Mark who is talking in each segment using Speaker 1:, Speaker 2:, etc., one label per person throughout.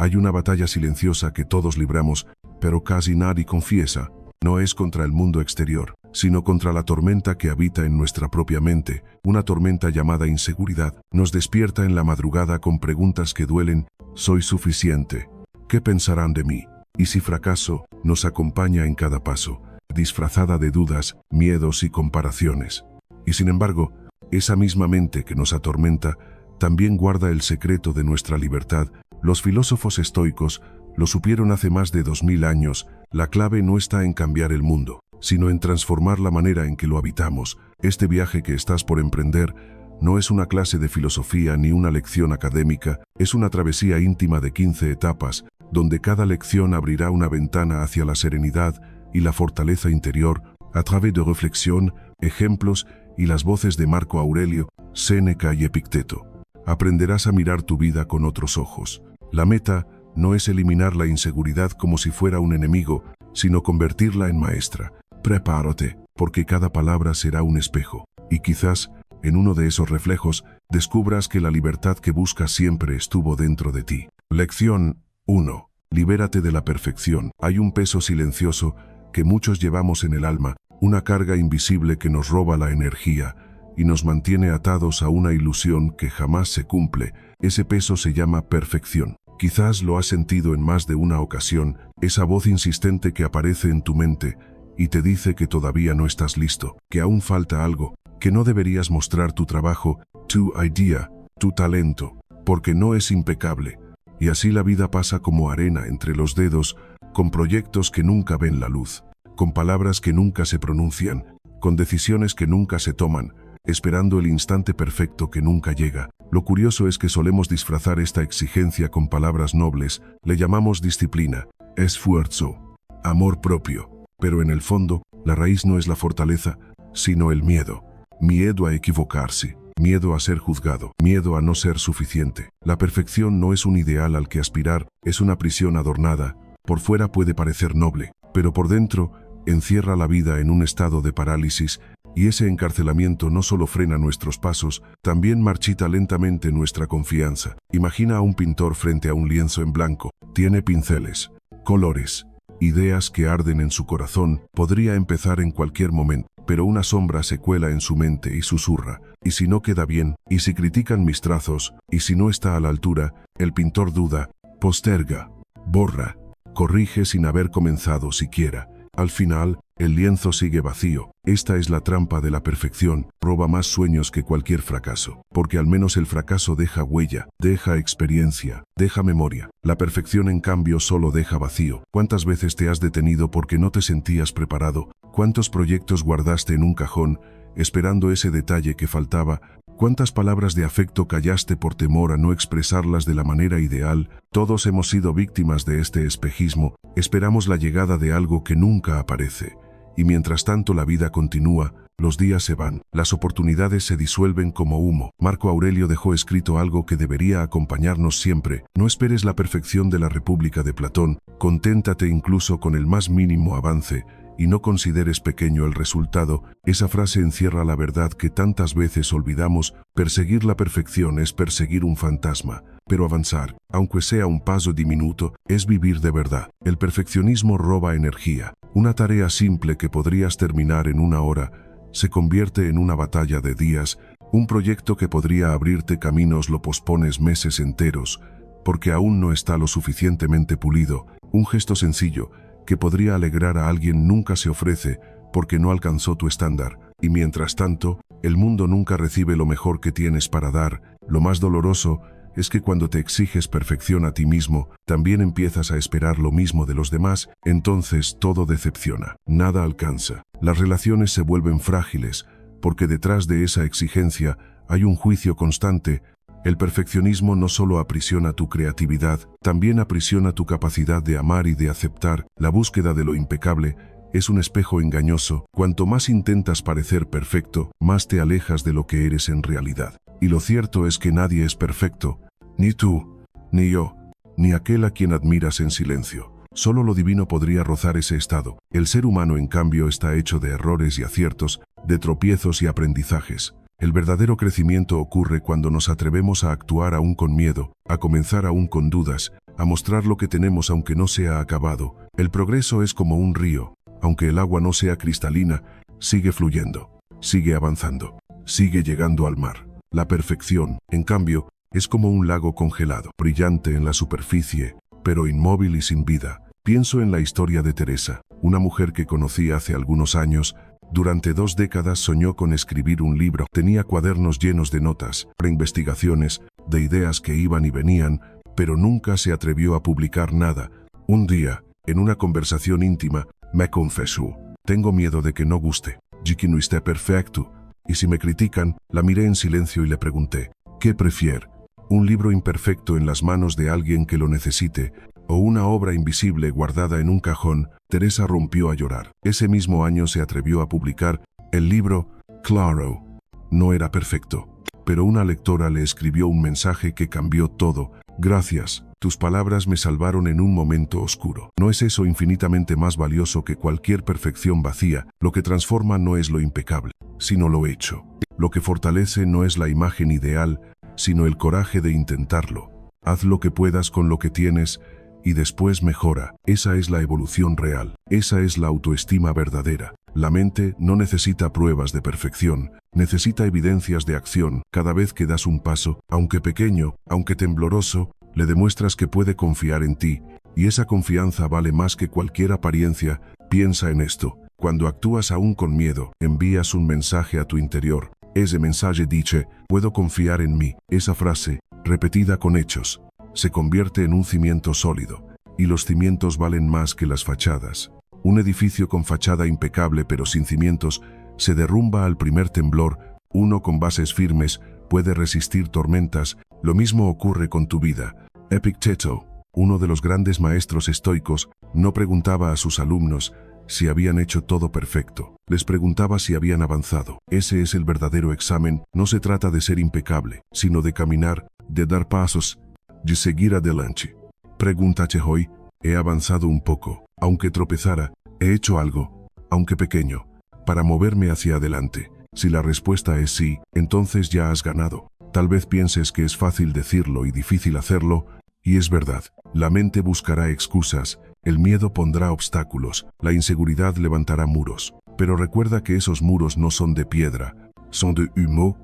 Speaker 1: Hay una batalla silenciosa que todos libramos, pero casi nadie confiesa. No es contra el mundo exterior, sino contra la tormenta que habita en nuestra propia mente, una tormenta llamada inseguridad. Nos despierta en la madrugada con preguntas que duelen. ¿Soy suficiente? ¿Qué pensarán de mí? Y si fracaso, nos acompaña en cada paso, disfrazada de dudas, miedos y comparaciones. Y sin embargo, esa misma mente que nos atormenta también guarda el secreto de nuestra libertad. Los filósofos estoicos lo supieron hace más de 2000 años. La clave no está en cambiar el mundo, sino en transformar la manera en que lo habitamos. Este viaje que estás por emprender no es una clase de filosofía ni una lección académica, es una travesía íntima de 15 etapas, donde cada lección abrirá una ventana hacia la serenidad y la fortaleza interior, a través de reflexión, ejemplos y las voces de Marco Aurelio, Séneca y Epicteto. Aprenderás a mirar tu vida con otros ojos. La meta no es eliminar la inseguridad como si fuera un enemigo, sino convertirla en maestra. Prepárate, porque cada palabra será un espejo, y quizás, en uno de esos reflejos, descubras que la libertad que buscas siempre estuvo dentro de ti. Lección 1. Libérate de la perfección. Hay un peso silencioso que muchos llevamos en el alma, una carga invisible que nos roba la energía y nos mantiene atados a una ilusión que jamás se cumple. Ese peso se llama perfección. Quizás lo has sentido en más de una ocasión, esa voz insistente que aparece en tu mente y te dice que todavía no estás listo, que aún falta algo, que no deberías mostrar tu trabajo, tu idea, tu talento, porque no es impecable. Y así la vida pasa como arena entre los dedos, con proyectos que nunca ven la luz, con palabras que nunca se pronuncian, con decisiones que nunca se toman, esperando el instante perfecto que nunca llega. Lo curioso es que solemos disfrazar esta exigencia con palabras nobles, le llamamos disciplina, esfuerzo, amor propio, pero en el fondo, la raíz no es la fortaleza, sino el miedo. Miedo a equivocarse, miedo a ser juzgado, miedo a no ser suficiente. La perfección no es un ideal al que aspirar, es una prisión adornada. Por fuera puede parecer noble, pero por dentro encierra la vida en un estado de parálisis, y ese encarcelamiento no solo frena nuestros pasos, también marchita lentamente nuestra confianza. Imagina a un pintor frente a un lienzo en blanco. Tiene pinceles, colores, ideas que arden en su corazón. Podría empezar en cualquier momento, pero una sombra se cuela en su mente y susurra. ¿Y si no queda bien? ¿Y si critican mis trazos? ¿Y si no está a la altura? El pintor duda, posterga, borra, corrige sin haber comenzado siquiera. Al final, el lienzo sigue vacío. Esta es la trampa de la perfección. Roba más sueños que cualquier fracaso, porque al menos el fracaso deja huella, deja experiencia, deja memoria. La perfección, en cambio, solo deja vacío. ¿Cuántas veces te has detenido porque no te sentías preparado? ¿Cuántos proyectos guardaste en un cajón, esperando ese detalle que faltaba? ¿Cuántas palabras de afecto callaste por temor a no expresarlas de la manera ideal? Todos hemos sido víctimas de este espejismo. Esperamos la llegada de algo que nunca aparece. Y mientras tanto la vida continúa, los días se van, las oportunidades se disuelven como humo. Marco Aurelio dejó escrito algo que debería acompañarnos siempre. No esperes la perfección de la República de Platón. Conténtate incluso con el más mínimo avance, y no consideres pequeño el resultado. Esa frase encierra la verdad que tantas veces olvidamos. Perseguir la perfección es perseguir un fantasma, pero avanzar, aunque sea un paso diminuto, es vivir de verdad. El perfeccionismo roba energía. Una tarea simple que podrías terminar en una hora se convierte en una batalla de días. Un proyecto que podría abrirte caminos lo pospones meses enteros, porque aún no está lo suficientemente pulido. Un gesto sencillo que podría alegrar a alguien nunca se ofrece porque no alcanzó tu estándar. Y mientras tanto, el mundo nunca recibe lo mejor que tienes para dar. Lo más doloroso es que cuando te exiges perfección a ti mismo, también empiezas a esperar lo mismo de los demás. Entonces todo decepciona, nada alcanza. Las relaciones se vuelven frágiles, porque detrás de esa exigencia hay un juicio constante. El perfeccionismo no solo aprisiona tu creatividad, también aprisiona tu capacidad de amar y de aceptar. La búsqueda de lo impecable es un espejo engañoso. Cuanto más intentas parecer perfecto, más te alejas de lo que eres en realidad. Y lo cierto es que nadie es perfecto, ni tú, ni yo, ni aquel a quien admiras en silencio. Solo lo divino podría rozar ese estado. El ser humano, en cambio, está hecho de errores y aciertos, de tropiezos y aprendizajes. El verdadero crecimiento ocurre cuando nos atrevemos a actuar aún con miedo, a comenzar aún con dudas, a mostrar lo que tenemos aunque no sea acabado. El progreso es como un río, aunque el agua no sea cristalina, sigue fluyendo, sigue avanzando, sigue llegando al mar. La perfección, en cambio, es como un lago congelado, brillante en la superficie, pero inmóvil y sin vida. Pienso en la historia de Teresa, una mujer que conocí hace algunos años. Durante 2 décadas soñó con escribir un libro. Tenía cuadernos llenos de notas, de investigaciones, de ideas que iban y venían, pero nunca se atrevió a publicar nada. Un día, en una conversación íntima, me confesó: tengo miedo de que no guste, de que no esté perfecto. Y si me critican, la miré en silencio y le pregunté: ¿qué prefiere? ¿Un libro imperfecto en las manos de alguien que lo necesite, o una obra invisible guardada en un cajón? Teresa rompió a llorar. Ese mismo año se atrevió a publicar el libro. Claro, no era perfecto, pero una lectora le escribió un mensaje que cambió todo. Gracias, tus palabras me salvaron en un momento oscuro. ¿No es eso infinitamente más valioso que cualquier perfección vacía? Lo que transforma no es lo impecable, sino lo hecho. Lo que fortalece no es la imagen ideal, sino el coraje de intentarlo. Haz lo que puedas con lo que tienes y después mejora. Esa es la evolución real. Esa es la autoestima verdadera. La mente no necesita pruebas de perfección, necesita evidencias de acción. Cada vez que das un paso, aunque pequeño, aunque tembloroso, le demuestras que puede confiar en ti, y esa confianza vale más que cualquier apariencia. Piensa en esto. Cuando actúas aún con miedo, envías un mensaje a tu interior. Ese mensaje dice: puedo confiar en mí. Esa frase, repetida con hechos, se convierte en un cimiento sólido, y los cimientos valen más que las fachadas. Un edificio con fachada impecable pero sin cimientos se derrumba al primer temblor. Uno con bases firmes puede resistir tormentas. Lo mismo ocurre con tu vida. Epicteto, uno de los grandes maestros estoicos, no preguntaba a sus alumnos si habían hecho todo perfecto. Les preguntaba si habían avanzado. Ese es el verdadero examen. No se trata de ser impecable, sino de caminar, de dar pasos, de seguir adelante. Pregúntate hoy: ¿he avanzado un poco? Aunque tropezara, ¿he hecho algo, aunque pequeño, para moverme hacia adelante? Si la respuesta es sí, entonces ya has ganado. Tal vez pienses que es fácil decirlo y difícil hacerlo, y es verdad. La mente buscará excusas, el miedo pondrá obstáculos, la inseguridad levantará muros. Pero recuerda que esos muros no son de piedra, son de humo.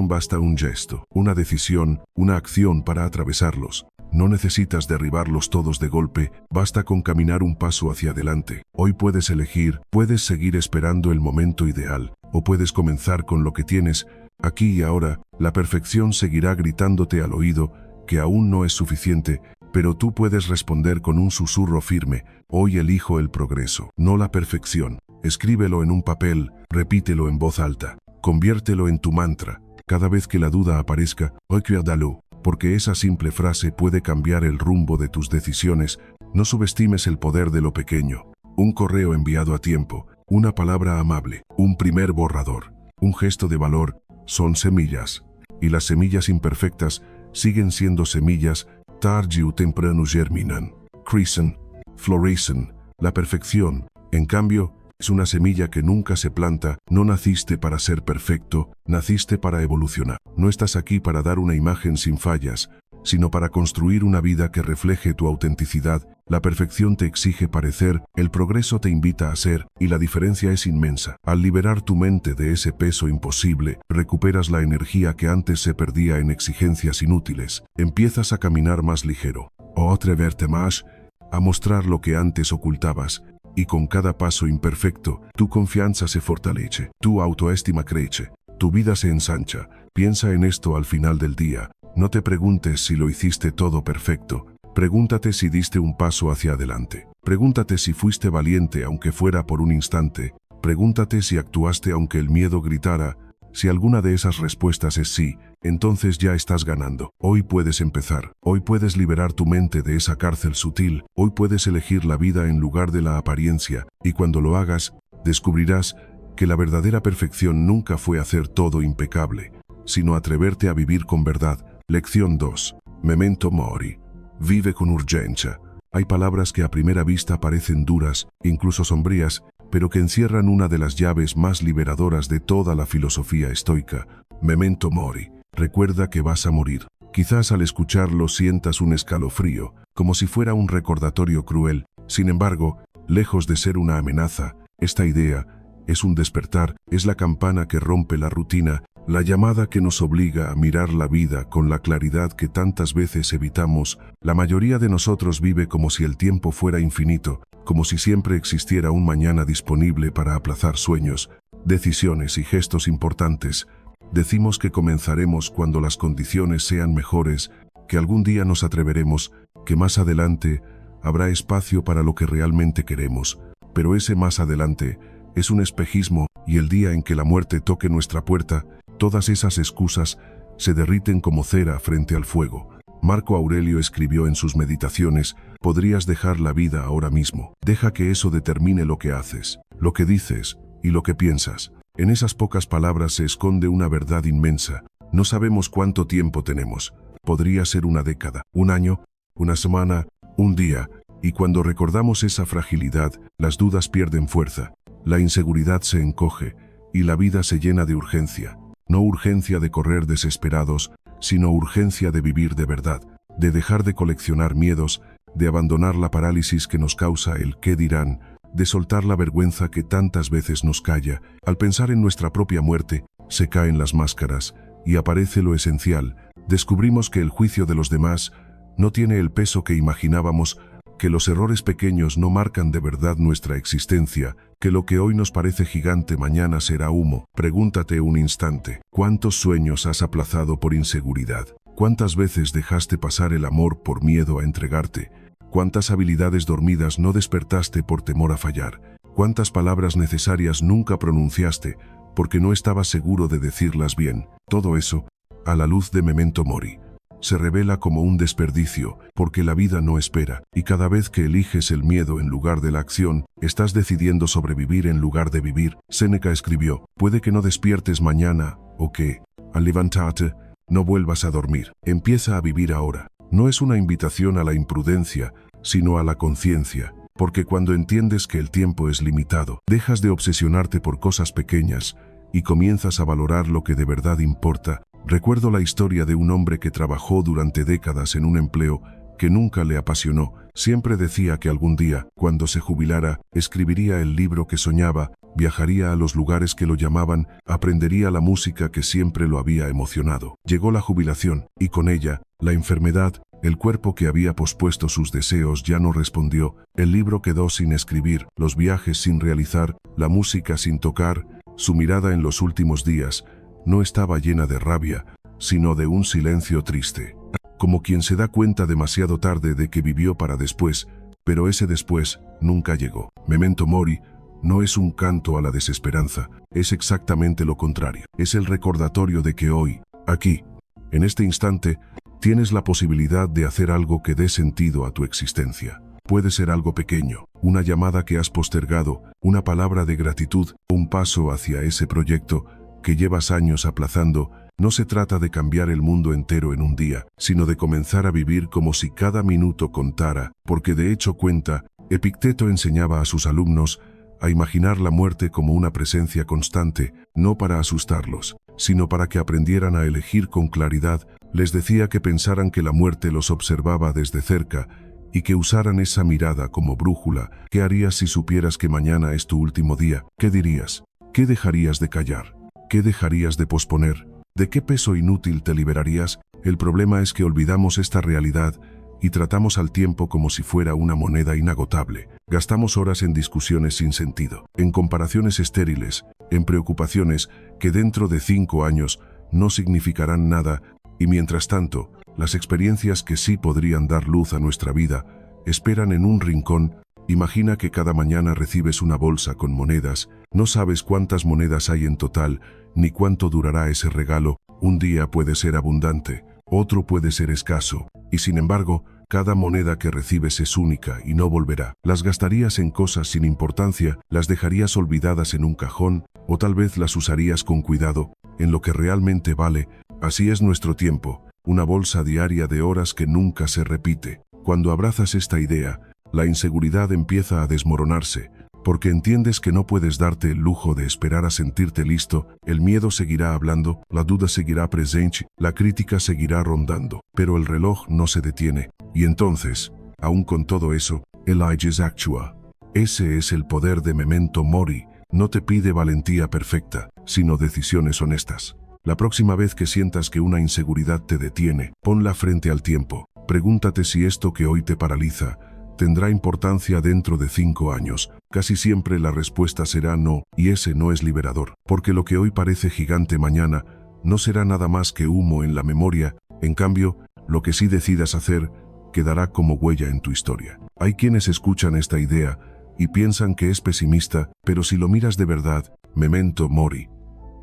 Speaker 1: Basta un gesto, una decisión, una acción para atravesarlos. No necesitas derribarlos todos de golpe, basta con caminar un paso hacia adelante. Hoy puedes elegir, puedes seguir esperando el momento ideal, o puedes comenzar con lo que tienes, aquí y ahora. La perfección seguirá gritándote al oído que aún no es suficiente, pero tú puedes responder con un susurro firme: hoy elijo el progreso, no la perfección. Escríbelo en un papel, repítelo en voz alta, conviértelo en tu mantra. Cada vez que la duda aparezca, recuérdalo, porque esa simple frase puede cambiar el rumbo de tus decisiones. No subestimes el poder de lo pequeño. Un correo enviado a tiempo, una palabra amable, un primer borrador, un gesto de valor, son semillas. Y las semillas imperfectas siguen siendo semillas. Tarde o temprano germinan, crecen, florecen. La perfección, en cambio, es una semilla que nunca se planta. No naciste para ser perfecto, naciste para evolucionar. No estás aquí para dar una imagen sin fallas, sino para construir una vida que refleje tu autenticidad. La perfección te exige parecer, el progreso te invita a ser, y la diferencia es inmensa. Al liberar tu mente de ese peso imposible, recuperas la energía que antes se perdía en exigencias inútiles. Empiezas a caminar más ligero, o atreverte más, a mostrar lo que antes ocultabas. Y con cada paso imperfecto, tu confianza se fortalece, tu autoestima crece, tu vida se ensancha. Piensa en esto al final del día. No te preguntes si lo hiciste todo perfecto. Pregúntate si diste un paso hacia adelante. Pregúntate si fuiste valiente aunque fuera por un instante. Pregúntate si actuaste aunque el miedo gritara. Si alguna de esas respuestas es sí, entonces ya estás ganando. Hoy puedes empezar. Hoy puedes liberar tu mente de esa cárcel sutil. Hoy puedes elegir la vida en lugar de la apariencia. Y cuando lo hagas, descubrirás que la verdadera perfección nunca fue hacer todo impecable, sino atreverte a vivir con verdad. Lección 2. Memento mori. Vive con urgencia. Hay palabras que a primera vista parecen duras, incluso sombrías, pero que encierran una de las llaves más liberadoras de toda la filosofía estoica. Memento mori. Recuerda que vas a morir. Quizás al escucharlo sientas un escalofrío, como si fuera un recordatorio cruel. Sin embargo, lejos de ser una amenaza, esta idea es un despertar, es la campana que rompe la rutina, la llamada que nos obliga a mirar la vida con la claridad que tantas veces evitamos. La mayoría de nosotros vive como si el tiempo fuera infinito, como si siempre existiera un mañana disponible para aplazar sueños, decisiones y gestos importantes. Decimos que comenzaremos cuando las condiciones sean mejores, que algún día nos atreveremos, que más adelante habrá espacio para lo que realmente queremos. Pero ese más adelante es un espejismo, y el día en que la muerte toque nuestra puerta, todas esas excusas se derriten como cera frente al fuego. Marco Aurelio escribió en sus meditaciones: podrías dejar la vida ahora mismo. Deja que eso determine lo que haces, lo que dices y lo que piensas. En esas pocas palabras se esconde una verdad inmensa. No sabemos cuánto tiempo tenemos. Podría ser una década, un año, una semana, un día. Y cuando recordamos esa fragilidad, las dudas pierden fuerza, la inseguridad se encoge y la vida se llena de urgencia. No urgencia de correr desesperados, sino urgencia de vivir de verdad, de dejar de coleccionar miedos, de abandonar la parálisis que nos causa el qué dirán, de soltar la vergüenza que tantas veces nos calla. Al pensar en nuestra propia muerte, se caen las máscaras y aparece lo esencial. Descubrimos que el juicio de los demás no tiene el peso que imaginábamos, que los errores pequeños no marcan de verdad nuestra existencia, que lo que hoy nos parece gigante mañana será humo. Pregúntate un instante, ¿cuántos sueños has aplazado por inseguridad? ¿Cuántas veces dejaste pasar el amor por miedo a entregarte? ¿Cuántas habilidades dormidas no despertaste por temor a fallar? ¿Cuántas palabras necesarias nunca pronunciaste porque no estabas seguro de decirlas bien? Todo eso, a la luz de Memento Mori, se revela como un desperdicio, porque la vida no espera, y cada vez que eliges el miedo en lugar de la acción, estás decidiendo sobrevivir en lugar de vivir. Séneca escribió: puede que no despiertes mañana, o que, al levantarte, no vuelvas a dormir. Empieza a vivir ahora. No es una invitación a la imprudencia, sino a la conciencia, porque cuando entiendes que el tiempo es limitado, dejas de obsesionarte por cosas pequeñas y comienzas a valorar lo que de verdad importa. Recuerdo la historia de un hombre que trabajó durante décadas en un empleo que nunca le apasionó. Siempre decía que algún día, cuando se jubilara, escribiría el libro que soñaba, viajaría a los lugares que lo llamaban, aprendería la música que siempre lo había emocionado. Llegó la jubilación, y con ella, la enfermedad. El cuerpo que había pospuesto sus deseos ya no respondió, el libro quedó sin escribir, los viajes sin realizar, la música sin tocar. Su mirada en los últimos días no estaba llena de rabia, sino de un silencio triste, como quien se da cuenta demasiado tarde de que vivió para después, pero ese después nunca llegó. Memento Mori no es un canto a la desesperanza, es exactamente lo contrario. Es el recordatorio de que hoy, aquí, en este instante, tienes la posibilidad de hacer algo que dé sentido a tu existencia. Puede ser algo pequeño, una llamada que has postergado, una palabra de gratitud, un paso hacia ese proyecto que llevas años aplazando. No se trata de cambiar el mundo entero en un día, sino de comenzar a vivir como si cada minuto contara, porque de hecho cuenta. Epicteto enseñaba a sus alumnos a imaginar la muerte como una presencia constante, no para asustarlos, sino para que aprendieran a elegir con claridad. Les decía que pensaran que la muerte los observaba desde cerca y que usaran esa mirada como brújula. ¿Qué harías si supieras que mañana es tu último día? ¿Qué dirías? ¿Qué dejarías de callar? ¿Qué dejarías de posponer? ¿De qué peso inútil te liberarías? El problema es que olvidamos esta realidad y tratamos al tiempo como si fuera una moneda inagotable. Gastamos horas en discusiones sin sentido, en comparaciones estériles, en preocupaciones que dentro de 5 años no significarán nada, y mientras tanto, las experiencias que sí podrían dar luz a nuestra vida esperan en un rincón. Imagina que cada mañana recibes una bolsa con monedas. No sabes cuántas monedas hay en total, ni cuánto durará ese regalo. Un día puede ser abundante, otro puede ser escaso, y sin embargo, cada moneda que recibes es única y no volverá. Las gastarías en cosas sin importancia, las dejarías olvidadas en un cajón, o tal vez las usarías con cuidado, en lo que realmente vale. Así es nuestro tiempo, una bolsa diaria de horas que nunca se repite. Cuando abrazas esta idea, la inseguridad empieza a desmoronarse. Porque entiendes que no puedes darte el lujo de esperar a sentirte listo, el miedo seguirá hablando, la duda seguirá presente, la crítica seguirá rondando, pero el reloj no se detiene. Y entonces, aún con todo eso, el ages actua. Ese es el poder de Memento Mori. No te pide valentía perfecta, sino decisiones honestas. La próxima vez que sientas que una inseguridad te detiene, ponla frente al tiempo. Pregúntate si esto que hoy te paraliza tendrá importancia dentro de 5 años. Casi siempre la respuesta será no, y ese no es liberador, porque lo que hoy parece gigante mañana no será nada más que humo en la memoria. En cambio, lo que sí decidas hacer quedará como huella en tu historia. Hay quienes escuchan esta idea y piensan que es pesimista, pero si lo miras de verdad, Memento Mori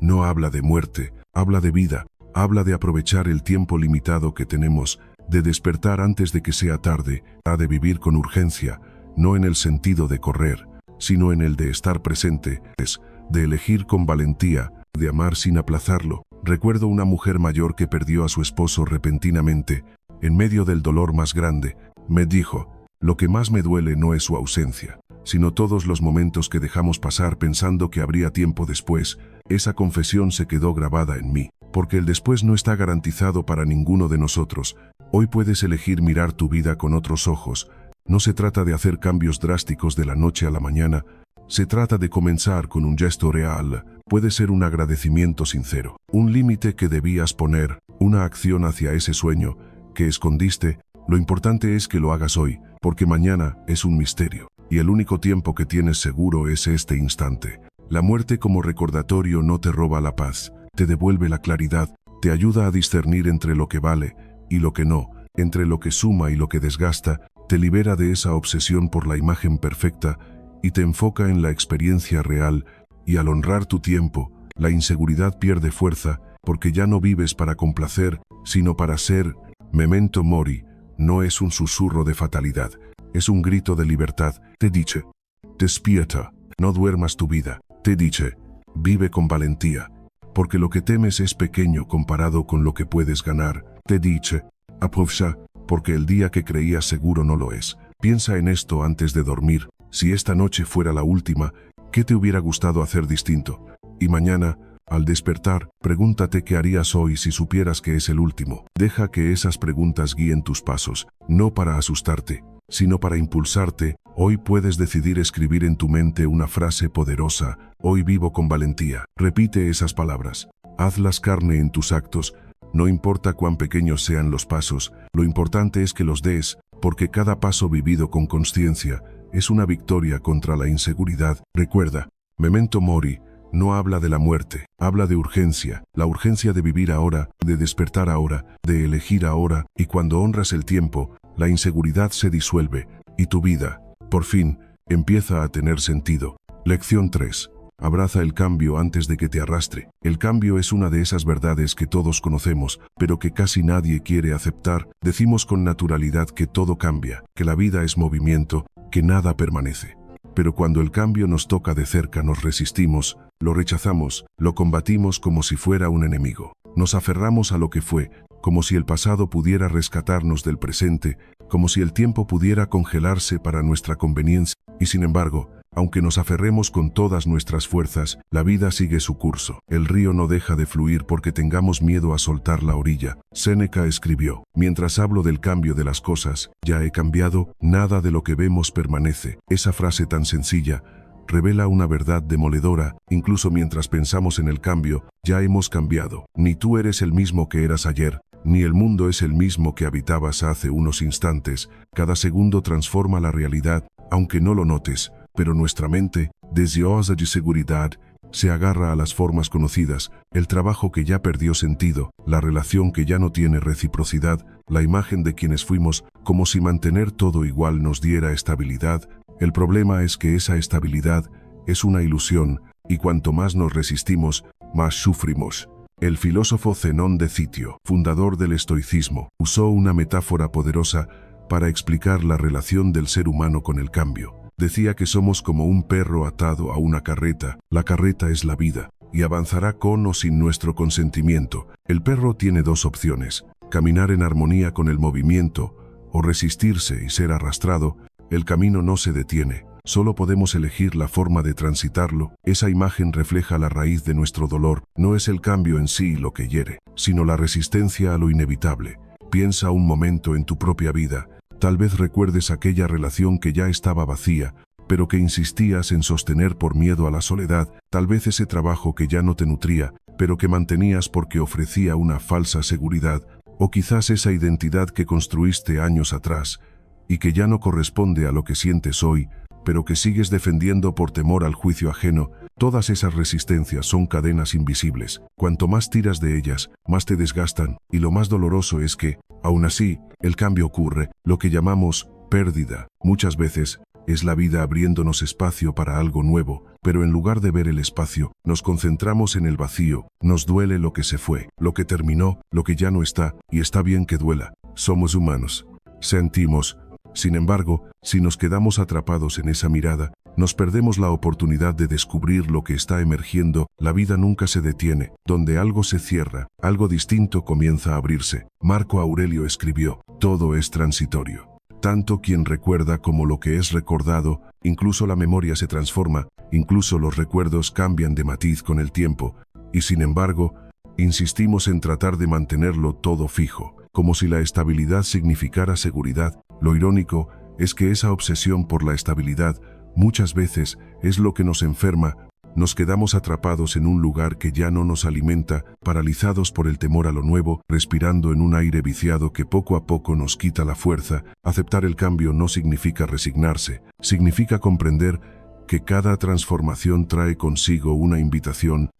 Speaker 1: no habla de muerte, habla de vida, habla de aprovechar el tiempo limitado que tenemos, de despertar antes de que sea tarde, de vivir con urgencia, no en el sentido de correr, sino en el de estar presente, de elegir con valentía, de amar sin aplazarlo. Recuerdo una mujer mayor que perdió a su esposo repentinamente, en medio del dolor más grande. Me dijo: lo que más me duele no es su ausencia, sino todos los momentos que dejamos pasar pensando que habría tiempo después. Esa confesión se quedó grabada en mí, porque el después no está garantizado para ninguno de nosotros. Hoy puedes elegir mirar tu vida con otros ojos. No se trata de hacer cambios drásticos de la noche a la mañana, se trata de comenzar con un gesto real. Puede ser un agradecimiento sincero, un límite que debías poner, una acción hacia ese sueño que escondiste. Lo importante es que lo hagas hoy, porque mañana es un misterio, y el único tiempo que tienes seguro es este instante. La muerte como recordatorio no te roba la paz, te devuelve la claridad, te ayuda a discernir entre lo que vale y lo que no, entre lo que suma y lo que desgasta, te libera de esa obsesión por la imagen perfecta y te enfoca en la experiencia real. Y al honrar tu tiempo, la inseguridad pierde fuerza, porque ya no vives para complacer, sino para ser. Memento Mori no es un susurro de fatalidad, es un grito de libertad. Te dice: despierta, no duermas tu vida. Te dice: vive con valentía, porque lo que temes es pequeño comparado con lo que puedes ganar. Te dice: aprovecha, porque el día que creías seguro no lo es. Piensa en esto antes de dormir. Si esta noche fuera la última, ¿qué te hubiera gustado hacer distinto? Y mañana, al despertar, pregúntate qué harías hoy si supieras que es el último. Deja que esas preguntas guíen tus pasos, no para asustarte, sino para impulsarte. Hoy puedes decidir escribir en tu mente una frase poderosa: hoy vivo con valentía. Repite esas palabras, hazlas carne en tus actos. No importa cuán pequeños sean los pasos, lo importante es que los des, porque cada paso vivido con consciencia es una victoria contra la inseguridad. Recuerda, Memento Mori no habla de la muerte, habla de urgencia, la urgencia de vivir ahora, de despertar ahora, de elegir ahora, y cuando honras el tiempo, la inseguridad se disuelve, y tu vida, por fin, empieza a tener sentido. Lección 3. Abraza el cambio antes de que te arrastre. El cambio es una de esas verdades que todos conocemos, pero que casi nadie quiere aceptar. Decimos con naturalidad que todo cambia, que la vida es movimiento, que nada permanece. Pero cuando el cambio nos toca de cerca nos resistimos, lo rechazamos, lo combatimos como si fuera un enemigo. Nos aferramos a lo que fue, como si el pasado pudiera rescatarnos del presente, como si el tiempo pudiera congelarse para nuestra conveniencia. Y sin embargo, aunque nos aferremos con todas nuestras fuerzas, la vida sigue su curso. El río no deja de fluir porque tengamos miedo a soltar la orilla. Séneca escribió: mientras hablo del cambio de las cosas, ya he cambiado, nada de lo que vemos permanece. Esa frase tan sencilla revela una verdad demoledora. Incluso mientras pensamos en el cambio, ya hemos cambiado. Ni tú eres el mismo que eras ayer, ni el mundo es el mismo que habitabas hace unos instantes. Cada segundo transforma la realidad, aunque no lo notes. Pero nuestra mente, deseosa de seguridad, se agarra a las formas conocidas, el trabajo que ya perdió sentido, la relación que ya no tiene reciprocidad, la imagen de quienes fuimos, como si mantener todo igual nos diera estabilidad. El problema es que esa estabilidad es una ilusión, y cuanto más nos resistimos, más sufrimos. El filósofo Zenón de Citio, fundador del estoicismo, usó una metáfora poderosa para explicar la relación del ser humano con el cambio. Decía que somos como un perro atado a una carreta. La carreta es la vida, y avanzará con o sin nuestro consentimiento. El perro tiene dos opciones: caminar en armonía con el movimiento, o resistirse y ser arrastrado. El camino no se detiene, solo podemos elegir la forma de transitarlo. Esa imagen refleja la raíz de nuestro dolor. No es el cambio en sí lo que hiere, sino la resistencia a lo inevitable. Piensa un momento en tu propia vida. Tal vez recuerdes aquella relación que ya estaba vacía, pero que insistías en sostener por miedo a la soledad. Tal vez ese trabajo que ya no te nutría, pero que mantenías porque ofrecía una falsa seguridad. O quizás esa identidad que construiste años atrás y que ya no corresponde a lo que sientes hoy, pero que sigues defendiendo por temor al juicio ajeno. Todas esas resistencias son cadenas invisibles. Cuanto más tiras de ellas, más te desgastan, y lo más doloroso es que, aún así, el cambio ocurre, lo que llamamos pérdida. Muchas veces, es la vida abriéndonos espacio para algo nuevo, pero en lugar de ver el espacio, nos concentramos en el vacío. Nos duele lo que se fue, lo que terminó, lo que ya no está, y está bien que duela. Somos humanos. Sentimos. Sin embargo, si nos quedamos atrapados en esa mirada, nos perdemos la oportunidad de descubrir lo que está emergiendo. La vida nunca se detiene. Donde algo se cierra, algo distinto comienza a abrirse. Marco Aurelio escribió: todo es transitorio. Tanto quien recuerda como lo que es recordado. Incluso la memoria se transforma, incluso los recuerdos cambian de matiz con el tiempo, y sin embargo, insistimos en tratar de mantenerlo todo fijo, como si la estabilidad significara seguridad. Lo irónico es que esa obsesión por la estabilidad muchas veces es lo que nos enferma. Nos quedamos atrapados en un lugar que ya no nos alimenta, paralizados por el temor a lo nuevo, respirando en un aire viciado que poco a poco nos quita la fuerza. Aceptar el cambio no significa resignarse, significa comprender que cada transformación trae consigo una invitación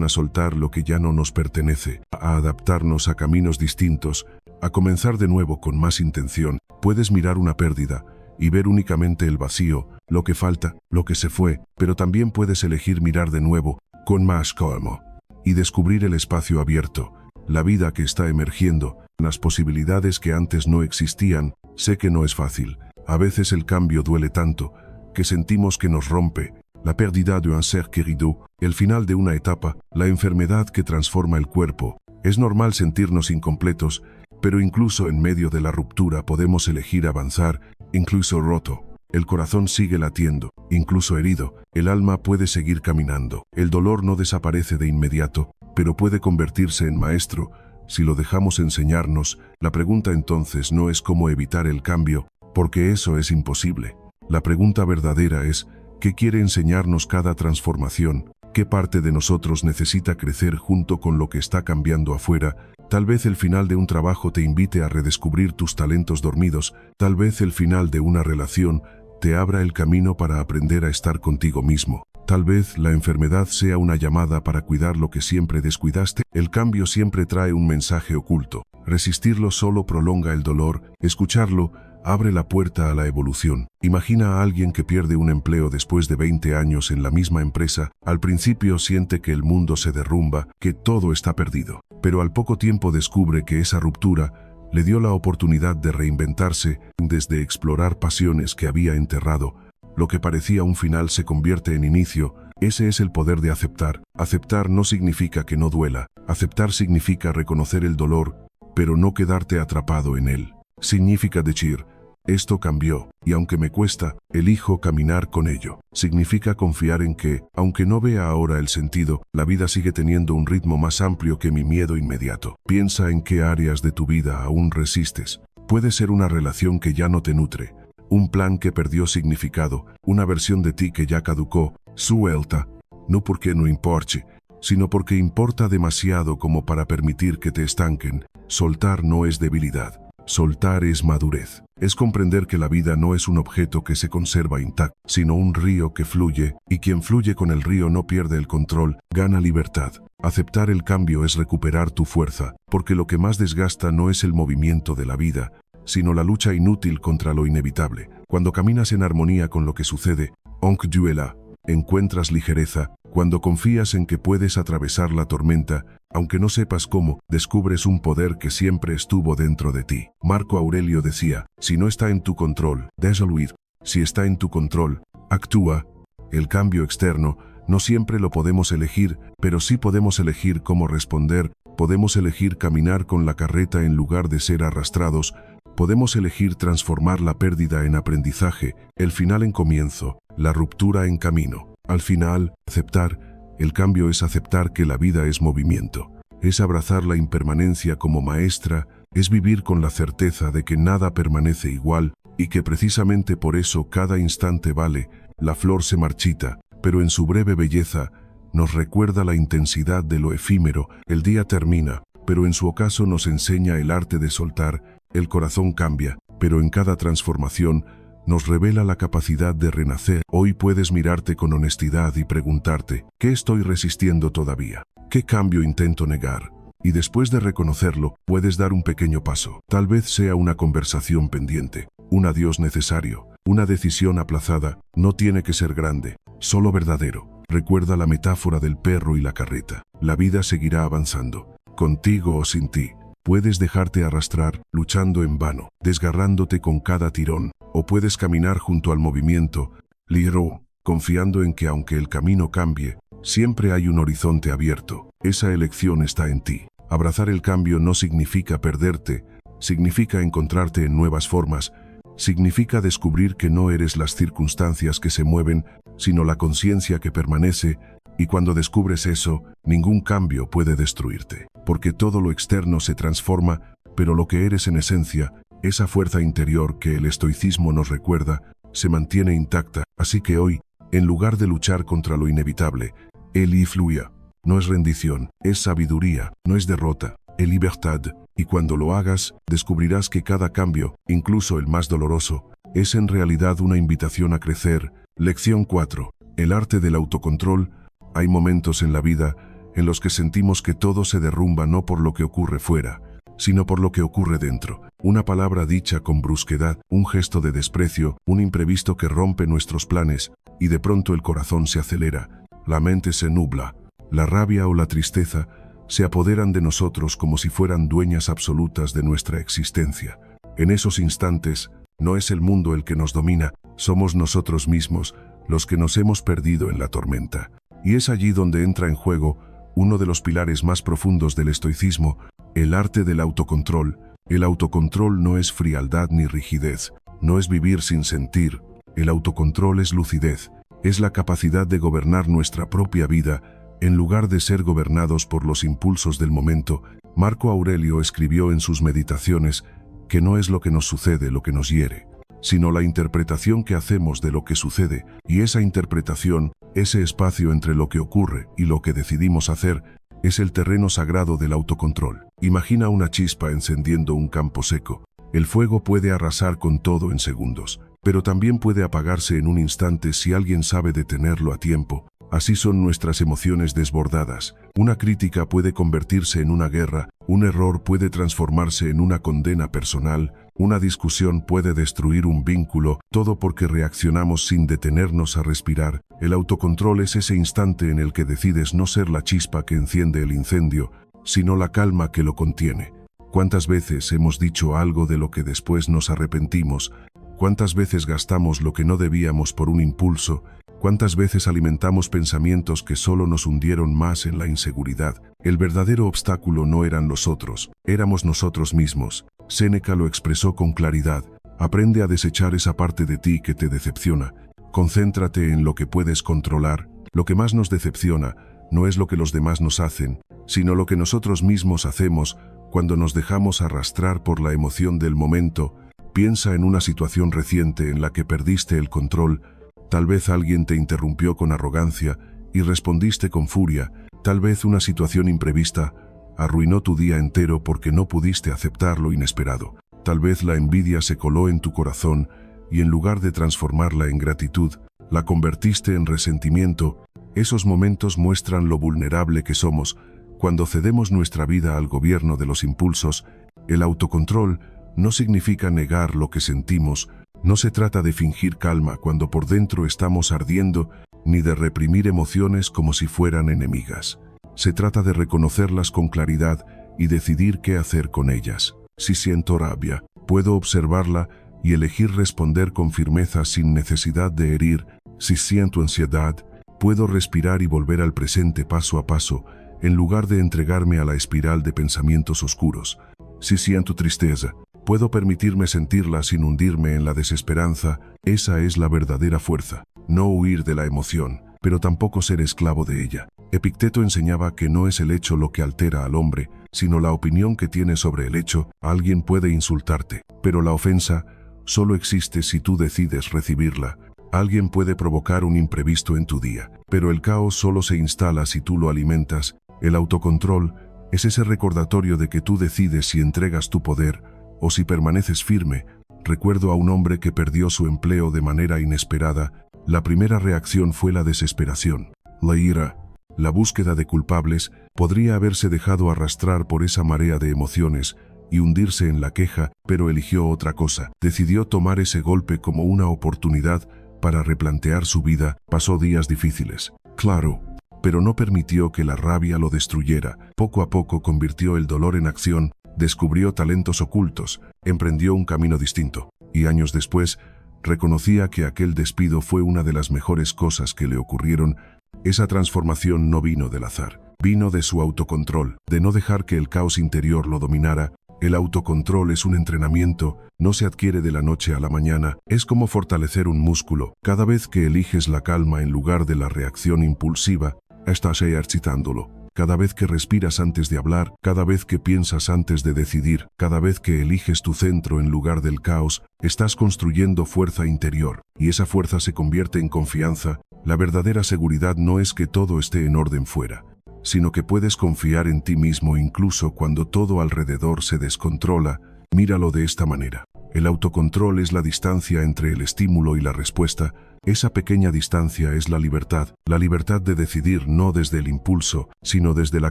Speaker 1: a soltar lo que ya no nos pertenece, a adaptarnos a caminos distintos, a comenzar de nuevo con más intención. Puedes mirar una pérdida y ver únicamente el vacío, lo que falta, lo que se fue, pero también puedes elegir mirar de nuevo, con más calma, y descubrir el espacio abierto, la vida que está emergiendo, las posibilidades que antes no existían. Sé que no es fácil. A veces el cambio duele tanto que sentimos que nos rompe. La pérdida de un ser querido, el final de una etapa, la enfermedad que transforma el cuerpo. Es normal sentirnos incompletos, pero incluso en medio de la ruptura podemos elegir avanzar. Incluso roto, el corazón sigue latiendo. Incluso herido, el alma puede seguir caminando. El dolor no desaparece de inmediato, pero puede convertirse en maestro si lo dejamos enseñarnos. La pregunta entonces no es cómo evitar el cambio, porque eso es imposible. La pregunta verdadera es: ¿qué quiere enseñarnos cada transformación? ¿Qué parte de nosotros necesita crecer junto con lo que está cambiando afuera? Tal vez el final de un trabajo te invite a redescubrir tus talentos dormidos. Tal vez el final de una relación te abra el camino para aprender a estar contigo mismo. Tal vez la enfermedad sea una llamada para cuidar lo que siempre descuidaste. El cambio siempre trae un mensaje oculto. Resistirlo solo prolonga el dolor. Escucharlo abre la puerta a la evolución. Imagina a alguien que pierde un empleo después de 20 años en la misma empresa. Al principio siente que el mundo se derrumba, que todo está perdido. Pero al poco tiempo descubre que esa ruptura le dio la oportunidad de reinventarse, desde explorar pasiones que había enterrado. Lo que parecía un final se convierte en inicio. Ese es el poder de aceptar. Aceptar no significa que no duela. Aceptar significa reconocer el dolor, pero no quedarte atrapado en él. Significa decir: esto cambió, y aunque me cuesta, elijo caminar con ello. Significa confiar en que, aunque no vea ahora el sentido, la vida sigue teniendo un ritmo más amplio que mi miedo inmediato. Piensa en qué áreas de tu vida aún resistes. Puede ser una relación que ya no te nutre, un plan que perdió significado, una versión de ti que ya caducó. Suelta, no porque no importe, sino porque importa demasiado como para permitir que te estanquen. Soltar no es debilidad. Soltar es madurez. Es comprender que la vida no es un objeto que se conserva intacto, sino un río que fluye, y quien fluye con el río no pierde el control, gana libertad. Aceptar el cambio es recuperar tu fuerza, porque lo que más desgasta no es el movimiento de la vida, sino la lucha inútil contra lo inevitable. Cuando caminas en armonía con lo que sucede, aunque duela, encuentras ligereza. Cuando confías en que puedes atravesar la tormenta, aunque no sepas cómo, descubres un poder que siempre estuvo dentro de ti. Marco Aurelio decía: si no está en tu control, déjalo ir. Si está en tu control, actúa. El cambio externo no siempre lo podemos elegir, pero sí podemos elegir cómo responder. Podemos elegir caminar con la carreta en lugar de ser arrastrados. Podemos elegir transformar la pérdida en aprendizaje, el final en comienzo, la ruptura en camino. Al final, aceptar. El cambio es aceptar que la vida es movimiento. Es abrazar la impermanencia como maestra, es vivir con la certeza de que nada permanece igual y que precisamente por eso cada instante vale. La flor se marchita, pero en su breve belleza nos recuerda la intensidad de lo efímero. El día termina, pero en su ocaso nos enseña el arte de soltar. El corazón cambia, pero en cada transformación nos revela la capacidad de renacer. Hoy puedes mirarte con honestidad y preguntarte, ¿qué estoy resistiendo todavía? ¿Qué cambio intento negar? Y después de reconocerlo, puedes dar un pequeño paso. Tal vez sea una conversación pendiente, un adiós necesario, una decisión aplazada. No tiene que ser grande, solo verdadero. Recuerda la metáfora del perro y la carreta. La vida seguirá avanzando, contigo o sin ti. Puedes dejarte arrastrar, luchando en vano, desgarrándote con cada tirón, o puedes caminar junto al movimiento, ligero, confiando en que aunque el camino cambie, siempre hay un horizonte abierto. Esa elección está en ti. Abrazar el cambio no significa perderte, significa encontrarte en nuevas formas, significa descubrir que no eres las circunstancias que se mueven, sino la conciencia que permanece, y cuando descubres eso, ningún cambio puede destruirte, porque todo lo externo se transforma, pero lo que eres en esencia, esa fuerza interior que el estoicismo nos recuerda, se mantiene intacta. Así que hoy, en lugar de luchar contra lo inevitable, el fluya. No es rendición, es sabiduría, no es derrota, es libertad. Y cuando lo hagas, descubrirás que cada cambio, incluso el más doloroso, es en realidad una invitación a crecer. Lección 4. El arte del autocontrol. Hay momentos en la vida en los que sentimos que todo se derrumba no por lo que ocurre fuera, sino por lo que ocurre dentro. Una palabra dicha con brusquedad, un gesto de desprecio, un imprevisto que rompe nuestros planes, y de pronto el corazón se acelera, la mente se nubla, la rabia o la tristeza se apoderan de nosotros como si fueran dueñas absolutas de nuestra existencia. En esos instantes, no es el mundo el que nos domina, somos nosotros mismos los que nos hemos perdido en la tormenta. Y es allí donde entra en juego uno de los pilares más profundos del estoicismo, el arte del autocontrol. El autocontrol no es frialdad ni rigidez, no es vivir sin sentir. El autocontrol es lucidez, es la capacidad de gobernar nuestra propia vida, en lugar de ser gobernados por los impulsos del momento. Marco Aurelio escribió en sus Meditaciones que no es lo que nos sucede lo que nos hiere, sino la interpretación que hacemos de lo que sucede, y esa interpretación, ese espacio entre lo que ocurre y lo que decidimos hacer, es el terreno sagrado del autocontrol. Imagina una chispa encendiendo un campo seco. El fuego puede arrasar con todo en segundos, pero también puede apagarse en un instante si alguien sabe detenerlo a tiempo. Así son nuestras emociones desbordadas. Una crítica puede convertirse en una guerra, un error puede transformarse en una condena personal, una discusión puede destruir un vínculo, todo porque reaccionamos sin detenernos a respirar. El autocontrol es ese instante en el que decides no ser la chispa que enciende el incendio, sino la calma que lo contiene. ¿Cuántas veces hemos dicho algo de lo que después nos arrepentimos? ¿Cuántas veces gastamos lo que no debíamos por un impulso? ¿Cuántas veces alimentamos pensamientos que solo nos hundieron más en la inseguridad? El verdadero obstáculo no eran los otros, éramos nosotros mismos. Séneca lo expresó con claridad. Aprende a desechar esa parte de ti que te decepciona. Concéntrate en lo que puedes controlar. Lo que más nos decepciona no es lo que los demás nos hacen, sino lo que nosotros mismos hacemos cuando nos dejamos arrastrar por la emoción del momento. Piensa en una situación reciente en la que perdiste el control. Tal vez alguien te interrumpió con arrogancia y respondiste con furia. Tal vez una situación imprevista arruinó tu día entero porque no pudiste aceptar lo inesperado. Tal vez la envidia se coló en tu corazón y en lugar de transformarla en gratitud, la convertiste en resentimiento. Esos momentos muestran lo vulnerable que somos cuando cedemos nuestra vida al gobierno de los impulsos. El autocontrol no significa negar lo que sentimos. No se trata de fingir calma cuando por dentro estamos ardiendo, ni de reprimir emociones como si fueran enemigas. Se trata de reconocerlas con claridad y decidir qué hacer con ellas. Si siento rabia, puedo observarla y elegir responder con firmeza sin necesidad de herir. Si siento ansiedad, puedo respirar y volver al presente paso a paso, en lugar de entregarme a la espiral de pensamientos oscuros. Si siento tristeza, Puedo permitirme sentirla sin hundirme en la desesperanza. Esa es la verdadera fuerza. No huir de la emoción, pero tampoco ser esclavo de ella. Epicteto enseñaba que no es el hecho lo que altera al hombre, sino la opinión que tiene sobre el hecho. Alguien puede insultarte, pero la ofensa solo existe si tú decides recibirla. Alguien puede provocar un imprevisto en tu día, pero el caos solo se instala si tú lo alimentas. El autocontrol es ese recordatorio de que tú decides si entregas tu poder o si permaneces firme. Recuerdo a un hombre que perdió su empleo de manera inesperada. La primera reacción fue la desesperación, la ira, la búsqueda de culpables. Podría haberse dejado arrastrar por esa marea de emociones y hundirse en la queja, pero eligió otra cosa. Decidió tomar ese golpe como una oportunidad para replantear su vida. Pasó días difíciles, claro, pero no permitió que la rabia lo destruyera. Poco a poco convirtió el dolor en acción, descubrió talentos ocultos, emprendió un camino distinto, y años después reconocía que aquel despido fue una de las mejores cosas que le ocurrieron. Esa transformación no vino del azar, vino de su autocontrol, de no dejar que el caos interior lo dominara. El autocontrol es un entrenamiento, no se adquiere de la noche a la mañana, es como fortalecer un músculo. Cada vez que eliges la calma en lugar de la reacción impulsiva, estás ejercitándolo. Cada vez que respiras antes de hablar, cada vez que piensas antes de decidir, cada vez que eliges tu centro en lugar del caos, estás construyendo fuerza interior, y esa fuerza se convierte en confianza. La verdadera seguridad no es que todo esté en orden fuera, sino que puedes confiar en ti mismo incluso cuando todo alrededor se descontrola. Míralo de esta manera. El autocontrol es la distancia entre el estímulo y la respuesta. Esa pequeña distancia es la libertad de decidir no desde el impulso, sino desde la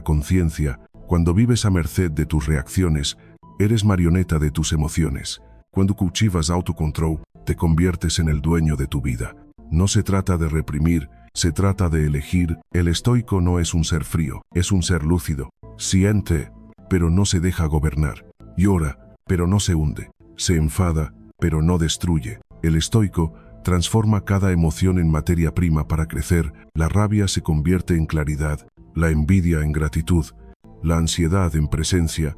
Speaker 1: conciencia. Cuando vives a merced de tus reacciones, eres marioneta de tus emociones. Cuando cultivas autocontrol, te conviertes en el dueño de tu vida. No se trata de reprimir, se trata de elegir. El estoico no es un ser frío, es un ser lúcido. Siente, pero no se deja gobernar. Llora, pero no se hunde. Se enfada, pero no destruye. El estoico transforma cada emoción en materia prima para crecer. La rabia se convierte en claridad, la envidia en gratitud, la ansiedad en presencia,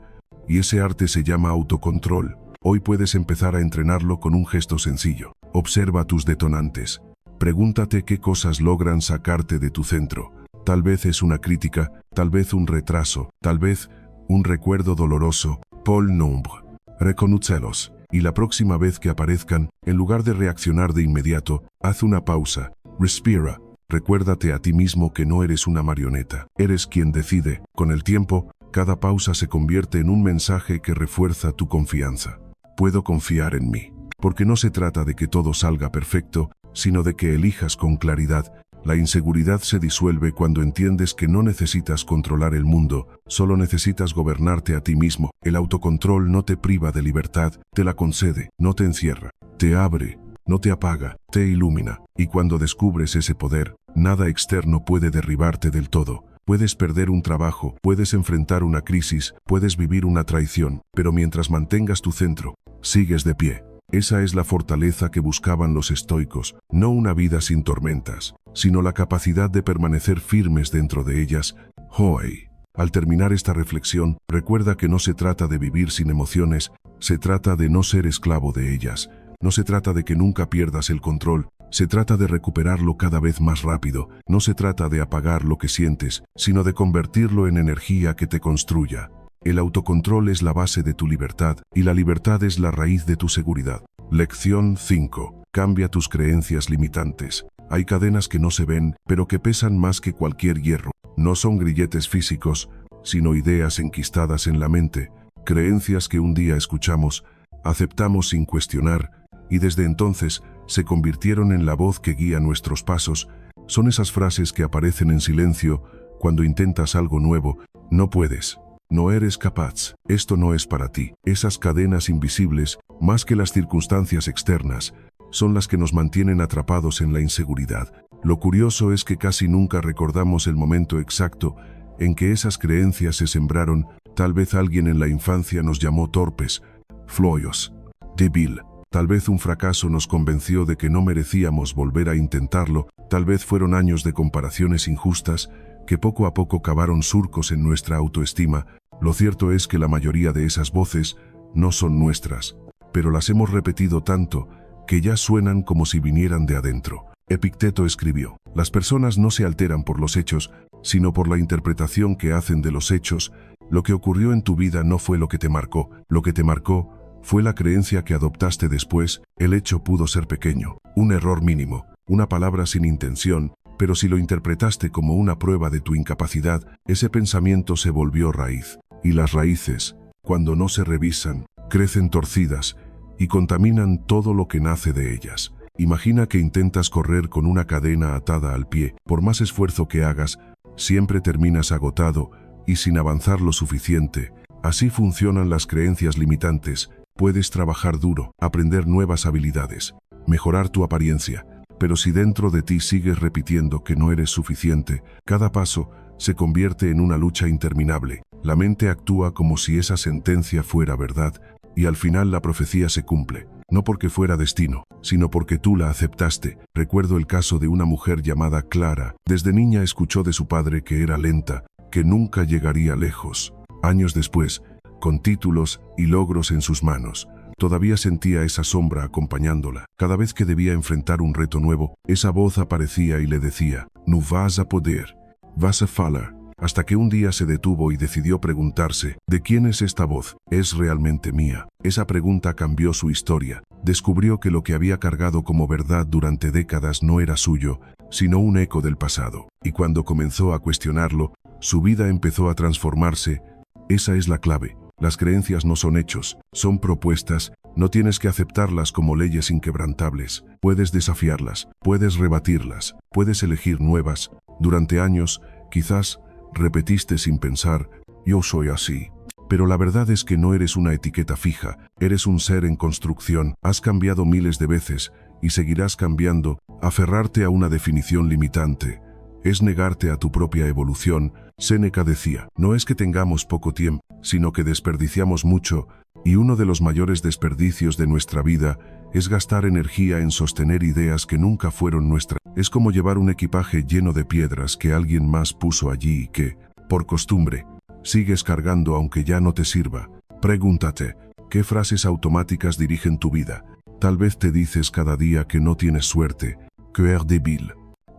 Speaker 1: y ese arte se llama autocontrol. Hoy puedes empezar a entrenarlo con un gesto sencillo. Observa tus detonantes. Pregúntate qué cosas logran sacarte de tu centro. Tal vez es una crítica, tal vez un retraso, tal vez un recuerdo doloroso. Paul Nombre. Reconócelos. Y la próxima vez que aparezcan, en lugar de reaccionar de inmediato, haz una pausa. Respira. Recuérdate a ti mismo que no eres una marioneta. Eres quien decide. Con el tiempo, cada pausa se convierte en un mensaje que refuerza tu confianza. Puedo confiar en mí. Porque no se trata de que todo salga perfecto, sino de que elijas con claridad. La inseguridad se disuelve cuando entiendes que no necesitas controlar el mundo, solo necesitas gobernarte a ti mismo. El autocontrol no te priva de libertad, te la concede, no te encierra, te abre, no te apaga, te ilumina. Y cuando descubres ese poder, nada externo puede derribarte del todo. Puedes perder un trabajo, puedes enfrentar una crisis, puedes vivir una traición, pero mientras mantengas tu centro, sigues de pie. Esa es la fortaleza que buscaban los estoicos, no una vida sin tormentas, sino la capacidad de permanecer firmes dentro de ellas. Hoy, al terminar esta reflexión, recuerda que no se trata de vivir sin emociones, se trata de no ser esclavo de ellas. No se trata de que nunca pierdas el control, se trata de recuperarlo cada vez más rápido. No se trata de apagar lo que sientes, sino de convertirlo en energía que te construya. El autocontrol es la base de tu libertad, y la libertad es la raíz de tu seguridad. Lección 5. Cambia tus creencias limitantes. Hay cadenas que no se ven, pero que pesan más que cualquier hierro. No son grilletes físicos, sino ideas enquistadas en la mente, creencias que un día escuchamos, aceptamos sin cuestionar, y desde entonces se convirtieron en la voz que guía nuestros pasos. Son esas frases que aparecen en silencio cuando intentas algo nuevo. No puedes. No eres capaz, esto no es para ti. Esas cadenas invisibles, más que las circunstancias externas, son las que nos mantienen atrapados en la inseguridad. Lo curioso es que casi nunca recordamos el momento exacto en que esas creencias se sembraron. Tal vez alguien en la infancia nos llamó torpes, flojos, débil. Tal vez un fracaso nos convenció de que no merecíamos volver a intentarlo. Tal vez fueron años de comparaciones injustas que poco a poco cavaron surcos en nuestra autoestima. Lo cierto es que la mayoría de esas voces no son nuestras, pero las hemos repetido tanto que ya suenan como si vinieran de adentro. Epicteto escribió: las personas no se alteran por los hechos, sino por la interpretación que hacen de los hechos. Lo que ocurrió en tu vida no fue lo que te marcó fue la creencia que adoptaste después. El hecho pudo ser pequeño, un error mínimo, una palabra sin intención, pero si lo interpretaste como una prueba de tu incapacidad, ese pensamiento se volvió raíz. Y las raíces, cuando no se revisan, crecen torcidas y contaminan todo lo que nace de ellas. Imagina que intentas correr con una cadena atada al pie. Por más esfuerzo que hagas, siempre terminas agotado y sin avanzar lo suficiente. Así funcionan las creencias limitantes. Puedes trabajar duro, aprender nuevas habilidades, mejorar tu apariencia, pero si dentro de ti sigues repitiendo que no eres suficiente, cada paso se convierte en una lucha interminable. La mente actúa como si esa sentencia fuera verdad, y al final la profecía se cumple, no porque fuera destino, sino porque tú la aceptaste. Recuerdo el caso de una mujer llamada Clara. Desde niña escuchó de su padre que era lenta, que nunca llegaría lejos. Años después, con títulos y logros en sus manos, todavía sentía esa sombra acompañándola. Cada vez que debía enfrentar un reto nuevo, esa voz aparecía y le decía: no vas a poder, vas a fallar. Hasta que un día se detuvo y decidió preguntarse: ¿de quién es esta voz? ¿Es realmente mía? Esa pregunta cambió su historia. Descubrió que lo que había cargado como verdad durante décadas no era suyo, sino un eco del pasado. Y cuando comenzó a cuestionarlo, su vida empezó a transformarse. Esa es la clave. Las creencias no son hechos, son propuestas. No tienes que aceptarlas como leyes inquebrantables. Puedes desafiarlas, puedes rebatirlas, puedes elegir nuevas. Durante años, quizás, repetiste sin pensar: yo soy así. Pero la verdad es que no eres una etiqueta fija, eres un ser en construcción. Has cambiado miles de veces y seguirás cambiando. Aferrarte a una definición limitante es negarte a tu propia evolución. Séneca decía: no es que tengamos poco tiempo, sino que desperdiciamos mucho, y uno de los mayores desperdicios de nuestra vida es gastar energía en sostener ideas que nunca fueron nuestras. Es como llevar un equipaje lleno de piedras que alguien más puso allí y que, por costumbre, sigues cargando aunque ya no te sirva. Pregúntate: ¿qué frases automáticas dirigen tu vida? Tal vez te dices cada día que no tienes suerte, que eres débil,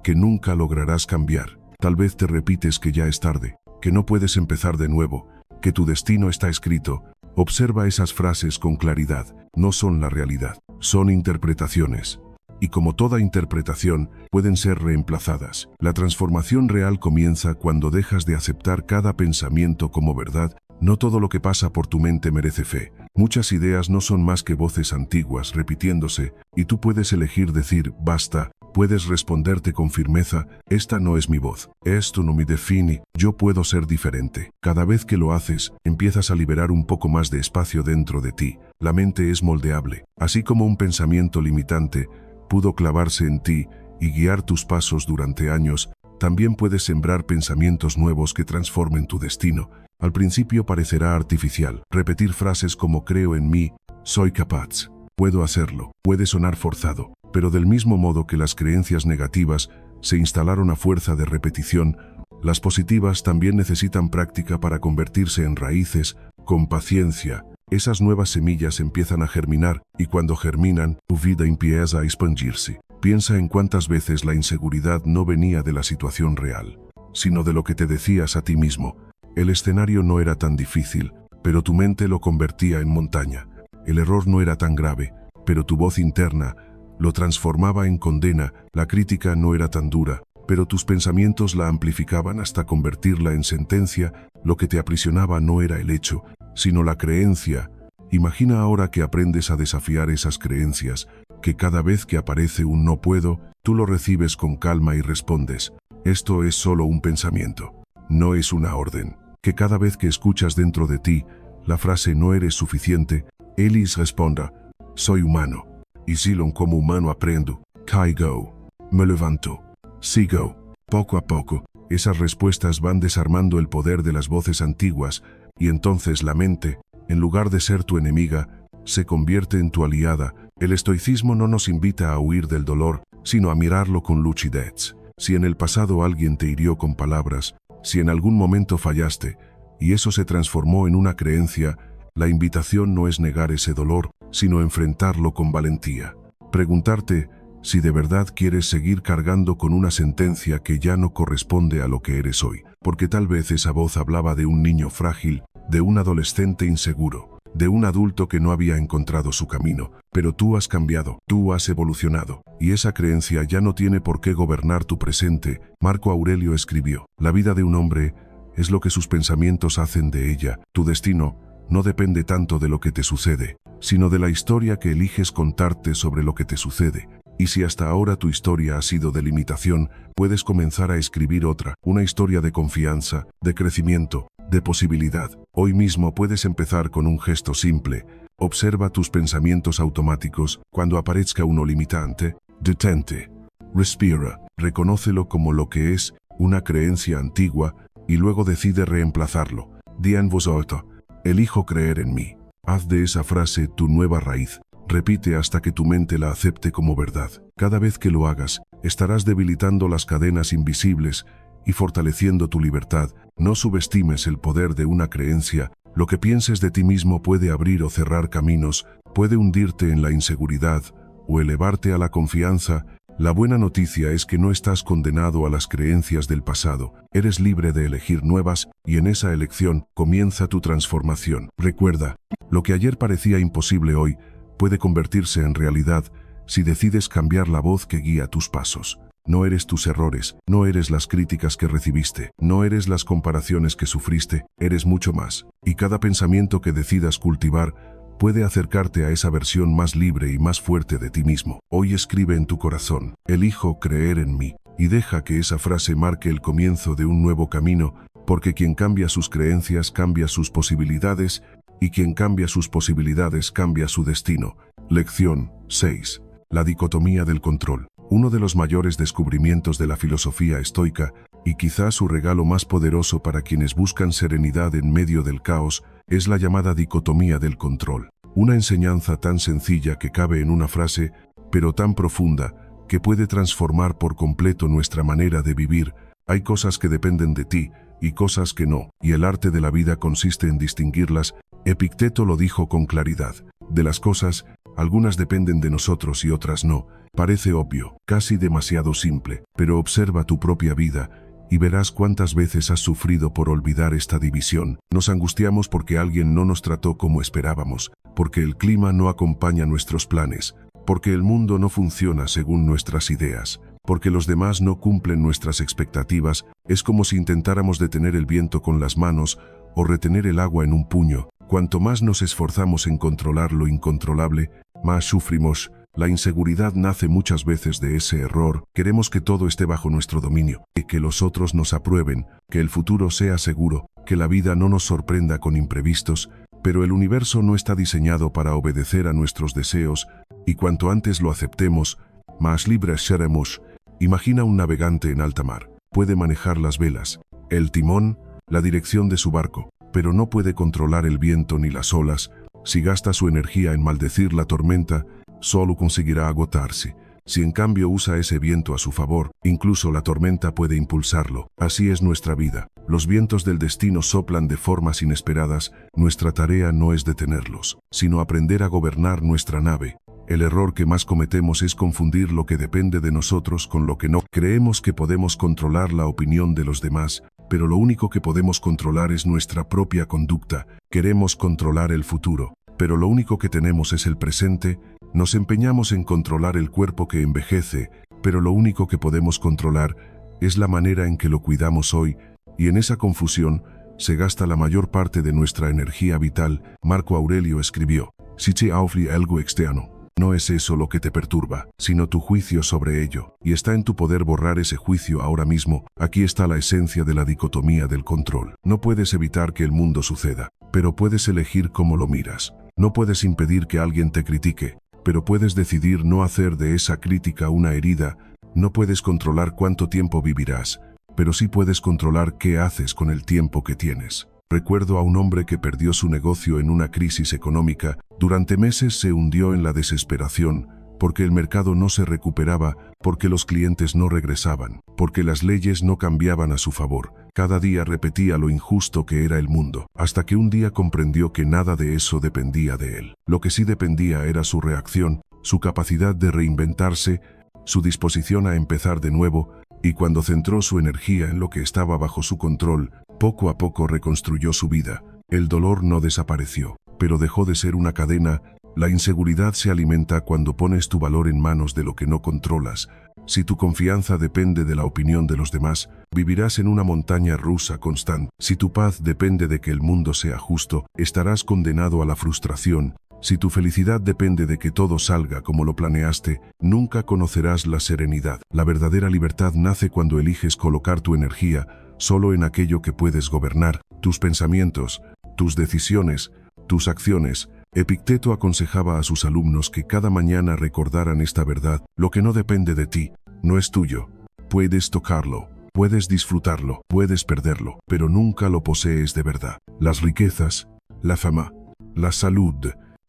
Speaker 1: que nunca lograrás cambiar. Tal vez te repites que ya es tarde, que no puedes empezar de nuevo, que tu destino está escrito. Observa esas frases con claridad. No son la realidad, son interpretaciones. Y como toda interpretación, pueden ser reemplazadas. La transformación real comienza cuando dejas de aceptar cada pensamiento como verdad. No todo lo que pasa por tu mente merece fe. Muchas ideas no son más que voces antiguas repitiéndose, y tú puedes elegir decir: basta. Puedes responderte con firmeza: esta no es mi voz, esto no me define, yo puedo ser diferente. Cada vez que lo haces, empiezas a liberar un poco más de espacio dentro de ti. La mente es moldeable. Así como un pensamiento limitante pudo clavarse en ti y guiar tus pasos durante años, también puedes sembrar pensamientos nuevos que transformen tu destino. Al principio parecerá artificial. Repetir frases como: creo en mí, soy capaz, puedo hacerlo, puede sonar forzado. Pero del mismo modo que las creencias negativas se instalaron a fuerza de repetición, las positivas también necesitan práctica para convertirse en raíces. Con paciencia, esas nuevas semillas empiezan a germinar, y cuando germinan, tu vida empieza a expandirse. Piensa en cuántas veces la inseguridad no venía de la situación real, sino de lo que te decías a ti mismo. El escenario no era tan difícil, pero tu mente lo convertía en montaña. El error no era tan grave, pero tu voz interna lo transformaba en condena. La crítica no era tan dura, pero tus pensamientos la amplificaban hasta convertirla en sentencia. Lo que te aprisionaba no era el hecho, sino la creencia. Imagina ahora que aprendes a desafiar esas creencias, que cada vez que aparece un no puedo, tú lo recibes con calma y respondes: esto es solo un pensamiento, no es una orden. Que cada vez que escuchas dentro de ti la frase no eres suficiente, Elis responda: soy humano. Y si como humano aprendo, caigo, me levanto, sigo. Poco a poco, esas respuestas van desarmando el poder de las voces antiguas, y entonces la mente, en lugar de ser tu enemiga, se convierte en tu aliada. El estoicismo no nos invita a huir del dolor, sino a mirarlo con lucidez. Si en el pasado alguien te hirió con palabras, si en algún momento fallaste, y eso se transformó en una creencia, La invitación no es negar ese dolor, sino enfrentarlo con valentía. Preguntarte si de verdad quieres seguir cargando con una sentencia que ya no corresponde a lo que eres hoy, porque tal vez esa voz hablaba de un niño frágil, de un adolescente inseguro, de un adulto que no había encontrado su camino, pero tú has cambiado, tú has evolucionado, y esa creencia ya no tiene por qué gobernar tu presente. Marco Aurelio escribió: la vida de un hombre es lo que sus pensamientos hacen de ella. Tu destino no depende tanto de lo que te sucede, sino de la historia que eliges contarte sobre lo que te sucede. Y si hasta ahora tu historia ha sido de limitación, puedes comenzar a escribir otra, una historia de confianza, de crecimiento, de posibilidad. Hoy mismo puedes empezar con un gesto simple. Observa tus pensamientos automáticos. Cuando aparezca uno limitante, detente, respira, reconócelo como lo que es, una creencia antigua, y luego decide reemplazarlo. Di en voz alta: elijo creer en mí. Haz de esa frase tu nueva raíz. Repite hasta que tu mente la acepte como verdad. Cada vez que lo hagas, estarás debilitando las cadenas invisibles y fortaleciendo tu libertad. No subestimes el poder de una creencia. Lo que pienses de ti mismo puede abrir o cerrar caminos, puede hundirte en la inseguridad o elevarte a la confianza. La buena noticia es que no estás condenado a las creencias del pasado. Eres libre de elegir nuevas, y en esa elección comienza tu transformación. Recuerda, lo que ayer parecía imposible hoy puede convertirse en realidad si decides cambiar la voz que guía tus pasos. No eres tus errores, no eres las críticas que recibiste, no eres las comparaciones que sufriste, eres mucho más. Y cada pensamiento que decidas cultivar puede acercarte a esa versión más libre y más fuerte de ti mismo. Hoy escribe en tu corazón: elijo creer en mí, y deja que esa frase marque el comienzo de un nuevo camino, porque quien cambia sus creencias cambia sus posibilidades, y quien cambia sus posibilidades cambia su destino. Lección 6. La dicotomía del control. Uno de los mayores descubrimientos de la filosofía estoica, y quizás su regalo más poderoso para quienes buscan serenidad en medio del caos, es la llamada dicotomía del control. Una enseñanza tan sencilla que cabe en una frase, pero tan profunda que puede transformar por completo nuestra manera de vivir. Hay cosas que dependen de ti y cosas que no, y el arte de la vida consiste en distinguirlas. Epicteto lo dijo con claridad: de las cosas, algunas dependen de nosotros y otras no. Parece obvio, casi demasiado simple, pero observa tu propia vida y verás cuántas veces has sufrido por olvidar esta división. Nos angustiamos porque alguien no nos trató como esperábamos, porque el clima no acompaña nuestros planes, porque el mundo no funciona según nuestras ideas, porque los demás no cumplen nuestras expectativas. Es como si intentáramos detener el viento con las manos o retener el agua en un puño. Cuanto más nos esforzamos en controlar lo incontrolable, más sufrimos. La inseguridad nace muchas veces de ese error. Queremos que todo esté bajo nuestro dominio, que los otros nos aprueben, que el futuro sea seguro, que la vida no nos sorprenda con imprevistos, pero el universo no está diseñado para obedecer a nuestros deseos, y cuanto antes lo aceptemos, más libres seremos. Imagina un navegante en alta mar. Puede manejar las velas, el timón, la dirección de su barco, pero no puede controlar el viento ni las olas. Si gasta su energía en maldecir la tormenta, solo conseguirá agotarse. Si en cambio usa ese viento a su favor, incluso la tormenta puede impulsarlo. Así es nuestra vida. Los vientos del destino soplan de formas inesperadas. Nuestra tarea no es detenerlos, sino aprender a gobernar nuestra nave. El error que más cometemos es confundir lo que depende de nosotros con lo que no. Creemos que podemos controlar la opinión de los demás, pero lo único que podemos controlar es nuestra propia conducta. Queremos controlar el futuro, pero lo único que tenemos es el presente. Nos empeñamos en controlar el cuerpo que envejece, pero lo único que podemos controlar es la manera en que lo cuidamos hoy, y en esa confusión se gasta la mayor parte de nuestra energía vital. Marco Aurelio escribió: si te aufli algo externo, no es eso lo que te perturba, sino tu juicio sobre ello, y está en tu poder borrar ese juicio ahora mismo. Aquí está la esencia de la dicotomía del control. No puedes evitar que el mundo suceda, pero puedes elegir cómo lo miras. No puedes impedir que alguien te critique, pero puedes decidir no hacer de esa crítica una herida. No puedes controlar cuánto tiempo vivirás, pero sí puedes controlar qué haces con el tiempo que tienes. Recuerdo a un hombre que perdió su negocio en una crisis económica. Durante meses se hundió en la desesperación. porque el mercado no se recuperaba, porque los clientes no regresaban, porque las leyes no cambiaban a su favor. Cada día repetía lo injusto que era el mundo, hasta que un día comprendió que nada de eso dependía de él. Lo que sí dependía era su reacción, su capacidad de reinventarse, su disposición a empezar de nuevo, y cuando centró su energía en lo que estaba bajo su control, poco a poco reconstruyó su vida. El dolor no desapareció, pero dejó de ser una cadena. La inseguridad se alimenta cuando pones tu valor en manos de lo que no controlas. Si tu confianza depende de la opinión de los demás, vivirás en una montaña rusa constante. Si tu paz depende de que el mundo sea justo, estarás condenado a la frustración. Si tu felicidad depende de que todo salga como lo planeaste, nunca conocerás la serenidad. La verdadera libertad nace cuando eliges colocar tu energía solo en aquello que puedes gobernar, tus pensamientos, tus decisiones, tus acciones. Epicteto aconsejaba a sus alumnos que cada mañana recordaran esta verdad: lo que no depende de ti, no es tuyo. Puedes tocarlo, puedes disfrutarlo, puedes perderlo, pero nunca lo posees de verdad. Las riquezas, la fama, la salud,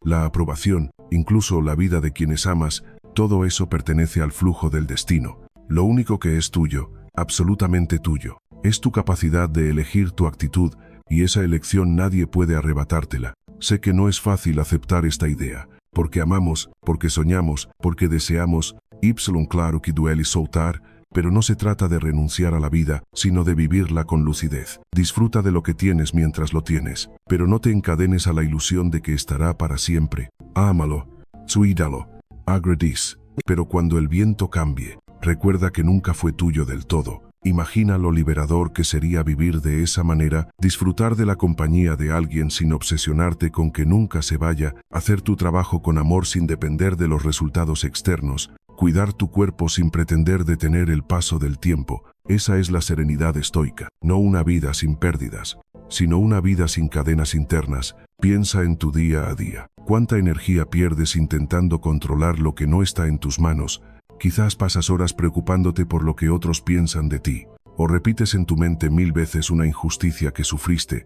Speaker 1: la aprobación, incluso la vida de quienes amas, todo eso pertenece al flujo del destino. Lo único que es tuyo, absolutamente tuyo, es tu capacidad de elegir tu actitud, y esa elección nadie puede arrebatártela. Sé que no es fácil aceptar esta idea, porque amamos, porque soñamos, porque deseamos, claro que duele soltar, pero no se trata de renunciar a la vida, sino de vivirla con lucidez. Disfruta de lo que tienes mientras lo tienes, pero no te encadenes a la ilusión de que estará para siempre. Ámalo, cuídalo, agradece, pero cuando el viento cambie, recuerda que nunca fue tuyo del todo. Imagina lo liberador que sería vivir de esa manera, disfrutar de la compañía de alguien sin obsesionarte con que nunca se vaya, hacer tu trabajo con amor sin depender de los resultados externos, cuidar tu cuerpo sin pretender detener el paso del tiempo. Esa es la serenidad estoica, no una vida sin pérdidas, sino una vida sin cadenas internas. Piensa en tu día a día. ¿Cuánta energía pierdes intentando controlar lo que no está en tus manos? Quizás pasas horas preocupándote por lo que otros piensan de ti, o repites en tu mente 1000 veces una injusticia que sufriste,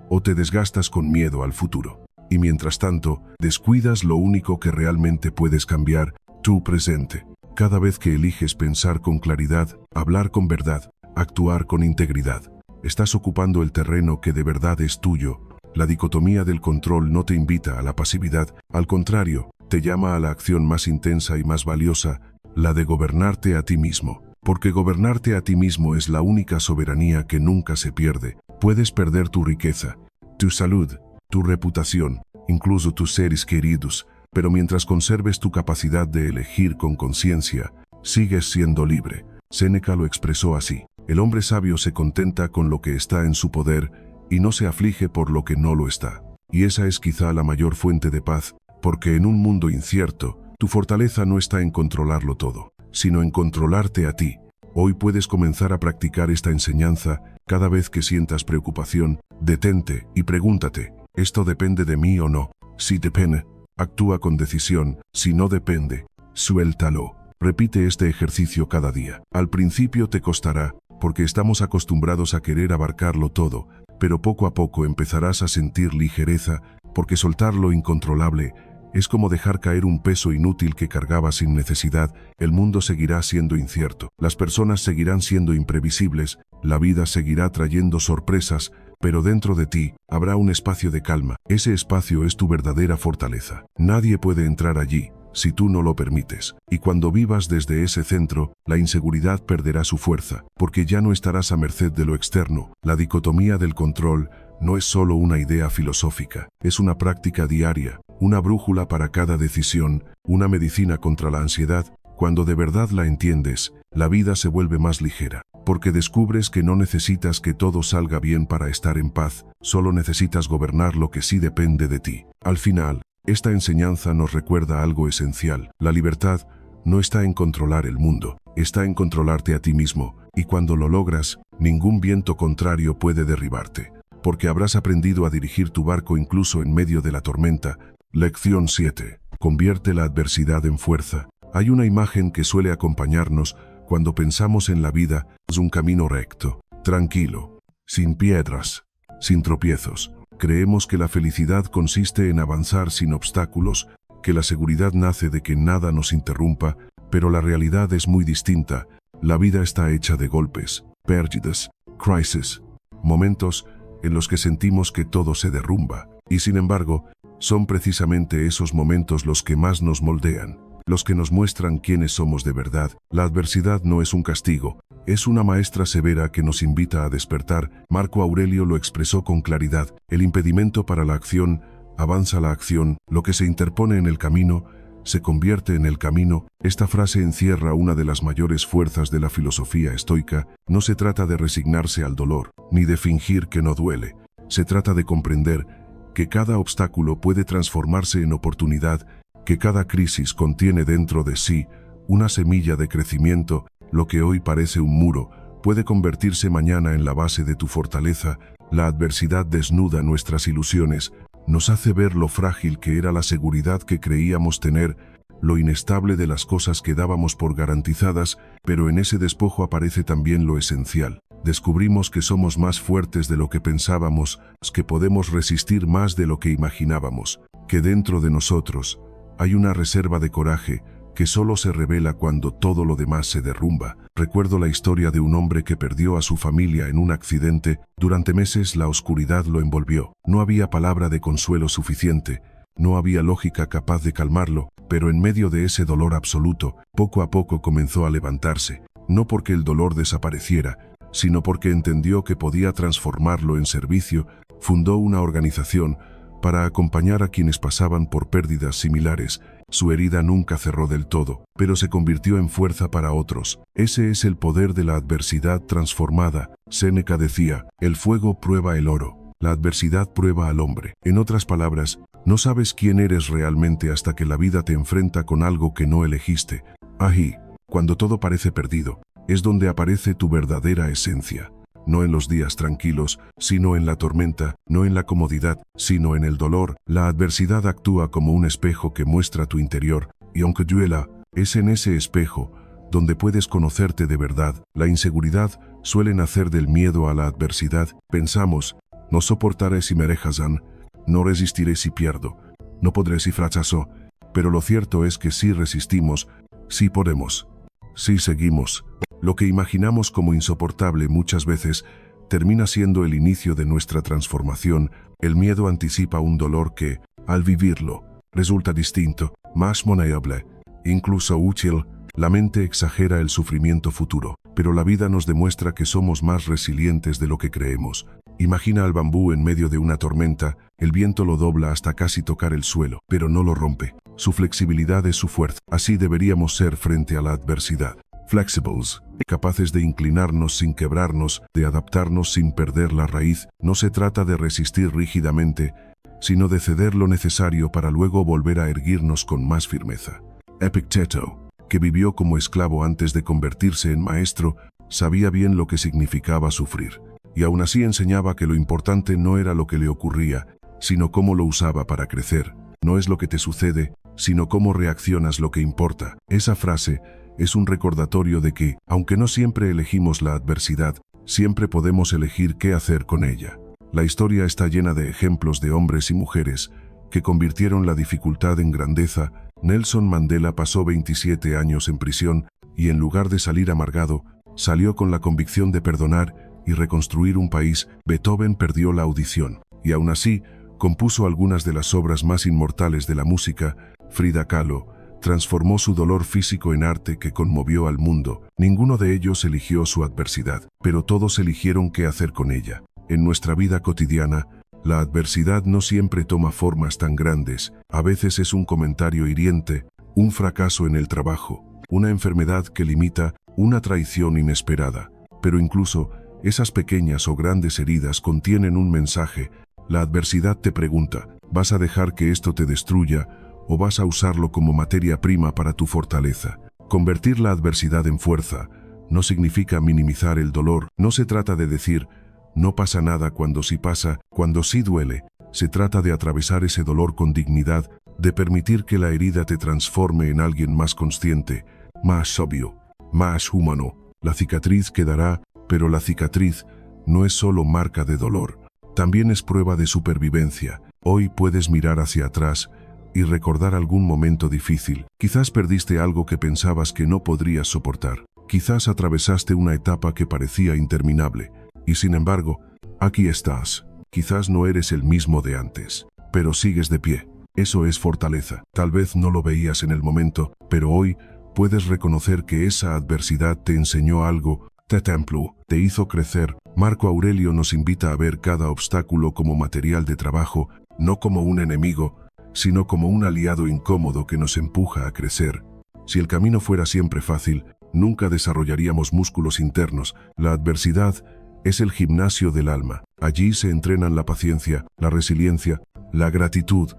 Speaker 1: o te desgastas con miedo al futuro. Y mientras tanto, descuidas lo único que realmente puedes cambiar, tu presente. Cada vez que eliges pensar con claridad, hablar con verdad, actuar con integridad, estás ocupando el terreno que de verdad es tuyo. La dicotomía del control no te invita a la pasividad, al contrario, te llama a la acción más intensa y más valiosa, la de gobernarte a ti mismo. Porque gobernarte a ti mismo es la única soberanía que nunca se pierde. Puedes perder tu riqueza, tu salud, tu reputación, incluso tus seres queridos, pero mientras conserves tu capacidad de elegir con conciencia, sigues siendo libre. Séneca lo expresó así: el hombre sabio se contenta con lo que está en su poder y no se aflige por lo que no lo está. Y esa es quizá la mayor fuente de paz, porque en un mundo incierto, tu fortaleza no está en controlarlo todo, sino en controlarte a ti. Hoy puedes comenzar a practicar esta enseñanza. Cada vez que sientas preocupación, detente y pregúntate: ¿esto depende de mí o no? Si depende, actúa con decisión. Si no depende, suéltalo. Repite este ejercicio cada día. Al principio te costará, porque estamos acostumbrados a querer abarcarlo todo, pero poco a poco empezarás a sentir ligereza, porque soltar lo incontrolable es como dejar caer un peso inútil que cargabas sin necesidad. El mundo seguirá siendo incierto, las personas seguirán siendo imprevisibles, la vida seguirá trayendo sorpresas, pero dentro de ti habrá un espacio de calma. Ese espacio es tu verdadera fortaleza. Nadie puede entrar allí si tú no lo permites. Y cuando vivas desde ese centro, la inseguridad perderá su fuerza, porque ya no estarás a merced de lo externo. La dicotomía del control no es solo una idea filosófica, es una práctica diaria, una brújula para cada decisión, una medicina contra la ansiedad. Cuando de verdad la entiendes, la vida se vuelve más ligera, porque descubres que no necesitas que todo salga bien para estar en paz, solo necesitas gobernar lo que sí depende de ti. Al final, esta enseñanza nos recuerda algo esencial: la libertad no está en controlar el mundo, está en controlarte a ti mismo, y cuando lo logras, ningún viento contrario puede derribarte, porque habrás aprendido a dirigir tu barco incluso en medio de la tormenta. Lección 7. Convierte la adversidad en fuerza. Hay una imagen que suele acompañarnos cuando pensamos en la vida: es un camino recto, tranquilo, sin piedras, sin tropiezos. Creemos que la felicidad consiste en avanzar sin obstáculos, que la seguridad nace de que nada nos interrumpa, pero la realidad es muy distinta. La vida está hecha de golpes, pérdidas, crisis, momentos en los que sentimos que todo se derrumba. Y sin embargo, son precisamente esos momentos los que más nos moldean, los que nos muestran quiénes somos de verdad. La adversidad no es un castigo, es una maestra severa que nos invita a despertar. Marco Aurelio lo expresó con claridad: el impedimento para la acción avanza la acción, lo que se interpone en el camino se convierte en el camino. Esta frase encierra una de las mayores fuerzas de la filosofía estoica. No se trata de resignarse al dolor, ni de fingir que no duele. Se trata de comprender que cada obstáculo puede transformarse en oportunidad, que cada crisis contiene dentro de sí una semilla de crecimiento. Lo que hoy parece un muro puede convertirse mañana en la base de tu fortaleza. La adversidad desnuda nuestras ilusiones, nos hace ver lo frágil que era la seguridad que creíamos tener, lo inestable de las cosas que dábamos por garantizadas, pero en ese despojo aparece también lo esencial. Descubrimos que somos más fuertes de lo que pensábamos, que podemos resistir más de lo que imaginábamos, que dentro de nosotros hay una reserva de coraje que solo se revela cuando todo lo demás se derrumba. Recuerdo la historia de un hombre que perdió a su familia en un accidente. Durante meses la oscuridad lo envolvió. No había palabra de consuelo suficiente, no había lógica capaz de calmarlo, pero en medio de ese dolor absoluto, poco a poco comenzó a levantarse, no porque el dolor desapareciera, sino porque entendió que podía transformarlo en servicio. Fundó una organización para acompañar a quienes pasaban por pérdidas similares. Su herida nunca cerró del todo, pero se convirtió en fuerza para otros. Ese es el poder de la adversidad transformada. Séneca decía: el fuego prueba el oro, la adversidad prueba al hombre. En otras palabras, no sabes quién eres realmente hasta que la vida te enfrenta con algo que no elegiste. Ahí, cuando todo parece perdido, es donde aparece tu verdadera esencia. No en los días tranquilos, sino en la tormenta, no en la comodidad, sino en el dolor. La adversidad actúa como un espejo que muestra tu interior, y aunque duela, es en ese espejo donde puedes conocerte de verdad. La inseguridad suele nacer del miedo a la adversidad. Pensamos: no soportaré si me rechazan, no resistiré si pierdo, no podré si fracaso. Pero lo cierto es que si resistimos, sí podemos, si seguimos. Lo que imaginamos como insoportable muchas veces termina siendo el inicio de nuestra transformación. El miedo anticipa un dolor que, al vivirlo, resulta distinto, más moldeable, incluso útil. La mente exagera el sufrimiento futuro, pero la vida nos demuestra que somos más resilientes de lo que creemos. Imagina al bambú en medio de una tormenta. El viento lo dobla hasta casi tocar el suelo, pero no lo rompe. Su flexibilidad es su fuerza. Así deberíamos ser frente a la adversidad. Flexibles, capaces de inclinarnos sin quebrarnos, de adaptarnos sin perder la raíz. No se trata de resistir rígidamente, sino de ceder lo necesario para luego volver a erguirnos con más firmeza. Epicteto, que vivió como esclavo antes de convertirse en maestro, sabía bien lo que significaba sufrir, y aún así enseñaba que lo importante no era lo que le ocurría, sino cómo lo usaba para crecer. No es lo que te sucede, sino cómo reaccionas lo que importa. Esa frase es un recordatorio de que, aunque no siempre elegimos la adversidad, siempre podemos elegir qué hacer con ella. La historia está llena de ejemplos de hombres y mujeres que convirtieron la dificultad en grandeza. Nelson Mandela pasó 27 años en prisión y en lugar de salir amargado, salió con la convicción de perdonar y reconstruir un país. Beethoven perdió la audición y aún así compuso algunas de las obras más inmortales de la música. Frida Kahlo transformó su dolor físico en arte que conmovió al mundo. Ninguno de ellos eligió su adversidad, pero todos eligieron qué hacer con ella. En nuestra vida cotidiana, la adversidad no siempre toma formas tan grandes. A veces es un comentario hiriente, un fracaso en el trabajo, una enfermedad que limita, una traición inesperada. Pero incluso esas pequeñas o grandes heridas contienen un mensaje. La adversidad te pregunta: ¿vas a dejar que esto te destruya o vas a usarlo como materia prima para tu fortaleza? Convertir la adversidad en fuerza no significa minimizar el dolor. No se trata de decir no pasa nada cuando sí pasa, cuando sí duele. Se trata de atravesar ese dolor con dignidad, de permitir que la herida te transforme en alguien más consciente, más sabio, más humano. La cicatriz quedará, pero la cicatriz no es solo marca de dolor, también es prueba de supervivencia. Hoy puedes mirar hacia atrás y recordar algún momento difícil. Quizás perdiste algo que pensabas que no podrías soportar. Quizás atravesaste una etapa que parecía interminable. Y sin embargo, aquí estás. Quizás no eres el mismo de antes, pero sigues de pie. Eso es fortaleza. Tal vez no lo veías en el momento, pero hoy puedes reconocer que esa adversidad te enseñó algo, te templó, te hizo crecer. Marco Aurelio nos invita a ver cada obstáculo como material de trabajo, no como un enemigo, sino como un aliado incómodo que nos empuja a crecer. Si el camino fuera siempre fácil, nunca desarrollaríamos músculos internos. La adversidad es el gimnasio del alma. Allí se entrenan la paciencia, la resiliencia, la gratitud,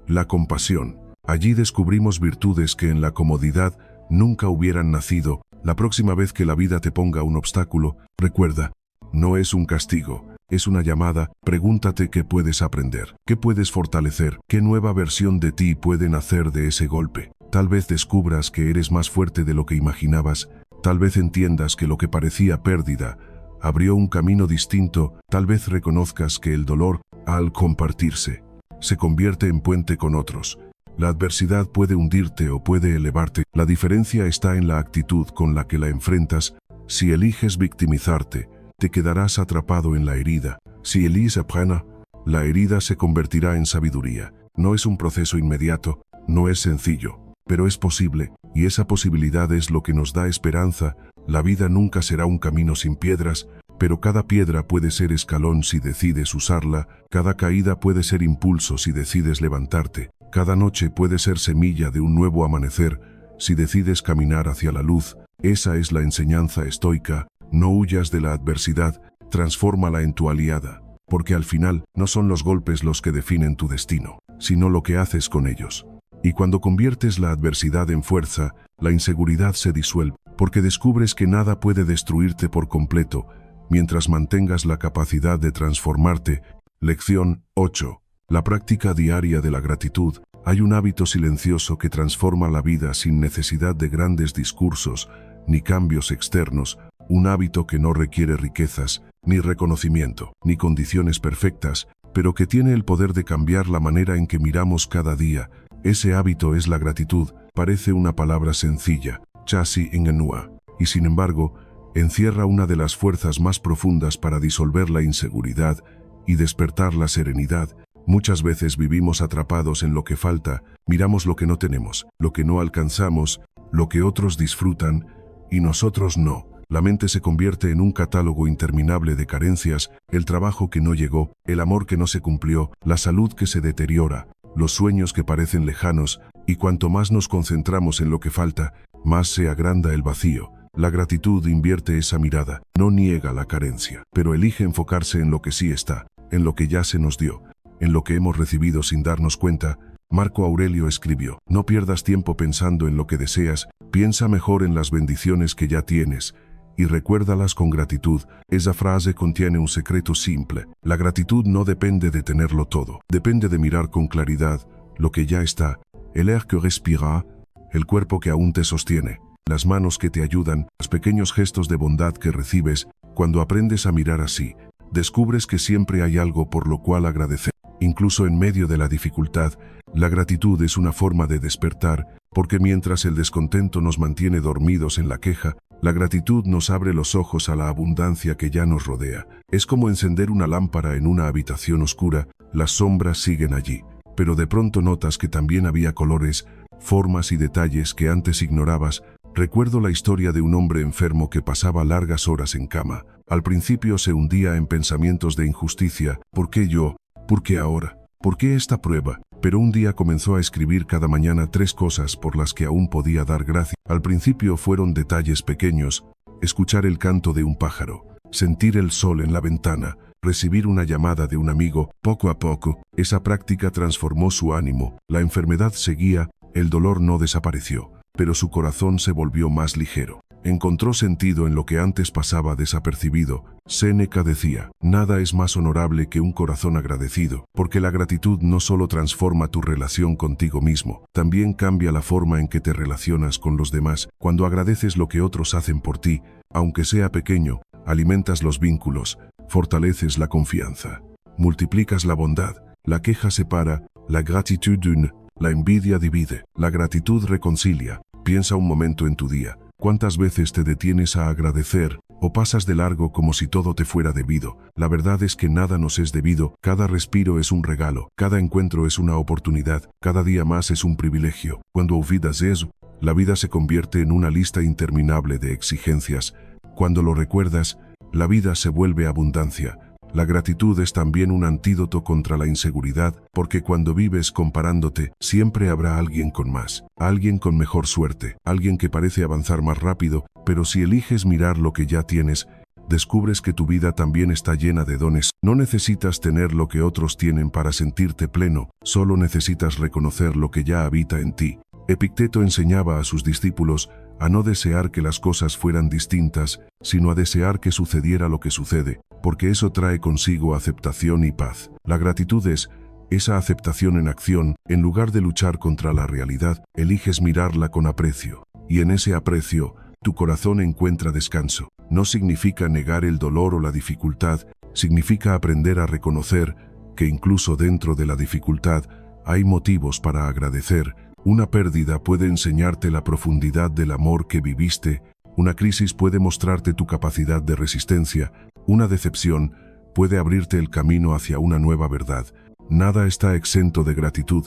Speaker 1: la compasión. Allí descubrimos virtudes que en la comodidad nunca hubieran nacido. La próxima vez que la vida te ponga un obstáculo, recuerda, no es un castigo, es una llamada. Pregúntate qué puedes aprender, qué puedes fortalecer, qué nueva versión de ti puede nacer de ese golpe. Tal vez descubras que eres más fuerte de lo que imaginabas, tal vez entiendas que lo que parecía pérdida abrió un camino distinto, tal vez reconozcas que el dolor, al compartirse, se convierte en puente con otros. La adversidad puede hundirte o puede elevarte. La diferencia está en la actitud con la que la enfrentas. Si eliges victimizarte, te quedarás atrapado en la herida. Si eliges aprender, la herida se convertirá en sabiduría. No es un proceso inmediato, no es sencillo, pero es posible, y esa posibilidad es lo que nos da esperanza. La vida nunca será un camino sin piedras, pero cada piedra puede ser escalón si decides usarla, cada caída puede ser impulso si decides levantarte, cada noche puede ser semilla de un nuevo amanecer si decides caminar hacia la luz. Esa es la enseñanza estoica. No huyas de la adversidad, transfórmala en tu aliada, porque al final no son los golpes los que definen tu destino, sino lo que haces con ellos. Y cuando conviertes la adversidad en fuerza, la inseguridad se disuelve, porque descubres que nada puede destruirte por completo, mientras mantengas la capacidad de transformarte. Lección 8. La práctica diaria de la gratitud. Hay un hábito silencioso que transforma la vida sin necesidad de grandes discursos, ni cambios externos, un hábito que no requiere riquezas, ni reconocimiento, ni condiciones perfectas, pero que tiene el poder de cambiar la manera en que miramos cada día. Ese hábito es la gratitud. Parece una palabra sencilla, casi ingenua, y sin embargo, encierra una de las fuerzas más profundas para disolver la inseguridad y despertar la serenidad. Muchas veces vivimos atrapados en lo que falta, miramos lo que no tenemos, lo que no alcanzamos, lo que otros disfrutan, y nosotros no. La mente se convierte en un catálogo interminable de carencias, el trabajo que no llegó, el amor que no se cumplió, la salud que se deteriora, los sueños que parecen lejanos, y cuanto más nos concentramos en lo que falta, más se agranda el vacío. La gratitud invierte esa mirada, no niega la carencia, pero elige enfocarse en lo que sí está, en lo que ya se nos dio, en lo que hemos recibido sin darnos cuenta. Marco Aurelio escribió: no pierdas tiempo pensando en lo que deseas, piensa mejor en las bendiciones que ya tienes, y recuérdalas con gratitud. Esa frase contiene un secreto simple. La gratitud no depende de tenerlo todo, depende de mirar con claridad lo que ya está, el air que respira, el cuerpo que aún te sostiene, las manos que te ayudan, los pequeños gestos de bondad que recibes. Cuando aprendes a mirar así, descubres que siempre hay algo por lo cual agradecer. Incluso en medio de la dificultad, la gratitud es una forma de despertar, porque mientras el descontento nos mantiene dormidos en la queja, la gratitud nos abre los ojos a la abundancia que ya nos rodea. Es como encender una lámpara en una habitación oscura. Las sombras siguen allí, pero de pronto notas que también había colores, formas y detalles que antes ignorabas. Recuerdo la historia de un hombre enfermo que pasaba largas horas en cama. Al principio se hundía en pensamientos de injusticia. ¿Por qué yo? ¿Por qué ahora? ¿Por qué esta prueba? Pero un día comenzó a escribir cada mañana 3 cosas por las que aún podía dar gracias. Al principio fueron detalles pequeños: escuchar el canto de un pájaro, sentir el sol en la ventana, recibir una llamada de un amigo. Poco a poco, esa práctica transformó su ánimo. La enfermedad seguía, el dolor no desapareció, pero su corazón se volvió más ligero. Encontró sentido en lo que antes pasaba desapercibido. Séneca decía: nada es más honorable que un corazón agradecido, porque la gratitud no solo transforma tu relación contigo mismo, también cambia la forma en que te relacionas con los demás. Cuando agradeces lo que otros hacen por ti, aunque sea pequeño, alimentas los vínculos, fortaleces la confianza, multiplicas la bondad. La queja separa, la gratitud une. La envidia divide, la gratitud reconcilia. Piensa un momento en tu día. ¿Cuántas veces te detienes a agradecer o pasas de largo como si todo te fuera debido? La verdad es que nada nos es debido, cada respiro es un regalo, cada encuentro es una oportunidad, cada día más es un privilegio. Cuando olvidas eso, la vida se convierte en una lista interminable de exigencias. Cuando lo recuerdas, la vida se vuelve abundancia. La gratitud es también un antídoto contra la inseguridad, porque cuando vives comparándote, siempre habrá alguien con más, alguien con mejor suerte, alguien que parece avanzar más rápido, pero si eliges mirar lo que ya tienes, descubres que tu vida también está llena de dones. No necesitas tener lo que otros tienen para sentirte pleno, solo necesitas reconocer lo que ya habita en ti. Epicteto enseñaba a sus discípulos a no desear que las cosas fueran distintas, sino a desear que sucediera lo que sucede, porque eso trae consigo aceptación y paz. La gratitud es esa aceptación en acción. En lugar de luchar contra la realidad, eliges mirarla con aprecio. Y en ese aprecio, tu corazón encuentra descanso. No significa negar el dolor o la dificultad, significa aprender a reconocer que incluso dentro de la dificultad hay motivos para agradecer. Una pérdida puede enseñarte la profundidad del amor que viviste, una crisis puede mostrarte tu capacidad de resistencia, una decepción puede abrirte el camino hacia una nueva verdad. Nada está exento de gratitud,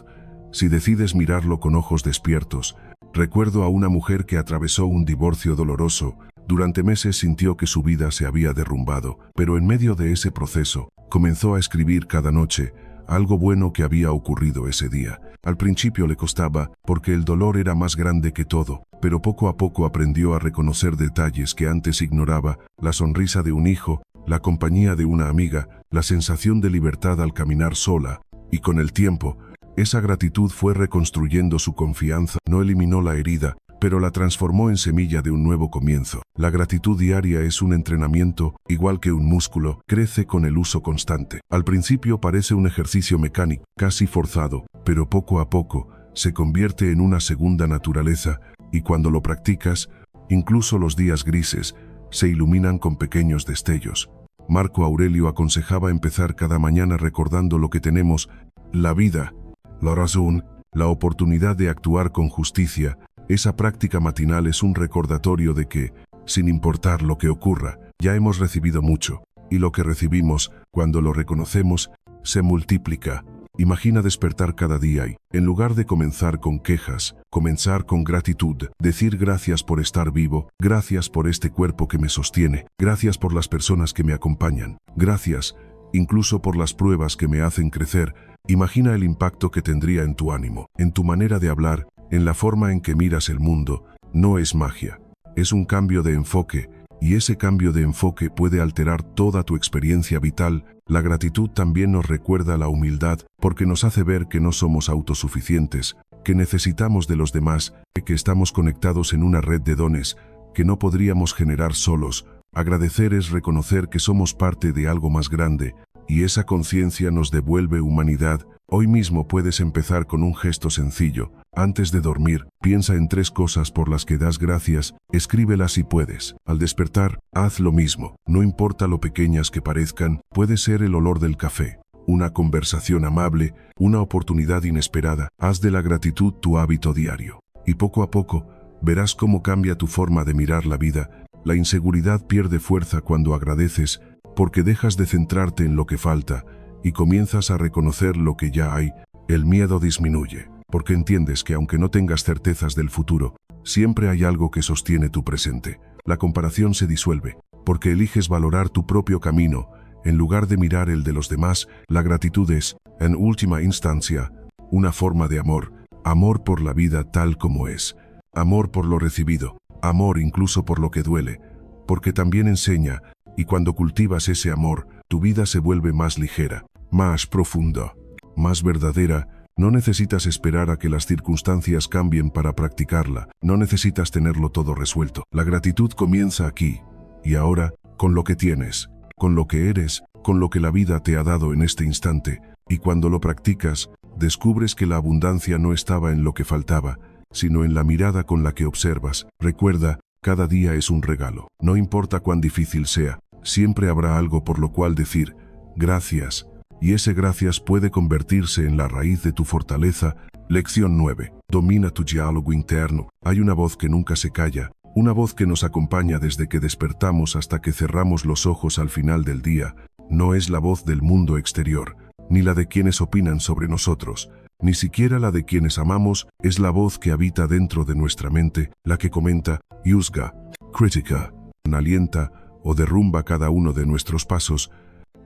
Speaker 1: si decides mirarlo con ojos despiertos. Recuerdo a una mujer que atravesó un divorcio doloroso. Durante meses sintió que su vida se había derrumbado, pero en medio de ese proceso, comenzó a escribir cada noche algo bueno que había ocurrido ese día. Al principio le costaba, porque el dolor era más grande que todo, pero poco a poco aprendió a reconocer detalles que antes ignoraba: la sonrisa de un hijo, la compañía de una amiga, la sensación de libertad al caminar sola, y con el tiempo, esa gratitud fue reconstruyendo su confianza. No eliminó la herida, pero la transformó en semilla de un nuevo comienzo. La gratitud diaria es un entrenamiento, igual que un músculo, crece con el uso constante. Al principio parece un ejercicio mecánico, casi forzado, pero poco a poco se convierte en una segunda naturaleza, y cuando lo practicas, incluso los días grises se iluminan con pequeños destellos. Marco Aurelio aconsejaba empezar cada mañana recordando lo que tenemos: la vida, la razón, la oportunidad de actuar con justicia. Esa práctica matinal es un recordatorio de que, sin importar lo que ocurra, ya hemos recibido mucho, y lo que recibimos, cuando lo reconocemos, se multiplica. Imagina despertar cada día y, en lugar de comenzar con quejas, comenzar con gratitud, decir: gracias por estar vivo, gracias por este cuerpo que me sostiene, gracias por las personas que me acompañan, gracias, incluso por las pruebas que me hacen crecer. Imagina el impacto que tendría en tu ánimo, en tu manera de hablar, en la forma en que miras el mundo. No es magia, es un cambio de enfoque, y ese cambio de enfoque puede alterar toda tu experiencia vital. La gratitud también nos recuerda la humildad, porque nos hace ver que no somos autosuficientes, que necesitamos de los demás, que estamos conectados en una red de dones que no podríamos generar solos. Agradecer es reconocer que somos parte de algo más grande, y esa conciencia nos devuelve humanidad. Hoy mismo puedes empezar con un gesto sencillo. Antes de dormir, piensa en 3 cosas por las que das gracias, escríbelas si puedes. Al despertar, haz lo mismo. No importa lo pequeñas que parezcan, puede ser el olor del café, una conversación amable, una oportunidad inesperada. Haz de la gratitud tu hábito diario. Y poco a poco, verás cómo cambia tu forma de mirar la vida. La inseguridad pierde fuerza cuando agradeces, porque dejas de centrarte en lo que falta y comienzas a reconocer lo que ya hay. El miedo disminuye, porque entiendes que aunque no tengas certezas del futuro, siempre hay algo que sostiene tu presente. La comparación se disuelve, porque eliges valorar tu propio camino, en lugar de mirar el de los demás. La gratitud es, en última instancia, una forma de amor. Amor por la vida tal como es, amor por lo recibido, amor incluso por lo que duele, porque también enseña, y cuando cultivas ese amor, tu vida se vuelve más ligera, más profunda, más verdadera. No necesitas esperar a que las circunstancias cambien para practicarla, no necesitas tenerlo todo resuelto. La gratitud comienza aquí y ahora, con lo que tienes, con lo que eres, con lo que la vida te ha dado en este instante, y cuando lo practicas, descubres que la abundancia no estaba en lo que faltaba, sino en la mirada con la que observas. Recuerda, cada día es un regalo. No importa cuán difícil sea, siempre habrá algo por lo cual decir gracias, y ese gracias puede convertirse en la raíz de tu fortaleza. Lección 9. Domina tu diálogo interno. Hay una voz que nunca se calla, una voz que nos acompaña desde que despertamos hasta que cerramos los ojos al final del día. No es la voz del mundo exterior, ni la de quienes opinan sobre nosotros, ni siquiera la de quienes amamos. Es la voz que habita dentro de nuestra mente, la que comenta, juzga, critica, alienta o derrumba cada uno de nuestros pasos.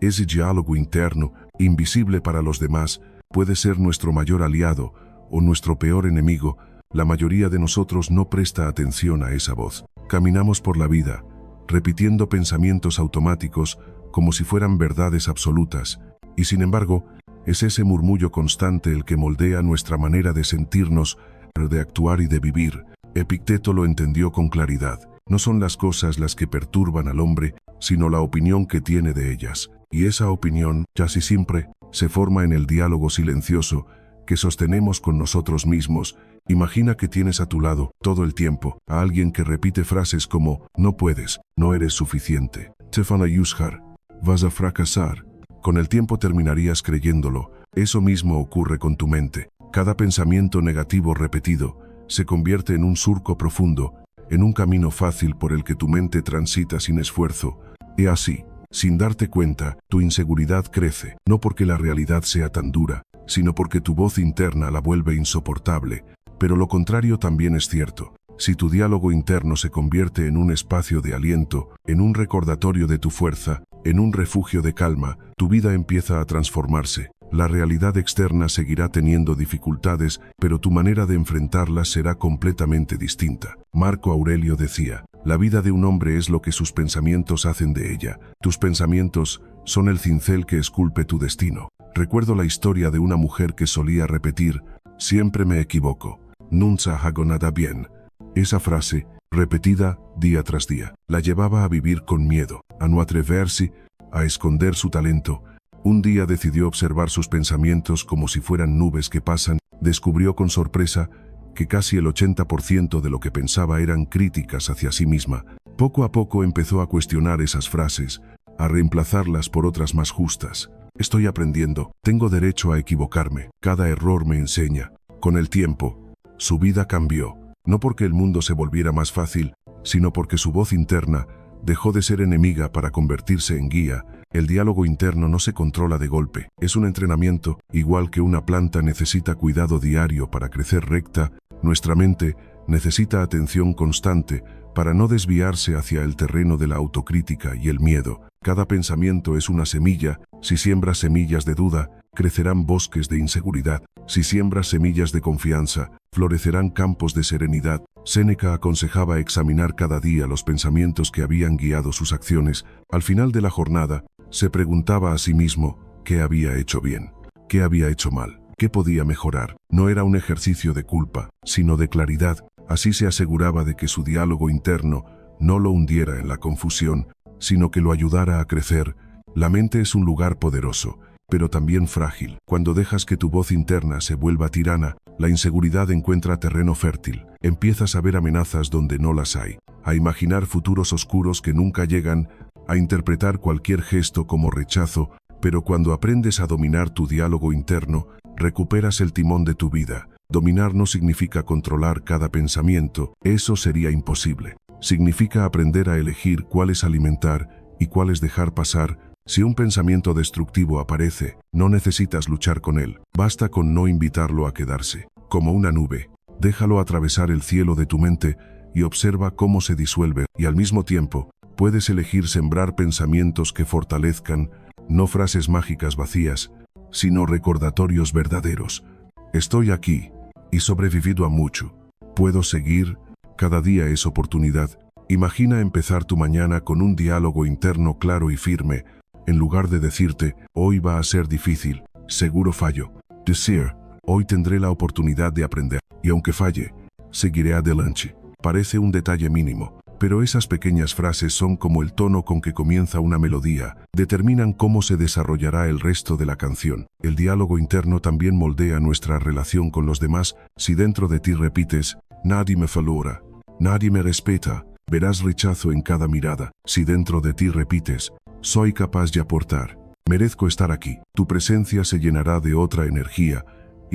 Speaker 1: Ese diálogo interno, invisible para los demás, puede ser nuestro mayor aliado o nuestro peor enemigo. La mayoría de nosotros no presta atención a esa voz. Caminamos por la vida, repitiendo pensamientos automáticos como si fueran verdades absolutas, y sin embargo, es ese murmullo constante el que moldea nuestra manera de sentirnos, de actuar y de vivir. Epicteto lo entendió con claridad. No son las cosas las que perturban al hombre, sino la opinión que tiene de ellas. Y esa opinión, casi siempre, se forma en el diálogo silencioso que sostenemos con nosotros mismos. Imagina que tienes a tu lado, todo el tiempo, a alguien que repite frases como, no puedes, no eres suficiente, te van a juzgar, vas a fracasar. Con el tiempo terminarías creyéndolo. Eso mismo ocurre con tu mente. Cada pensamiento negativo repetido se convierte en un surco profundo, en un camino fácil por el que tu mente transita sin esfuerzo. Y así, sin darte cuenta, tu inseguridad crece, no porque la realidad sea tan dura, sino porque tu voz interna la vuelve insoportable. Pero lo contrario también es cierto. Si tu diálogo interno se convierte en un espacio de aliento, en un recordatorio de tu fuerza, en un refugio de calma, tu vida empieza a transformarse. La realidad externa seguirá teniendo dificultades, pero tu manera de enfrentarlas será completamente distinta. Marco Aurelio decía, la vida de un hombre es lo que sus pensamientos hacen de ella. Tus pensamientos son el cincel que esculpe tu destino. Recuerdo la historia de una mujer que solía repetir, siempre me equivoco, nunca hago nada bien. Esa frase, repetida día tras día, la llevaba a vivir con miedo, a no atreverse, a esconder su talento. Un día decidió observar sus pensamientos como si fueran nubes que pasan. Descubrió con sorpresa que casi el 80% de lo que pensaba eran críticas hacia sí misma. Poco a poco empezó a cuestionar esas frases, a reemplazarlas por otras más justas. Estoy aprendiendo, tengo derecho a equivocarme, cada error me enseña. Con el tiempo, su vida cambió. No porque el mundo se volviera más fácil, sino porque su voz interna dejó de ser enemiga para convertirse en guía. El diálogo interno no se controla de golpe, es un entrenamiento. Igual que una planta necesita cuidado diario para crecer recta, nuestra mente necesita atención constante para no desviarse hacia el terreno de la autocrítica y el miedo. Cada pensamiento es una semilla. Si siembras semillas de duda, crecerán bosques de inseguridad. Si siembras semillas de confianza, florecerán campos de serenidad. Séneca aconsejaba examinar cada día los pensamientos que habían guiado sus acciones. Al final de la jornada, se preguntaba a sí mismo, ¿qué había hecho bien? ¿Qué había hecho mal? ¿Qué podía mejorar? No era un ejercicio de culpa, sino de claridad. Así se aseguraba de que su diálogo interno no lo hundiera en la confusión, sino que lo ayudara a crecer. La mente es un lugar poderoso, pero también frágil. Cuando dejas que tu voz interna se vuelva tirana, la inseguridad encuentra terreno fértil. Empiezas a ver amenazas donde no las hay, a imaginar futuros oscuros que nunca llegan, a interpretar cualquier gesto como rechazo. Pero cuando aprendes a dominar tu diálogo interno, recuperas el timón de tu vida. Dominar no significa controlar cada pensamiento, eso sería imposible. Significa aprender a elegir cuáles alimentar y cuáles dejar pasar. Si un pensamiento destructivo aparece, no necesitas luchar con él, basta con no invitarlo a quedarse. Como una nube, déjalo atravesar el cielo de tu mente y observa cómo se disuelve. Y al mismo tiempo, puedes elegir sembrar pensamientos que fortalezcan, no frases mágicas vacías, sino recordatorios verdaderos. Estoy aquí, y sobrevivido a mucho. Puedo seguir, cada día es oportunidad. Imagina empezar tu mañana con un diálogo interno claro y firme, en lugar de decirte, hoy va a ser difícil, seguro fallo. Decir, hoy tendré la oportunidad de aprender, y aunque falle, seguiré adelante. Parece un detalle mínimo, pero esas pequeñas frases son como el tono con que comienza una melodía, determinan cómo se desarrollará el resto de la canción. El diálogo interno también moldea nuestra relación con los demás. Si dentro de ti repites, nadie me valora, nadie me respeta, verás rechazo en cada mirada. Si dentro de ti repites, soy capaz de aportar, merezco estar aquí, tu presencia se llenará de otra energía,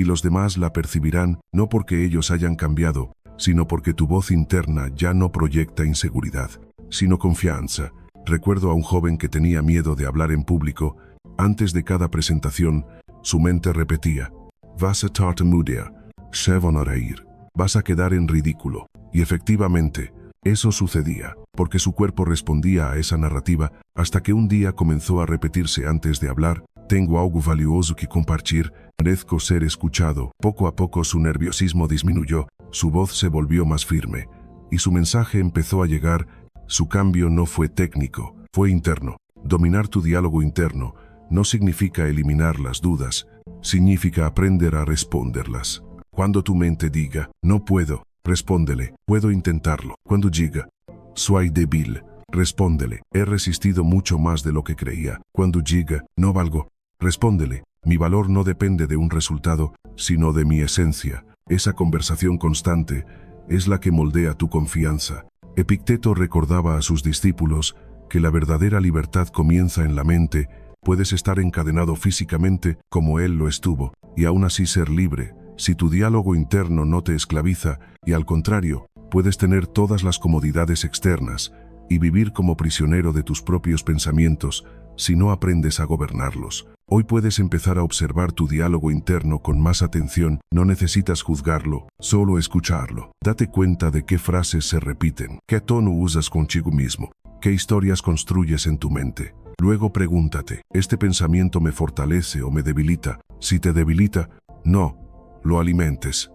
Speaker 1: y los demás la percibirán no porque ellos hayan cambiado, sino porque tu voz interna ya no proyecta inseguridad, sino confianza. Recuerdo a un joven que tenía miedo de hablar en público. Antes de cada presentación, su mente repetía: vas a tartamudear, se van a reír, vas a quedar en ridículo. Y efectivamente, eso sucedía, porque su cuerpo respondía a esa narrativa, hasta que un día comenzó a repetirse antes de hablar: tengo algo valioso que compartir, merezco ser escuchado. Poco a poco su nerviosismo disminuyó, su voz se volvió más firme, y su mensaje empezó a llegar. Su cambio no fue técnico, fue interno. Dominar tu diálogo interno no significa eliminar las dudas, significa aprender a responderlas. Cuando tu mente diga, no puedo, respóndele, puedo intentarlo. Cuando diga, soy débil, respóndele, he resistido mucho más de lo que creía. Cuando diga, no valgo, respóndele, mi valor no depende de un resultado, sino de mi esencia. Esa conversación constante es la que moldea tu confianza. Epicteto recordaba a sus discípulos que la verdadera libertad comienza en la mente. Puedes estar encadenado físicamente como él lo estuvo, y aún así ser libre, si tu diálogo interno no te esclaviza, y al contrario, puedes tener todas las comodidades externas y vivir como prisionero de tus propios pensamientos si no aprendes a gobernarlos. Hoy puedes empezar a observar tu diálogo interno con más atención. No necesitas juzgarlo, solo escucharlo. Date cuenta de qué frases se repiten, qué tono usas contigo mismo, qué historias construyes en tu mente. Luego pregúntate, ¿este pensamiento me fortalece o me debilita? Si te debilita, no lo alimentes.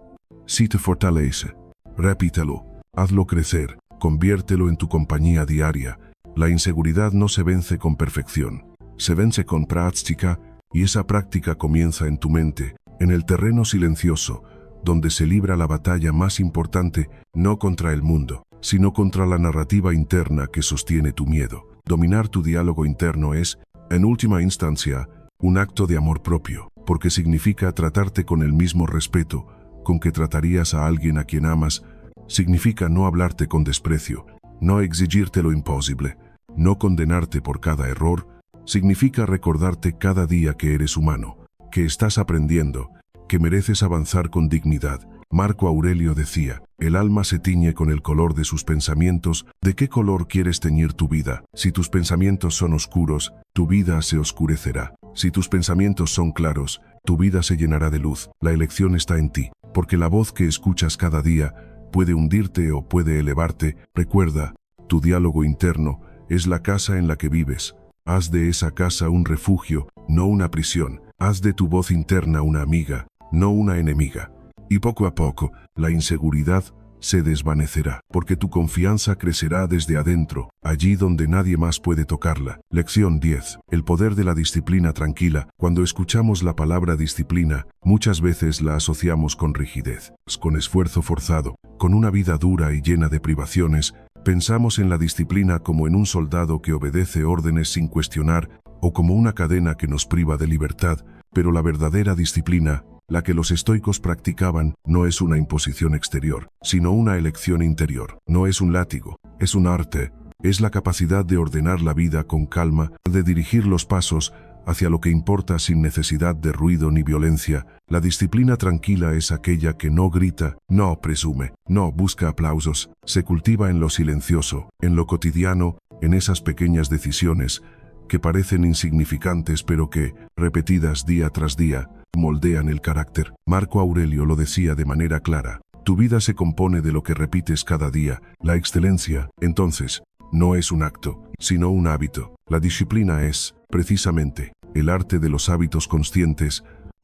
Speaker 1: Si te fortalece, repítelo, hazlo crecer, conviértelo en tu compañía diaria. La inseguridad no se vence con perfección, se vence con práctica, y esa práctica comienza en tu mente, en el terreno silencioso, donde se libra la batalla más importante, no contra el mundo, sino contra la narrativa interna que sostiene tu miedo. Dominar tu diálogo interno es, en última instancia, un acto de amor propio, porque significa tratarte con el mismo respeto con que tratarías a alguien a quien amas. Significa no hablarte con desprecio, no exigirte lo imposible, no condenarte por cada error. Significa recordarte cada día que eres humano, que estás aprendiendo, que mereces avanzar con dignidad. Marco Aurelio decía, el alma se tiñe con el color de sus pensamientos. ¿De qué color quieres teñir tu vida? Si tus pensamientos son oscuros, tu vida se oscurecerá. Si tus pensamientos son claros, tu vida se llenará de luz. La elección está en ti, porque la voz que escuchas cada día puede hundirte o puede elevarte. Recuerda, tu diálogo interno es la casa en la que vives. Haz de esa casa un refugio, no una prisión. Haz de tu voz interna una amiga, no una enemiga. Y poco a poco, la inseguridad se desvanecerá, porque tu confianza crecerá desde adentro, allí donde nadie más puede tocarla. Lección 10. El poder de la disciplina tranquila. Cuando escuchamos la palabra disciplina, muchas veces la asociamos con rigidez, con esfuerzo forzado, con una vida dura y llena de privaciones. Pensamos en la disciplina como en un soldado que obedece órdenes sin cuestionar, o como una cadena que nos priva de libertad, pero la verdadera disciplina, la que los estoicos practicaban, no es una imposición exterior, sino una elección interior. No es un látigo, es un arte, es la capacidad de ordenar la vida con calma, de dirigir los pasos hacia lo que importa sin necesidad de ruido ni violencia. La disciplina tranquila es aquella que no grita, no presume, no busca aplausos, se cultiva en lo silencioso, en lo cotidiano, en esas pequeñas decisiones que parecen insignificantes pero que, repetidas día tras día, moldean el carácter. Marco Aurelio lo decía de manera clara: tu vida se compone de lo que repites cada día. La excelencia, entonces, no es un acto, sino un hábito. La disciplina es, precisamente, el arte de los hábitos conscientes.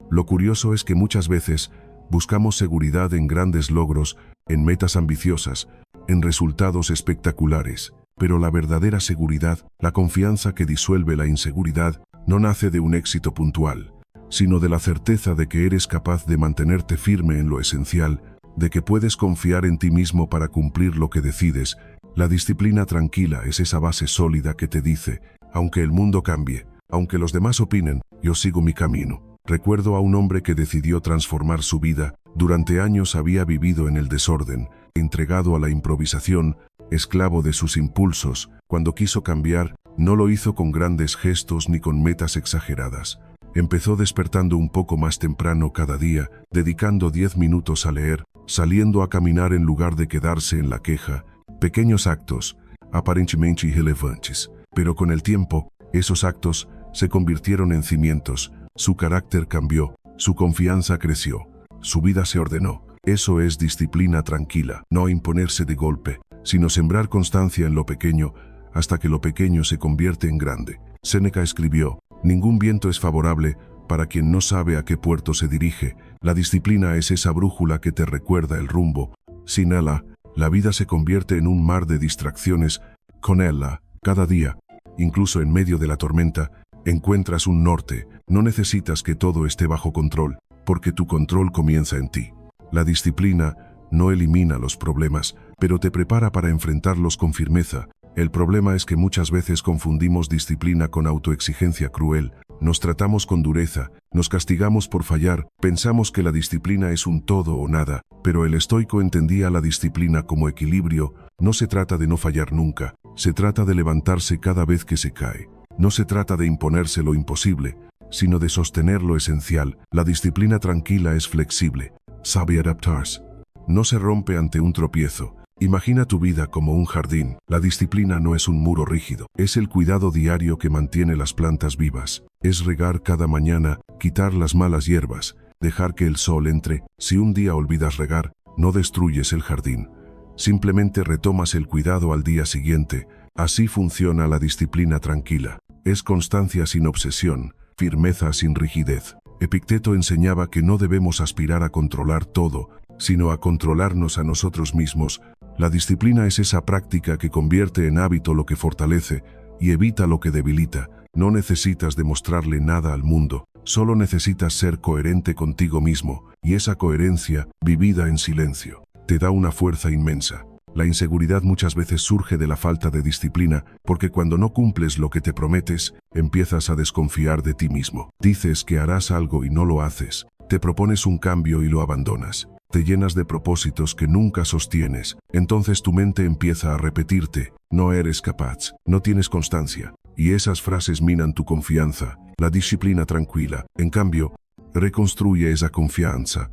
Speaker 1: Lo curioso es que muchas veces buscamos seguridad en grandes logros, en metas ambiciosas, en resultados espectaculares. Pero la verdadera seguridad, la confianza que disuelve la inseguridad, no nace de un éxito puntual, sino de la certeza de que eres capaz de mantenerte firme en lo esencial, de que puedes confiar en ti mismo para cumplir lo que decides. La disciplina tranquila es esa base sólida que te dice, aunque el mundo cambie, aunque los demás opinen, yo sigo mi camino. Recuerdo a un hombre que decidió transformar su vida. Durante años había vivido en el desorden, entregado a la improvisación, esclavo de sus impulsos. Cuando quiso cambiar, no lo hizo con grandes gestos ni con metas exageradas. Empezó despertando un poco más temprano cada día, dedicando 10 minutos a leer, saliendo a caminar en lugar de quedarse en la queja. Pequeños actos, aparentemente irrelevantes. Pero con el tiempo, esos actos se convirtieron en cimientos. Su carácter cambió, su confianza creció, su vida se ordenó. Eso es disciplina tranquila, no imponerse de golpe, sino sembrar constancia en lo pequeño hasta que lo pequeño se convierte en grande. Séneca escribió: ningún viento es favorable para quien no sabe a qué puerto se dirige. La disciplina es esa brújula que te recuerda el rumbo. Sin ella, la vida se convierte en un mar de distracciones. Con ella, cada día, incluso en medio de la tormenta, encuentras un norte. No necesitas que todo esté bajo control, porque tu control comienza en ti. La disciplina no elimina los problemas, pero te prepara para enfrentarlos con firmeza. El problema es que muchas veces confundimos disciplina con autoexigencia cruel. Nos tratamos con dureza, nos castigamos por fallar, pensamos que la disciplina es un todo o nada, pero el estoico entendía la disciplina como equilibrio. No se trata de no fallar nunca, se trata de levantarse cada vez que se cae. No se trata de imponerse lo imposible, sino de sostener lo esencial. La disciplina tranquila es flexible, sabe adaptarse. No se rompe ante un tropiezo. Imagina tu vida como un jardín. La disciplina no es un muro rígido, es el cuidado diario que mantiene las plantas vivas. Es regar cada mañana, quitar las malas hierbas, dejar que el sol entre. Si un día olvidas regar, no destruyes el jardín. Simplemente retomas el cuidado al día siguiente. Así funciona la disciplina tranquila. Es constancia sin obsesión, firmeza sin rigidez. Epicteto enseñaba que no debemos aspirar a controlar todo, sino a controlarnos a nosotros mismos. La disciplina es esa práctica que convierte en hábito lo que fortalece y evita lo que debilita. No necesitas demostrarle nada al mundo, solo necesitas ser coherente contigo mismo, y esa coherencia, vivida en silencio, te da una fuerza inmensa. La inseguridad muchas veces surge de la falta de disciplina, porque cuando no cumples lo que te prometes, empiezas a desconfiar de ti mismo. Dices que harás algo y no lo haces. Te propones un cambio y lo abandonas. Te llenas de propósitos que nunca sostienes. Entonces tu mente empieza a repetirte: no eres capaz, no tienes constancia. Y esas frases minan tu confianza. La disciplina tranquila, en cambio, reconstruye esa confianza,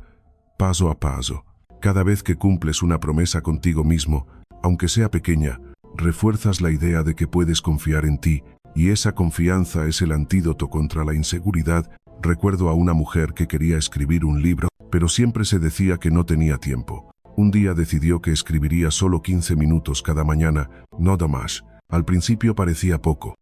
Speaker 1: paso a paso. Cada vez que cumples una promesa contigo mismo, aunque sea pequeña, refuerzas la idea de que puedes confiar en ti, y esa confianza es el antídoto contra la inseguridad. Recuerdo a una mujer que quería escribir un libro, pero siempre se decía que no tenía tiempo. Un día decidió que escribiría solo 15 minutos cada mañana, nada más. Al principio parecía poco,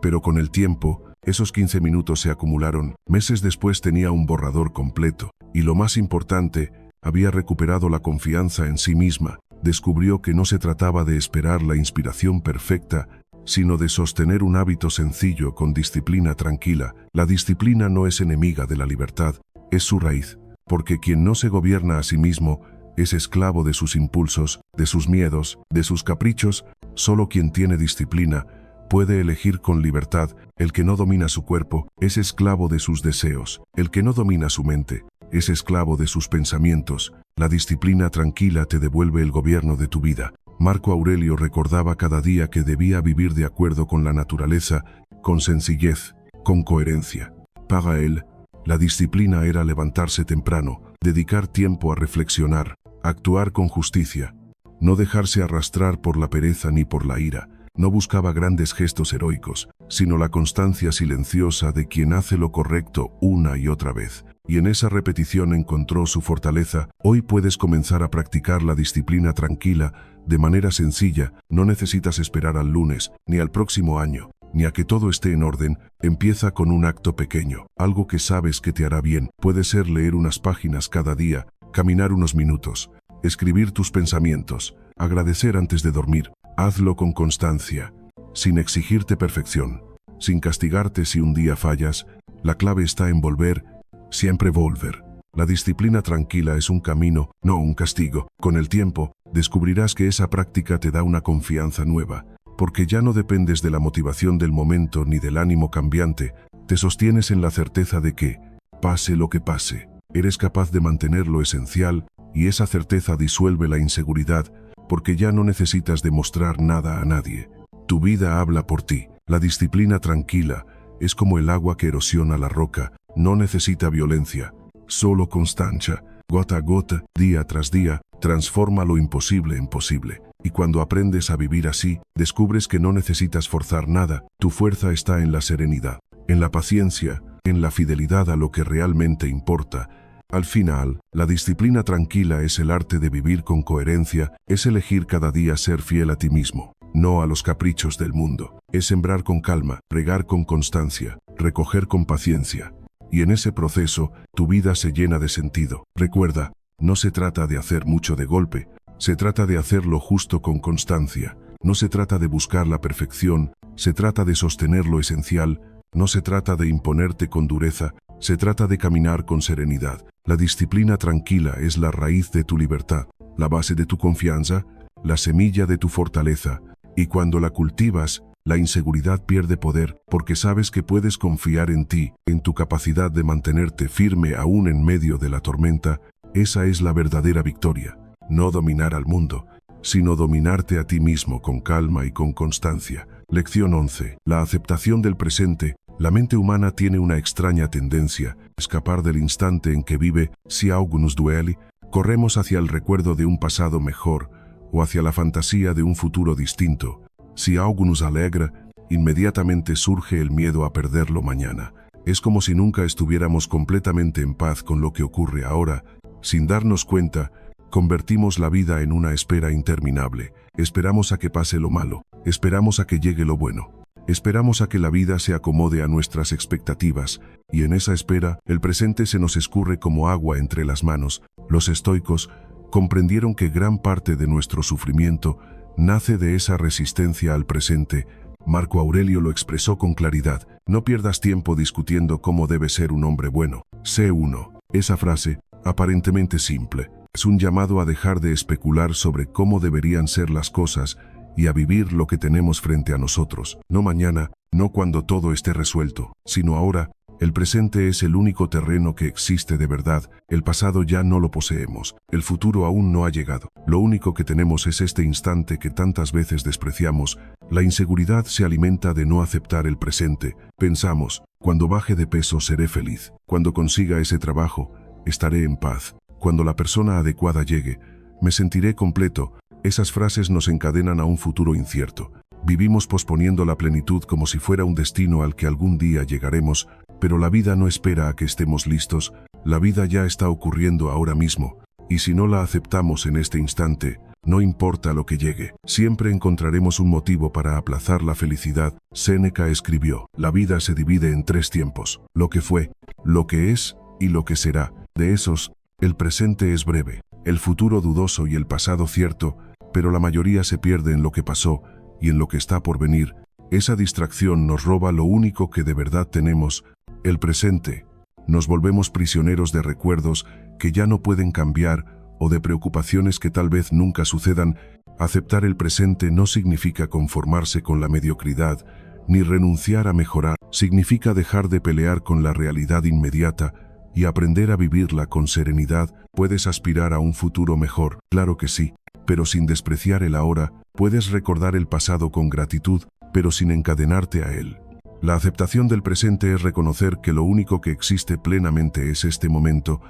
Speaker 1: pero con el tiempo, esos 15 minutos se acumularon. Meses después tenía un borrador completo, y lo más importante, había recuperado la confianza en sí misma. Descubrió que no se trataba de esperar la inspiración perfecta, sino de sostener un hábito sencillo con disciplina tranquila. La disciplina no es enemiga de la libertad, es su raíz, porque quien no se gobierna a sí mismo es esclavo de sus impulsos, de sus miedos, de sus caprichos. Solo quien tiene disciplina puede elegir con libertad. El que no domina su cuerpo es esclavo de sus deseos. El que no domina su mente es esclavo de sus pensamientos. La disciplina tranquila te devuelve el gobierno de tu vida. Marco Aurelio recordaba cada día que debía vivir de acuerdo con la naturaleza, con sencillez, con coherencia. Para él, la disciplina era levantarse temprano, dedicar tiempo a reflexionar, actuar con justicia, no dejarse arrastrar por la pereza ni por la ira. No buscaba grandes gestos heroicos, sino la constancia silenciosa de quien hace lo correcto una y otra vez. Y en esa repetición encontró su fortaleza. Hoy puedes comenzar a practicar la disciplina tranquila de manera sencilla. No necesitas esperar al lunes, ni al próximo año, ni a que todo esté en orden. Empieza con un acto pequeño, algo que sabes que te hará bien. Puede ser leer unas páginas cada día, caminar unos minutos, escribir tus pensamientos, agradecer antes de dormir. Hazlo con constancia, sin exigirte perfección, sin castigarte si un día fallas. La clave está en volver, siempre volver. La disciplina tranquila es un camino, no un castigo. Con el tiempo, descubrirás que esa práctica te da una confianza nueva, porque ya no dependes de la motivación del momento ni del ánimo cambiante. Te sostienes en la certeza de que, pase lo que pase, eres capaz de mantener lo esencial, y esa certeza disuelve la inseguridad, porque ya no necesitas demostrar nada a nadie. Tu vida habla por ti. La disciplina tranquila es como el agua que erosiona la roca, no necesita violencia, solo constancia, gota a gota, día tras día, transforma lo imposible en posible. Y cuando aprendes a vivir así, descubres que no necesitas forzar nada, tu fuerza está en la serenidad, en la paciencia, en la fidelidad a lo que realmente importa. Al final, la disciplina tranquila es el arte de vivir con coherencia, es elegir cada día ser fiel a ti mismo, no a los caprichos del mundo. Es sembrar con calma, regar con constancia, recoger con paciencia. Y en ese proceso, tu vida se llena de sentido. Recuerda, no se trata de hacer mucho de golpe, se trata de hacerlo justo con constancia. No se trata de buscar la perfección, se trata de sostener lo esencial, no se trata de imponerte con dureza, se trata de caminar con serenidad. La disciplina tranquila es la raíz de tu libertad, la base de tu confianza, la semilla de tu fortaleza, y cuando la cultivas, la inseguridad pierde poder, porque sabes que puedes confiar en ti, en tu capacidad de mantenerte firme aún en medio de la tormenta. Esa es la verdadera victoria, no dominar al mundo, sino dominarte a ti mismo con calma y con constancia. Lección 11. La aceptación del presente. La mente humana tiene una extraña tendencia, escapar del instante en que vive. Si algo nos duele, corremos hacia el recuerdo de un pasado mejor, o hacia la fantasía de un futuro distinto. Si algo nos alegra, inmediatamente surge el miedo a perderlo mañana. Es como si nunca estuviéramos completamente en paz con lo que ocurre ahora. Sin darnos cuenta, convertimos la vida en una espera interminable. Esperamos a que pase lo malo, esperamos a que llegue lo bueno. Esperamos a que la vida se acomode a nuestras expectativas, y en esa espera, el presente se nos escurre como agua entre las manos. Los estoicos comprendieron que gran parte de nuestro sufrimiento nace de esa resistencia al presente. Marco Aurelio lo expresó con claridad: no pierdas tiempo discutiendo cómo debe ser un hombre bueno. Sé uno. Esa frase, aparentemente simple, es un llamado a dejar de especular sobre cómo deberían ser las cosas y a vivir lo que tenemos frente a nosotros. No mañana, no cuando todo esté resuelto, sino ahora. El presente es el único terreno que existe de verdad. El pasado ya no lo poseemos, el futuro aún no ha llegado. Lo único que tenemos es este instante que tantas veces despreciamos. La inseguridad se alimenta de no aceptar el presente. Pensamos: cuando baje de peso seré feliz, cuando consiga ese trabajo, estaré en paz, cuando la persona adecuada llegue, me sentiré completo. Esas frases nos encadenan a un futuro incierto. Vivimos posponiendo la plenitud como si fuera un destino al que algún día llegaremos, pero la vida no espera a que estemos listos, la vida ya está ocurriendo ahora mismo, y si no la aceptamos en este instante, no importa lo que llegue, siempre encontraremos un motivo para aplazar la felicidad. Séneca escribió: la vida se divide en 3 tiempos: lo que fue, lo que es y lo que será. De esos, el presente es breve, el futuro dudoso y el pasado cierto, pero la mayoría se pierde en lo que pasó y en lo que está por venir. Esa distracción nos roba lo único que de verdad tenemos, el presente. Nos volvemos prisioneros de recuerdos que ya no pueden cambiar o de preocupaciones que tal vez nunca sucedan. Aceptar el presente no significa conformarse con la mediocridad, ni renunciar a mejorar. Significa dejar de pelear con la realidad inmediata y aprender a vivirla con serenidad. ¿Puedes aspirar a un futuro mejor? Claro que sí, pero sin despreciar el ahora. Puedes recordar el pasado con gratitud, pero sin encadenarte a él. La aceptación del presente es reconocer que lo único que existe plenamente es este momento,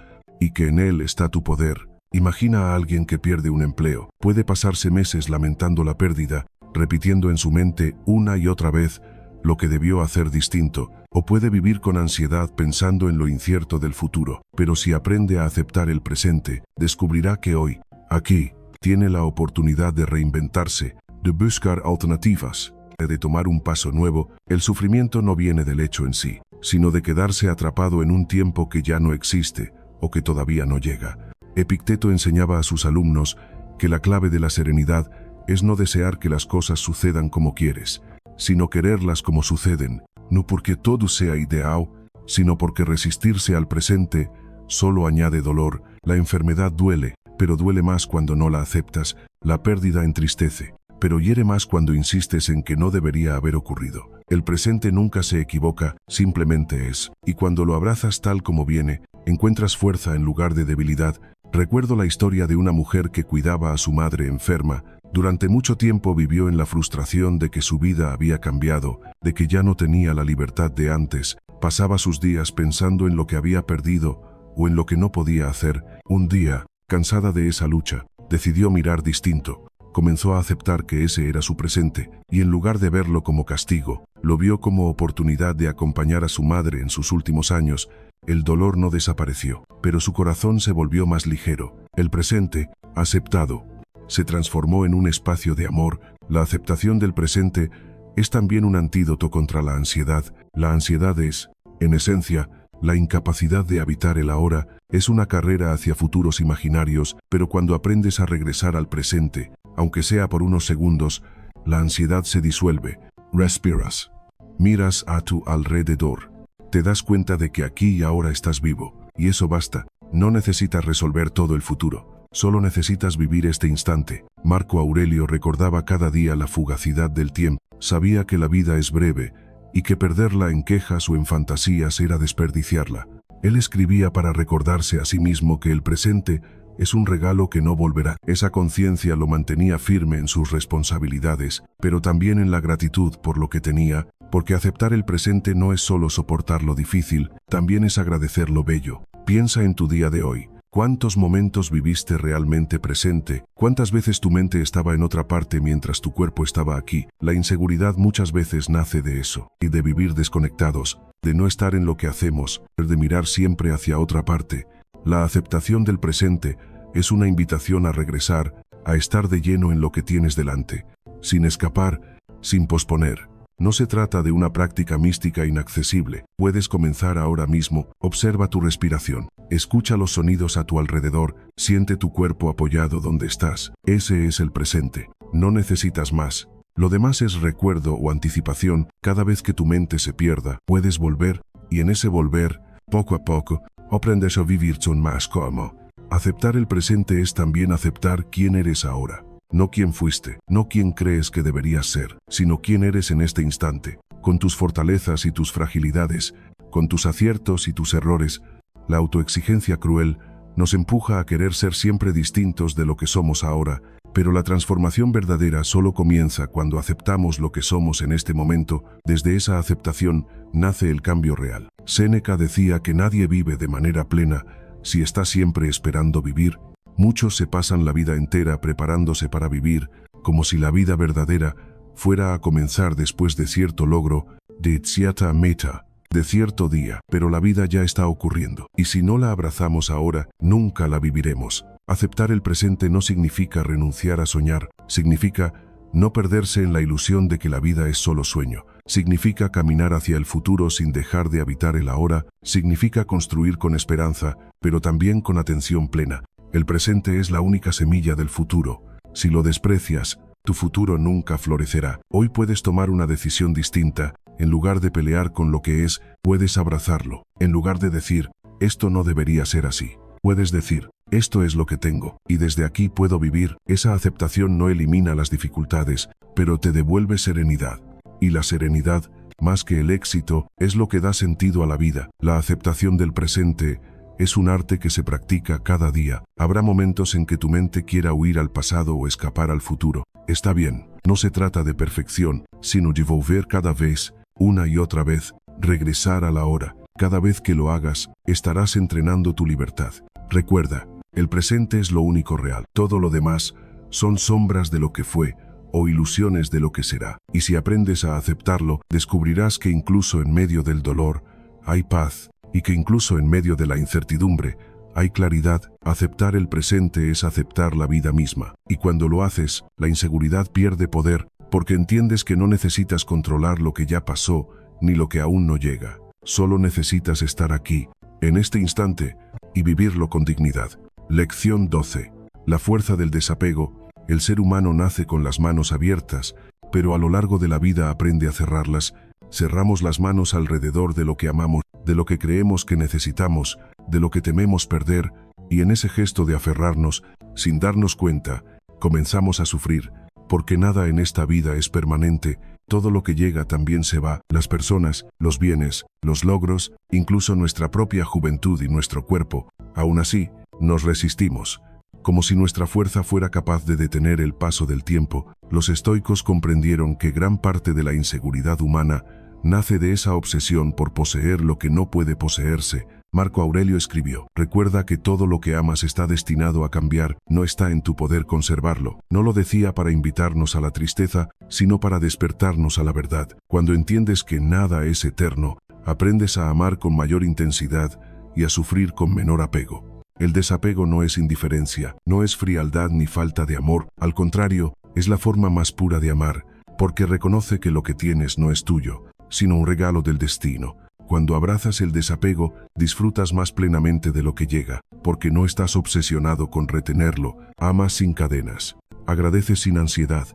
Speaker 1: y que en él está tu poder. Imagina a alguien que pierde un empleo. Puede pasarse meses lamentando la pérdida, repitiendo en su mente una y otra vez lo que debió hacer distinto, o puede vivir con ansiedad pensando en lo incierto del futuro. Pero si aprende a aceptar el presente, descubrirá que hoy, aquí, tiene la oportunidad de reinventarse, de buscar alternativas, de tomar un paso nuevo. El sufrimiento no viene del hecho en sí, sino de quedarse atrapado en un tiempo que ya no existe o que todavía no llega. Epicteto enseñaba a sus alumnos que la clave de la serenidad es no desear que las cosas sucedan como quieres, sino quererlas como suceden, no porque todo sea ideal, sino porque resistirse al presente solo añade dolor. La enfermedad duele, pero duele más cuando no la aceptas. La pérdida entristece, pero hiere más cuando insistes en que no debería haber ocurrido. El presente nunca se equivoca, simplemente es. Y cuando lo abrazas tal como viene, encuentras fuerza en lugar de debilidad. Recuerdo la historia de una mujer que cuidaba a su madre enferma. Durante mucho tiempo vivió en la frustración de que su vida había cambiado, de que ya no tenía la libertad de antes. Pasaba sus días pensando en lo que había perdido o en lo que no podía hacer. Un día, cansada de esa lucha, decidió mirar distinto. Comenzó a aceptar que ese era su presente, y en lugar de verlo como castigo, lo vio como oportunidad de acompañar a su madre en sus últimos años. El dolor no desapareció, pero su corazón se volvió más ligero. El presente, aceptado, se transformó en un espacio de amor. La aceptación del presente es también un antídoto contra la ansiedad. La ansiedad es, en esencia, la incapacidad de habitar el ahora. Es una carrera hacia futuros imaginarios, pero cuando aprendes a regresar al presente, aunque sea por unos segundos, la ansiedad se disuelve. Respiras. Miras a tu alrededor. Te das cuenta de que aquí y ahora estás vivo, y eso basta. No necesitas resolver todo el futuro, solo necesitas vivir este instante. Marco Aurelio recordaba cada día la fugacidad del tiempo. Sabía que la vida es breve, y que perderla en quejas o en fantasías era desperdiciarla. Él escribía para recordarse a sí mismo que el presente es un regalo que no volverá. Esa conciencia lo mantenía firme en sus responsabilidades, pero también en la gratitud por lo que tenía, porque aceptar el presente no es solo soportar lo difícil, también es agradecer lo bello. Piensa en tu día de hoy. ¿Cuántos momentos viviste realmente presente? ¿Cuántas veces tu mente estaba en otra parte mientras tu cuerpo estaba aquí? La inseguridad muchas veces nace de eso, y de vivir desconectados, de no estar en lo que hacemos, de mirar siempre hacia otra parte. La aceptación del presente es una invitación a regresar, a estar de lleno en lo que tienes delante, sin escapar, sin posponer. No se trata de una práctica mística inaccesible. Puedes comenzar ahora mismo. Observa tu respiración. Escucha los sonidos a tu alrededor. Siente tu cuerpo apoyado donde estás. Ese es el presente. No necesitas más. Lo demás es recuerdo o anticipación. Cada vez que tu mente se pierda, puedes volver, y en ese volver, poco a poco, aprendes a vivir con más calma. Aceptar el presente es también aceptar quién eres ahora. No quién fuiste, no quién crees que deberías ser, sino quién eres en este instante, con tus fortalezas y tus fragilidades, con tus aciertos y tus errores. La autoexigencia cruel nos empuja a querer ser siempre distintos de lo que somos ahora, pero la transformación verdadera solo comienza cuando aceptamos lo que somos en este momento. Desde esa aceptación nace el cambio real. Séneca decía que nadie vive de manera plena si está siempre esperando vivir. Muchos se pasan la vida entera preparándose para vivir, como si la vida verdadera fuera a comenzar después de cierto logro, de cierta meta, de cierto día, pero la vida ya está ocurriendo, y si no la abrazamos ahora, nunca la viviremos. Aceptar el presente no significa renunciar a soñar, significa no perderse en la ilusión de que la vida es solo sueño, significa caminar hacia el futuro sin dejar de habitar el ahora, significa construir con esperanza, pero también con atención plena. El presente es la única semilla del futuro. Si lo desprecias, tu futuro nunca florecerá. Hoy puedes tomar una decisión distinta. En lugar de pelear con lo que es, puedes abrazarlo. En lugar de decir, esto no debería ser así, puedes decir, esto es lo que tengo, y desde aquí puedo vivir. Esa aceptación no elimina las dificultades, pero te devuelve serenidad. Y la serenidad, más que el éxito, es lo que da sentido a la vida. La aceptación del presente es un arte que se practica cada día. Habrá momentos en que tu mente quiera huir al pasado o escapar al futuro. Está bien, no se trata de perfección, sino de volver cada vez, una y otra vez, regresar a la hora. Cada vez que lo hagas, estarás entrenando tu libertad. Recuerda, el presente es lo único real. Todo lo demás son sombras de lo que fue o ilusiones de lo que será. Y si aprendes a aceptarlo, descubrirás que incluso en medio del dolor hay paz. Y que incluso en medio de la incertidumbre, hay claridad. Aceptar el presente es aceptar la vida misma. Y cuando lo haces, la inseguridad pierde poder, porque entiendes que no necesitas controlar lo que ya pasó, ni lo que aún no llega. Solo necesitas estar aquí, en este instante, y vivirlo con dignidad. Lección 12. La fuerza del desapego. El ser humano nace con las manos abiertas, pero a lo largo de la vida aprende a cerrarlas. Cerramos las manos alrededor de lo que amamos, de lo que creemos que necesitamos, de lo que tememos perder, y en ese gesto de aferrarnos, sin darnos cuenta, comenzamos a sufrir, porque nada en esta vida es permanente. Todo lo que llega también se va, las personas, los bienes, los logros, incluso nuestra propia juventud y nuestro cuerpo. Aún así, Nos resistimos, como si nuestra fuerza fuera capaz de detener el paso del tiempo. Los estoicos comprendieron que gran parte de la inseguridad humana nace de esa obsesión por poseer lo que no puede poseerse. Marco Aurelio escribió: recuerda que todo lo que amas está destinado a cambiar, no está en tu poder conservarlo. No lo decía para invitarnos a la tristeza, sino para despertarnos a la verdad. Cuando entiendes que nada es eterno, aprendes a amar con mayor intensidad y a sufrir con menor apego. El desapego no es indiferencia, no es frialdad ni falta de amor, al contrario, es la forma más pura de amar, porque reconoce que lo que tienes no es tuyo, sino un regalo del destino. Cuando abrazas el desapego, disfrutas más plenamente de lo que llega, porque no estás obsesionado con retenerlo, amas sin cadenas, agradeces sin ansiedad,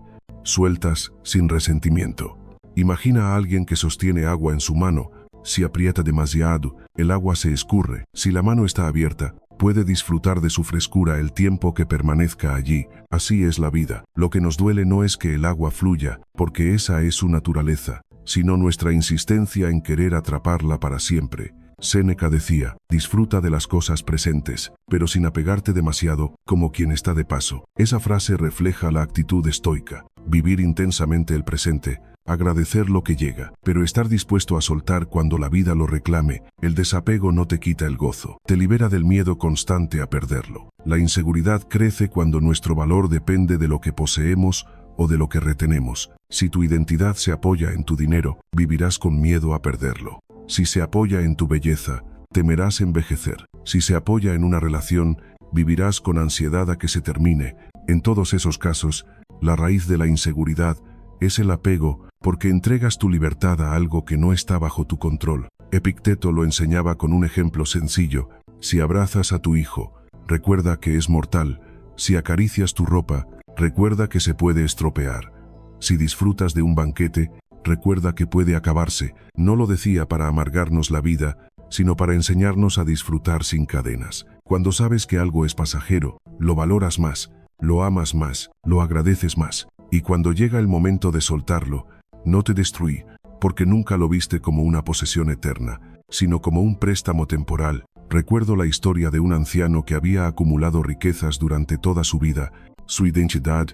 Speaker 1: sueltas sin resentimiento. Imagina a alguien que sostiene agua en su mano. Si aprieta demasiado, el agua se escurre. Si la mano está abierta, puede disfrutar de su frescura el tiempo que permanezca allí. Así es la vida. Lo que nos duele no es que el agua fluya, porque esa es su naturaleza, sino nuestra insistencia en querer atraparla para siempre. Séneca decía: disfruta de las cosas presentes, pero sin apegarte demasiado, como quien está de paso. Esa frase refleja la actitud estoica: vivir intensamente el presente, agradecer lo que llega, pero estar dispuesto a soltar cuando la vida lo reclame. El desapego no te quita el gozo, te libera del miedo constante a perderlo. La inseguridad crece cuando nuestro valor depende de lo que poseemos o de lo que retenemos. Si tu identidad se apoya en tu dinero, vivirás con miedo a perderlo. Si se apoya en tu belleza, temerás envejecer. Si se apoya en una relación, vivirás con ansiedad a que se termine. En todos esos casos, la raíz de la inseguridad es el apego, porque entregas tu libertad a algo que no está bajo tu control. Epicteto lo enseñaba con un ejemplo sencillo: si abrazas a tu hijo, recuerda que es mortal. Si acaricias tu ropa, recuerda que se puede estropear. Si disfrutas de un banquete, recuerda que puede acabarse. No lo decía para amargarnos la vida, sino para enseñarnos a disfrutar sin cadenas. Cuando sabes que algo es pasajero, lo valoras más, lo amas más, lo agradeces más. Y cuando llega el momento de soltarlo, no te destruí, porque nunca lo viste como una posesión eterna, sino como un préstamo temporal. Recuerdo la historia de un anciano que había acumulado riquezas durante toda su vida. Su identidad,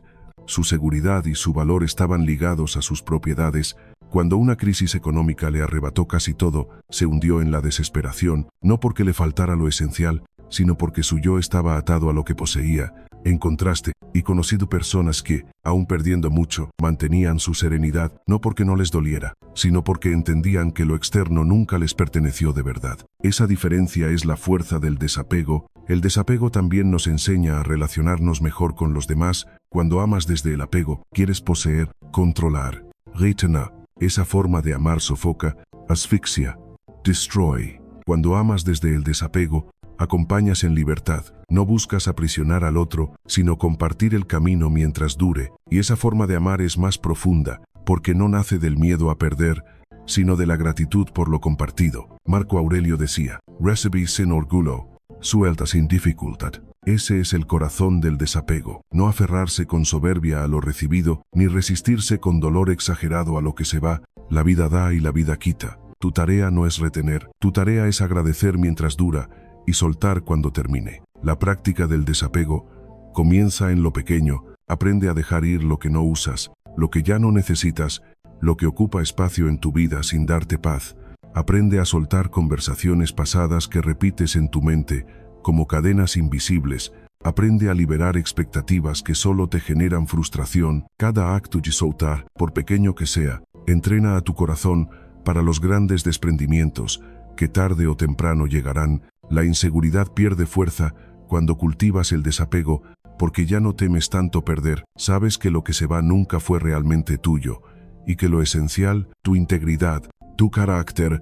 Speaker 1: su seguridad y su valor estaban ligados a sus propiedades. Cuando una crisis económica le arrebató casi todo, se hundió en la desesperación, no porque le faltara lo esencial, sino porque su yo estaba atado a lo que poseía. En contraste, he conocido personas que, aun perdiendo mucho, mantenían su serenidad, no porque no les doliera, sino porque entendían que lo externo nunca les perteneció de verdad. Esa diferencia es la fuerza del desapego. El desapego también nos enseña a relacionarnos mejor con los demás. Cuando amas desde el apego, quieres poseer, controlar, retener. Esa forma de amar sofoca, asfixia, destroy. Cuando amas desde el desapego, acompañas en libertad. No buscas aprisionar al otro, sino compartir el camino mientras dure. Y esa forma de amar es más profunda, porque no nace del miedo a perder, sino de la gratitud por lo compartido. Marco Aurelio decía: recibir sin orgullo, suelta sin dificultad. Ese es el corazón del desapego. No aferrarse con soberbia a lo recibido, ni resistirse con dolor exagerado a lo que se va. La vida da y la vida quita. Tu tarea no es retener, tu tarea es agradecer mientras dura y soltar cuando termine. La práctica del desapego comienza en lo pequeño. Aprende a dejar ir lo que no usas, lo que ya no necesitas, lo que ocupa espacio en tu vida sin darte paz. Aprende a soltar conversaciones pasadas que repites en tu mente como cadenas invisibles. Aprende a liberar expectativas que solo te generan frustración. Cada acto de soltar, por pequeño que sea, entrena a tu corazón para los grandes desprendimientos que tarde o temprano llegarán. La inseguridad pierde fuerza cuando cultivas el desapego, porque ya no temes tanto perder. Sabes que lo que se va nunca fue realmente tuyo, y que lo esencial, tu integridad, tu carácter,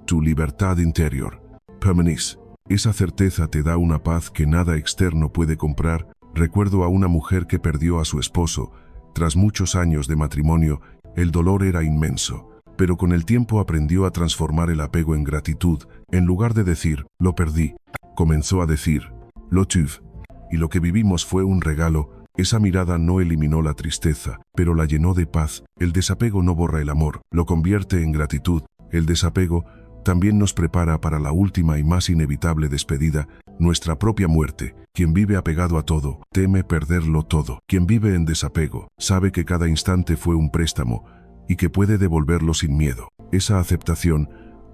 Speaker 1: tu libertad interior, permanece. Esa certeza te da una paz que nada externo puede comprar. Recuerdo a una mujer que perdió a su esposo. Tras muchos años de matrimonio, el dolor era inmenso, pero con el tiempo aprendió a transformar el apego en gratitud. En lugar de decir, lo perdí, comenzó a decir, lo tuve. Y lo que vivimos fue un regalo. Esa mirada no eliminó la tristeza, pero la llenó de paz. El desapego no borra el amor, lo convierte en gratitud. El desapego también nos prepara para la última y más inevitable despedida, nuestra propia muerte. Quien vive apegado a todo, teme perderlo todo. Quien vive en desapego, sabe que cada instante fue un préstamo y que puede devolverlo sin miedo. Esa aceptación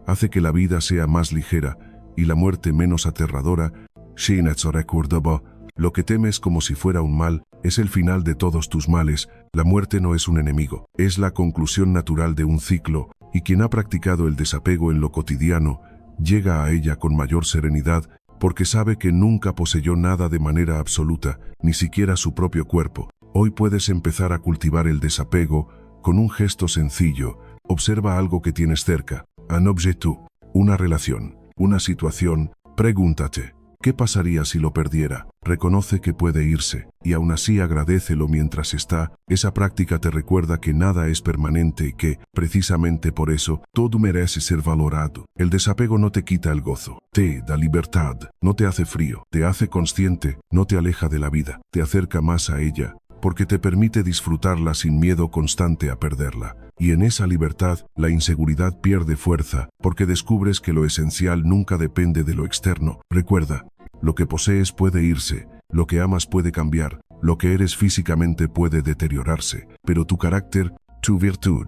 Speaker 1: hace que la vida sea más ligera y la muerte menos aterradora. Lo que temes como si fuera un mal, es el final de todos tus males. La muerte no es un enemigo, es la conclusión natural de un ciclo, y quien ha practicado el desapego en lo cotidiano, llega a ella con mayor serenidad, porque sabe que nunca poseyó nada de manera absoluta, ni siquiera su propio cuerpo. Hoy puedes empezar a cultivar el desapego con un gesto sencillo. Observa algo que tienes cerca, un objeto, una relación, una situación. Pregúntate, ¿qué pasaría si lo perdiera? Reconoce que puede irse, y aún así agradécelo mientras está. Esa práctica te recuerda que nada es permanente y que, precisamente por eso, todo merece ser valorado. El desapego no te quita el gozo, te da libertad, no te hace frío, te hace consciente, no te aleja de la vida, te acerca más a ella, porque te permite disfrutarla sin miedo constante a perderla. Y en esa libertad, la inseguridad pierde fuerza, porque descubres que lo esencial nunca depende de lo externo. Recuerda, lo que posees puede irse, lo que amas puede cambiar, lo que eres físicamente puede deteriorarse, pero tu carácter, tu virtud,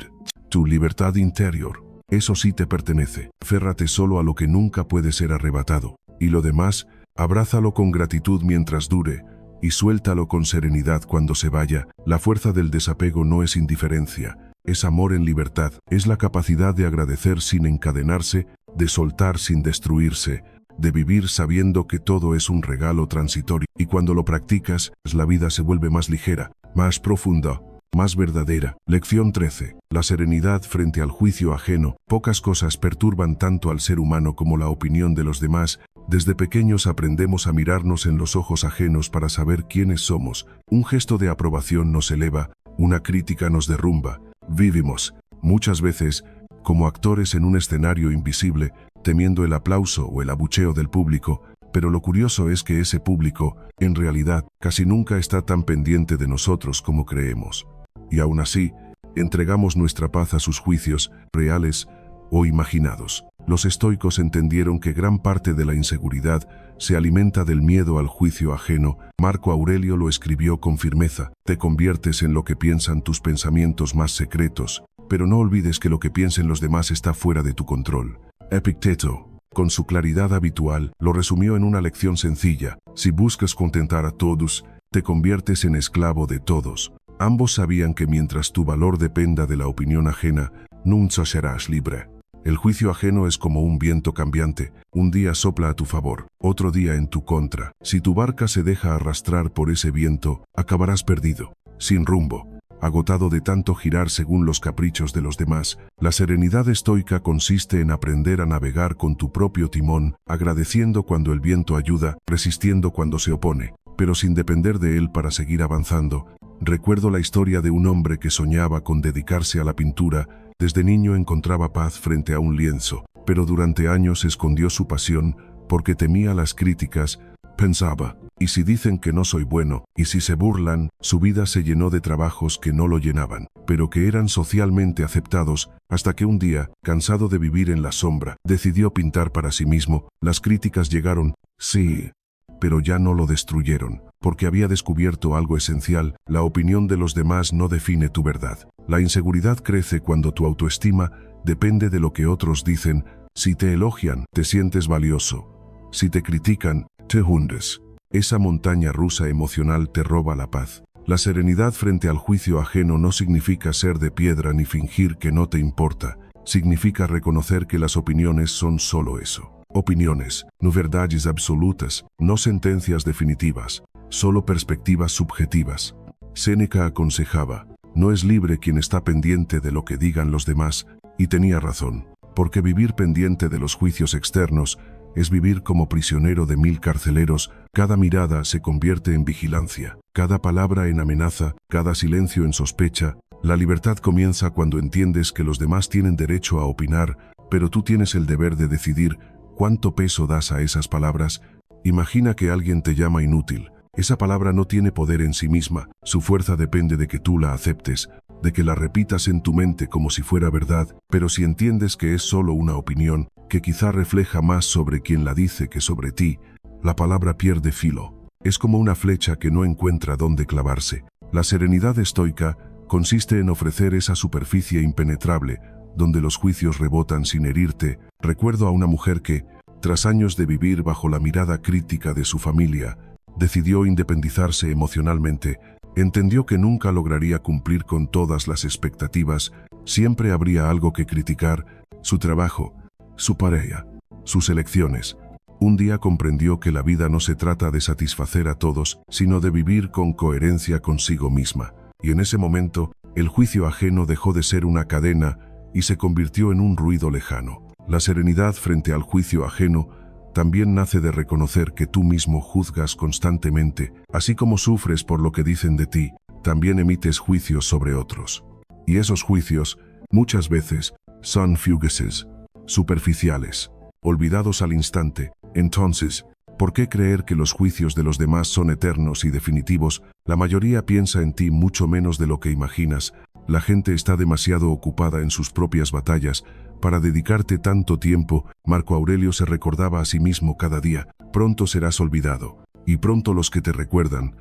Speaker 1: tu libertad interior, eso sí te pertenece. Férrate solo a lo que nunca puede ser arrebatado, y lo demás, abrázalo con gratitud mientras dure, y suéltalo con serenidad cuando se vaya. La fuerza del desapego no es indiferencia, es amor en libertad, es la capacidad de agradecer sin encadenarse, de soltar sin destruirse, de vivir sabiendo que todo es un regalo transitorio. Y cuando lo practicas, la vida se vuelve más ligera, más profunda, más verdadera. Lección 13. La serenidad frente al juicio ajeno. Pocas cosas perturban tanto al ser humano como la opinión de los demás. Desde pequeños aprendemos a mirarnos en los ojos ajenos para saber quiénes somos. Un gesto de aprobación nos eleva, una crítica nos derrumba. Vivimos, muchas veces, como actores en un escenario invisible, temiendo el aplauso o el abucheo del público, pero lo curioso es que ese público, en realidad, casi nunca está tan pendiente de nosotros como creemos. Y aún así, entregamos nuestra paz a sus juicios, reales o imaginados. Los estoicos entendieron que gran parte de la inseguridad se alimenta del miedo al juicio ajeno. Marco Aurelio lo escribió con firmeza: te conviertes en lo que piensan tus pensamientos más secretos, pero no olvides que lo que piensen los demás está fuera de tu control. Epicteto, con su claridad habitual, lo resumió en una lección sencilla: si buscas contentar a todos, te conviertes en esclavo de todos. Ambos sabían que mientras tu valor dependa de la opinión ajena, nunca serás libre. El juicio ajeno es como un viento cambiante, un día sopla a tu favor, otro día en tu contra. Si tu barca se deja arrastrar por ese viento, acabarás perdido, sin rumbo, agotado de tanto girar según los caprichos de los demás. La serenidad estoica consiste en aprender a navegar con tu propio timón, agradeciendo cuando el viento ayuda, resistiendo cuando se opone, pero sin depender de él para seguir avanzando. Recuerdo la historia de un hombre que soñaba con dedicarse a la pintura. Desde niño encontraba paz frente a un lienzo, pero durante años escondió su pasión porque temía las críticas. Pensaba, ¿y si dicen que no soy bueno? ¿Y si se burlan? Su vida se llenó de trabajos que no lo llenaban, pero que eran socialmente aceptados, hasta que un día, cansado de vivir en la sombra, decidió pintar para sí mismo. Las críticas llegaron, sí, pero ya no lo destruyeron, porque había descubierto algo esencial: la opinión de los demás no define tu verdad. La inseguridad crece cuando tu autoestima depende de lo que otros dicen. Si te elogian, te sientes valioso. Si te critican, te hundes. Esa montaña rusa emocional te roba la paz. La serenidad frente al juicio ajeno no significa ser de piedra ni fingir que no te importa. Significa reconocer que las opiniones son solo eso. Opiniones, no verdades absolutas, no sentencias definitivas, solo perspectivas subjetivas. Séneca aconsejaba: no es libre quien está pendiente de lo que digan los demás, y tenía razón, porque vivir pendiente de los juicios externos es vivir como prisionero de 1000 carceleros. Cada mirada se convierte en vigilancia, cada palabra en amenaza, cada silencio en sospecha. La libertad comienza cuando entiendes que los demás tienen derecho a opinar, pero tú tienes el deber de decidir cuánto peso das a esas palabras. Imagina que alguien te llama inútil. Esa palabra no tiene poder en sí misma, su fuerza depende de que tú la aceptes, de que la repitas en tu mente como si fuera verdad. Pero si entiendes que es solo una opinión, que quizá refleja más sobre quien la dice que sobre ti, la palabra pierde filo. Es como una flecha que no encuentra dónde clavarse. La serenidad estoica consiste en ofrecer esa superficie impenetrable, donde los juicios rebotan sin herirte. Recuerdo a una mujer que, tras años de vivir bajo la mirada crítica de su familia, decidió independizarse emocionalmente. Entendió que nunca lograría cumplir con todas las expectativas, siempre habría algo que criticar: su trabajo, su pareja, sus elecciones. Un día comprendió que la vida no se trata de satisfacer a todos, sino de vivir con coherencia consigo misma. Y en ese momento, el juicio ajeno dejó de ser una cadena y se convirtió en un ruido lejano. La serenidad frente al juicio ajeno también nace de reconocer que tú mismo juzgas constantemente. Así como sufres por lo que dicen de ti, también emites juicios sobre otros. Y esos juicios, muchas veces, son fugaces, superficiales, olvidados al instante. Entonces, ¿por qué creer que los juicios de los demás son eternos y definitivos? La mayoría piensa en ti mucho menos de lo que imaginas. La gente está demasiado ocupada en sus propias batallas para dedicarte tanto tiempo. Marco Aurelio se recordaba a sí mismo cada día: pronto serás olvidado, y pronto los que te recuerdan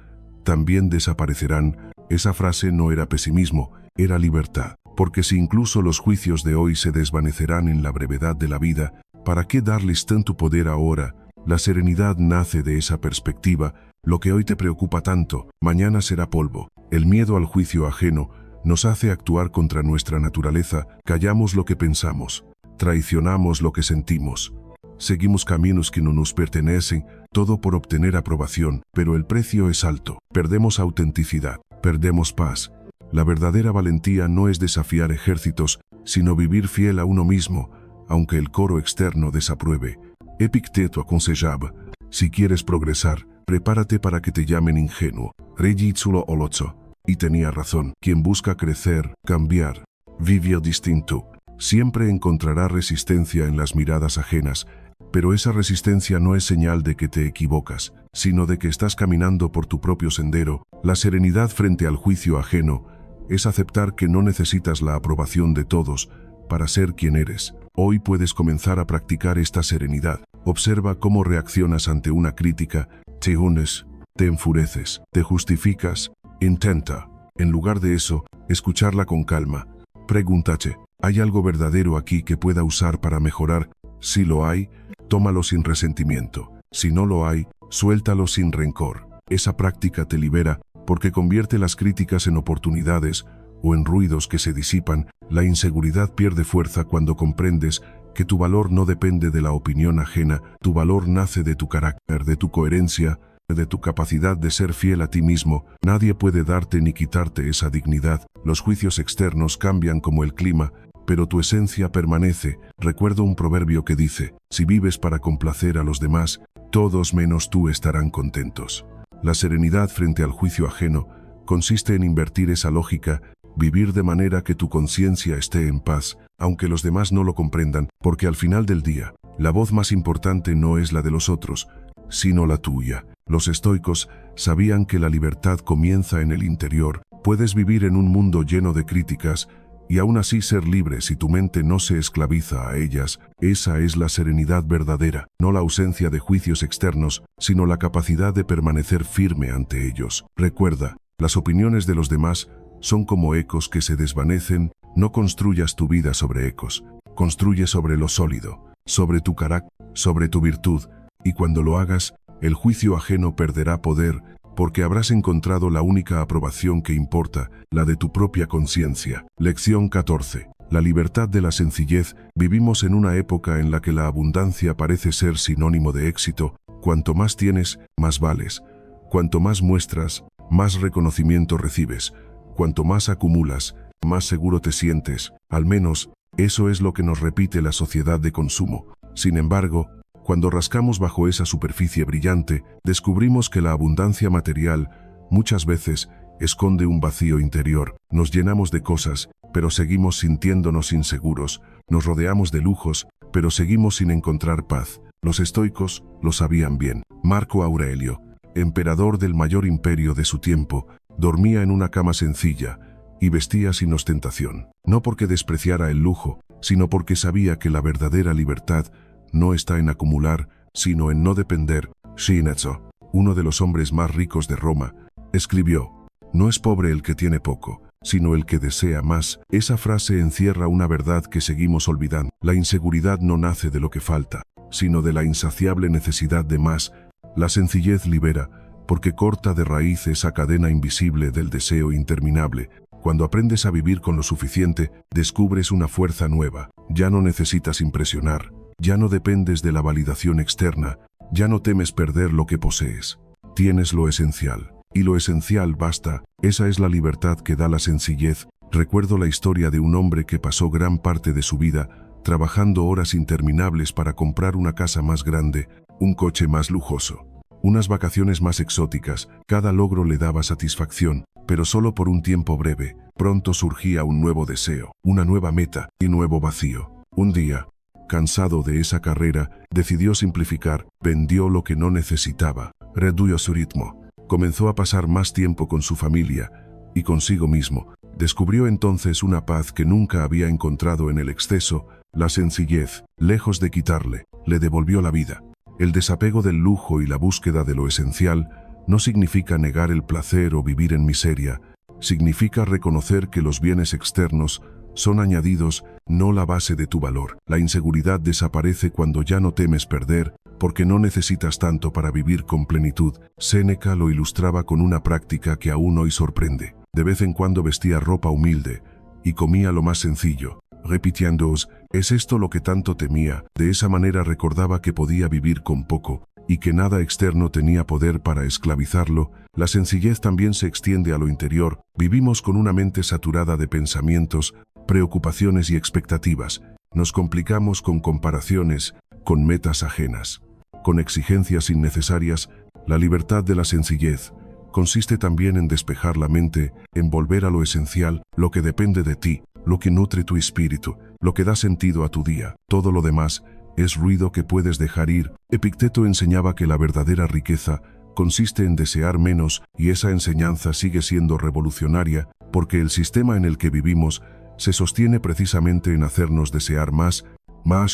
Speaker 1: también desaparecerán. Esa frase no era pesimismo, era libertad. Porque si incluso los juicios de hoy se desvanecerán en la brevedad de la vida, ¿para qué darles tanto poder ahora? La serenidad nace de esa perspectiva. Lo que hoy te preocupa tanto, mañana será polvo. El miedo al juicio ajeno nos hace actuar contra nuestra naturaleza. Callamos lo que pensamos, traicionamos lo que sentimos, seguimos caminos que no nos pertenecen, todo por obtener aprobación, pero el precio es alto. Perdemos autenticidad, perdemos paz. La verdadera valentía no es desafiar ejércitos, sino vivir fiel a uno mismo, aunque el coro externo desapruebe. Epicteto aconsejaba: si quieres progresar, prepárate para que te llamen ingenuo. Regitsulo Olotso. Y tenía razón. Quien busca crecer, cambiar, vivir distinto, siempre encontrará resistencia en las miradas ajenas, pero esa resistencia no es señal de que te equivocas, sino de que estás caminando por tu propio sendero. La serenidad frente al juicio ajeno es aceptar que no necesitas la aprobación de todos para ser quien eres. Hoy puedes comenzar a practicar esta serenidad. Observa cómo reaccionas ante una crítica. Te unes, te enfureces, te justificas. Intenta, en lugar de eso, escucharla con calma. Pregúntate: ¿hay algo verdadero aquí que pueda usar para mejorar? Si lo hay, tómalo sin resentimiento. Si no lo hay, suéltalo sin rencor. Esa práctica te libera, porque convierte las críticas en oportunidades o en ruidos que se disipan. La inseguridad pierde fuerza cuando comprendes que tu valor no depende de la opinión ajena. Tu valor nace de tu carácter, de tu coherencia, de tu capacidad de ser fiel a ti mismo. Nadie puede darte ni quitarte esa dignidad. Los juicios externos cambian como el clima, pero tu esencia permanece. Recuerdo un proverbio que dice: si vives para complacer a los demás, todos menos tú estarán contentos. La serenidad frente al juicio ajeno consiste en invertir esa lógica, vivir de manera que tu conciencia esté en paz, aunque los demás no lo comprendan, porque al final del día, la voz más importante no es la de los otros, sino la tuya. Los estoicos sabían que la libertad comienza en el interior. Puedes vivir en un mundo lleno de críticas y aún así ser libre si tu mente no se esclaviza a ellas. Esa es la serenidad verdadera, no la ausencia de juicios externos, sino la capacidad de permanecer firme ante ellos. Recuerda, las opiniones de los demás son como ecos que se desvanecen. No construyas tu vida sobre ecos, construye sobre lo sólido, sobre tu carácter, sobre tu virtud, y cuando lo hagas, el juicio ajeno perderá poder, porque habrás encontrado la única aprobación que importa, la de tu propia conciencia. Lección 14. La libertad de la sencillez. Vivimos en una época en la que la abundancia parece ser sinónimo de éxito. Cuanto más tienes, más vales. Cuanto más muestras, más reconocimiento recibes. Cuanto más acumulas, más seguro te sientes. Al menos, eso es lo que nos repite la sociedad de consumo. Sin embargo, cuando rascamos bajo esa superficie brillante, descubrimos que la abundancia material muchas veces esconde un vacío interior. Nos llenamos de cosas, pero seguimos sintiéndonos inseguros. Nos rodeamos de lujos, pero seguimos sin encontrar paz. Los estoicos lo sabían bien. Marco Aurelio, emperador del mayor imperio de su tiempo, dormía en una cama sencilla y vestía sin ostentación. No porque despreciara el lujo, sino porque sabía que la verdadera libertad no está en acumular, sino en no depender. Shinetsu, uno de los hombres más ricos de Roma, escribió: "No es pobre el que tiene poco, sino el que desea más". Esa frase encierra una verdad que seguimos olvidando. La inseguridad no nace de lo que falta, sino de la insaciable necesidad de más. La sencillez libera, porque corta de raíz esa cadena invisible del deseo interminable. Cuando aprendes a vivir con lo suficiente, descubres una fuerza nueva. Ya no necesitas impresionar, ya no dependes de la validación externa, ya no temes perder lo que posees. Tienes lo esencial, y lo esencial basta. Esa es la libertad que da la sencillez. Recuerdo la historia de un hombre que pasó gran parte de su vida trabajando horas interminables para comprar una casa más grande, un coche más lujoso, unas vacaciones más exóticas. Cada logro le daba satisfacción, pero solo por un tiempo breve. Pronto surgía un nuevo deseo, una nueva meta y nuevo vacío. Un día, cansado de esa carrera, decidió simplificar, vendió lo que no necesitaba, redujo su ritmo, comenzó a pasar más tiempo con su familia y consigo mismo. Descubrió entonces una paz que nunca había encontrado en el exceso. La sencillez, lejos de quitarle, le devolvió la vida. El desapego del lujo y la búsqueda de lo esencial no significa negar el placer o vivir en miseria. Significa reconocer que los bienes externos son añadidos, no la base de tu valor. La inseguridad desaparece cuando ya no temes perder, porque no necesitas tanto para vivir con plenitud. Séneca lo ilustraba con una práctica que aún hoy sorprende. De vez en cuando vestía ropa humilde y comía lo más sencillo, repitiéndoos: ¿es esto lo que tanto temía? De esa manera recordaba que podía vivir con poco y que nada externo tenía poder para esclavizarlo. La sencillez también se extiende a lo interior. Vivimos con una mente saturada de pensamientos, preocupaciones y expectativas. Nos complicamos con comparaciones, con metas ajenas, con exigencias innecesarias. La libertad de la sencillez consiste también en despejar la mente, en volver a lo esencial, lo que depende de ti, lo que nutre tu espíritu, lo que da sentido a tu día. Todo lo demás es ruido que puedes dejar ir. Epicteto enseñaba que la verdadera riqueza consiste en desear menos, y esa enseñanza sigue siendo revolucionaria, porque el sistema en el que vivimos se sostiene precisamente en hacernos desear más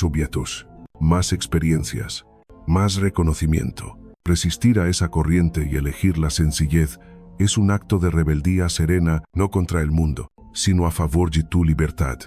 Speaker 1: objetos, más experiencias, más reconocimiento. Resistir a esa corriente y elegir la sencillez es un acto de rebeldía serena, no contra el mundo, sino a favor de tu libertad.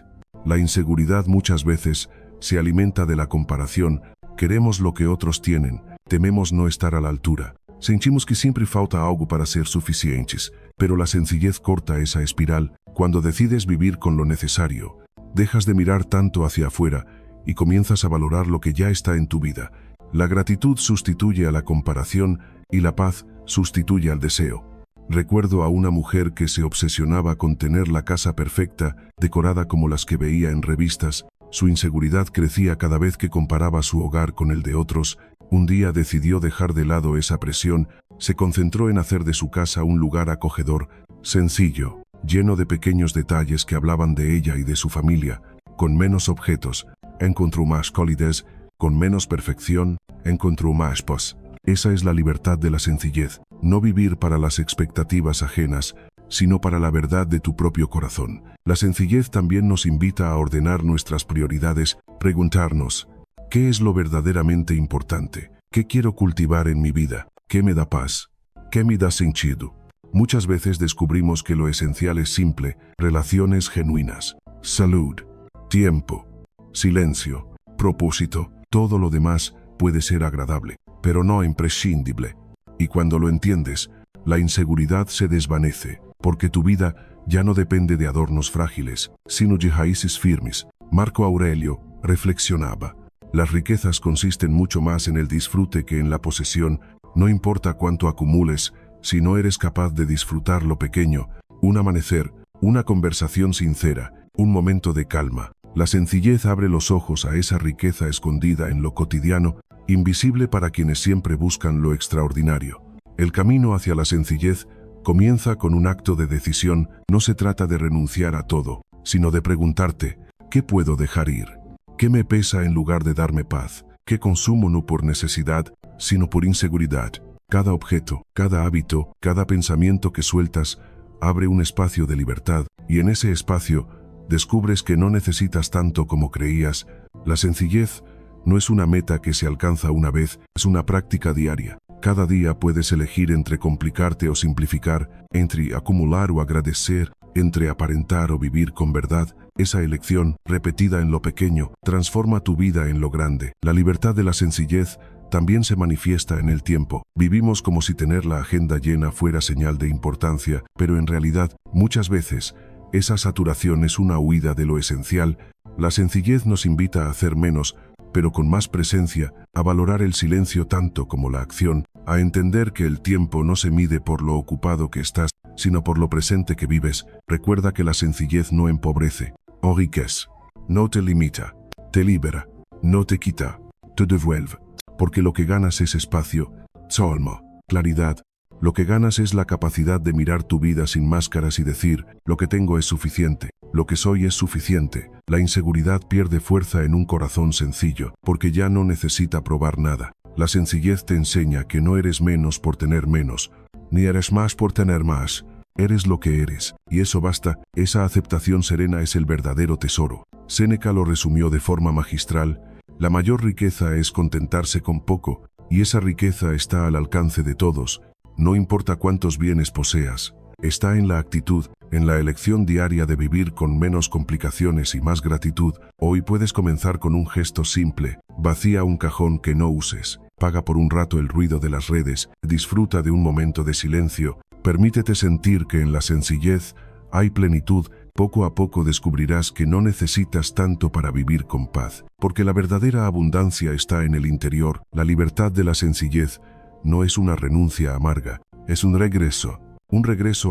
Speaker 1: La inseguridad muchas veces se alimenta de la comparación. Queremos lo que otros tienen, tememos no estar a la altura. Sentimos que siempre falta algo para ser suficientes, pero la sencillez corta esa espiral. Cuando decides vivir con lo necesario, dejas de mirar tanto hacia afuera y comienzas a valorar lo que ya está en tu vida. La gratitud sustituye a la comparación y la paz sustituye al deseo. Recuerdo a una mujer que se obsesionaba con tener la casa perfecta, decorada como las que veía en revistas. Su inseguridad crecía cada vez que comparaba su hogar con el de otros. Un día decidió dejar de lado esa presión. Se concentró en hacer de su casa un lugar acogedor, sencillo, lleno de pequeños detalles que hablaban de ella y de su familia. Con menos objetos, encontró más calidez. Con menos perfección, encontró más paz. Esa es la libertad de la sencillez. No vivir para las expectativas ajenas, sino para la verdad de tu propio corazón. La sencillez también nos invita a ordenar nuestras prioridades, preguntarnos: ¿qué es lo verdaderamente importante? ¿Qué quiero cultivar en mi vida? ¿Qué me da paz? ¿Qué me da sentido? Muchas veces descubrimos que lo esencial es simple: relaciones genuinas, salud, tiempo, silencio, propósito. Todo lo demás puede ser agradable, pero no imprescindible. Y cuando lo entiendes, la inseguridad se desvanece, porque tu vida ya no depende de adornos frágiles, sino de raíces firmes. Marco Aurelio reflexionaba: las riquezas consisten mucho más en el disfrute que en la posesión. No importa cuánto acumules, si no eres capaz de disfrutar lo pequeño, un amanecer, una conversación sincera, un momento de calma. La sencillez abre los ojos a esa riqueza escondida en lo cotidiano, invisible para quienes siempre buscan lo extraordinario. El camino hacia la sencillez comienza con un acto de decisión. No se trata de renunciar a todo, sino de preguntarte: ¿qué puedo dejar ir? ¿Qué me pesa en lugar de darme paz? ¿Qué consumo no por necesidad, sino por inseguridad? Cada objeto, cada hábito, cada pensamiento que sueltas abre un espacio de libertad, y en ese espacio descubres que no necesitas tanto como creías. La sencillez no es una meta que se alcanza una vez, es una práctica diaria. Cada día puedes elegir entre complicarte o simplificar, entre acumular o agradecer, entre aparentar o vivir con verdad. Esa elección, repetida en lo pequeño, transforma tu vida en lo grande. La libertad de la sencillez también se manifiesta en el tiempo. Vivimos como si tener la agenda llena fuera señal de importancia, pero en realidad, muchas veces, esa saturación es una huida de lo esencial. La sencillez nos invita a hacer menos, pero con más presencia, a valorar el silencio tanto como la acción, a entender que el tiempo no se mide por lo ocupado que estás, sino por lo presente que vives. Recuerda que la sencillez no empobrece, enriquece, no te limita, te libera, no te quita, te devuelve. Porque lo que ganas es espacio, calma, claridad. Lo que ganas es la capacidad de mirar tu vida sin máscaras y decir, lo que tengo es suficiente, lo que soy es suficiente. La inseguridad pierde fuerza en un corazón sencillo, porque ya no necesita probar nada. La sencillez te enseña que no eres menos por tener menos, ni eres más por tener más. Eres lo que eres, y eso basta. Esa aceptación serena es el verdadero tesoro. Séneca lo resumió de forma magistral: la mayor riqueza es contentarse con poco, y esa riqueza está al alcance de todos. No importa cuántos bienes poseas, está en la actitud, en la elección diaria de vivir con menos complicaciones y más gratitud. Hoy puedes comenzar con un gesto simple: vacía un cajón que no uses, paga por un rato el ruido de las redes, disfruta de un momento de silencio, permítete sentir que en la sencillez hay plenitud. Poco a poco descubrirás que no necesitas tanto para vivir con paz, porque la verdadera abundancia está en el interior. La libertad de la sencillez no es una renuncia amarga, es un regreso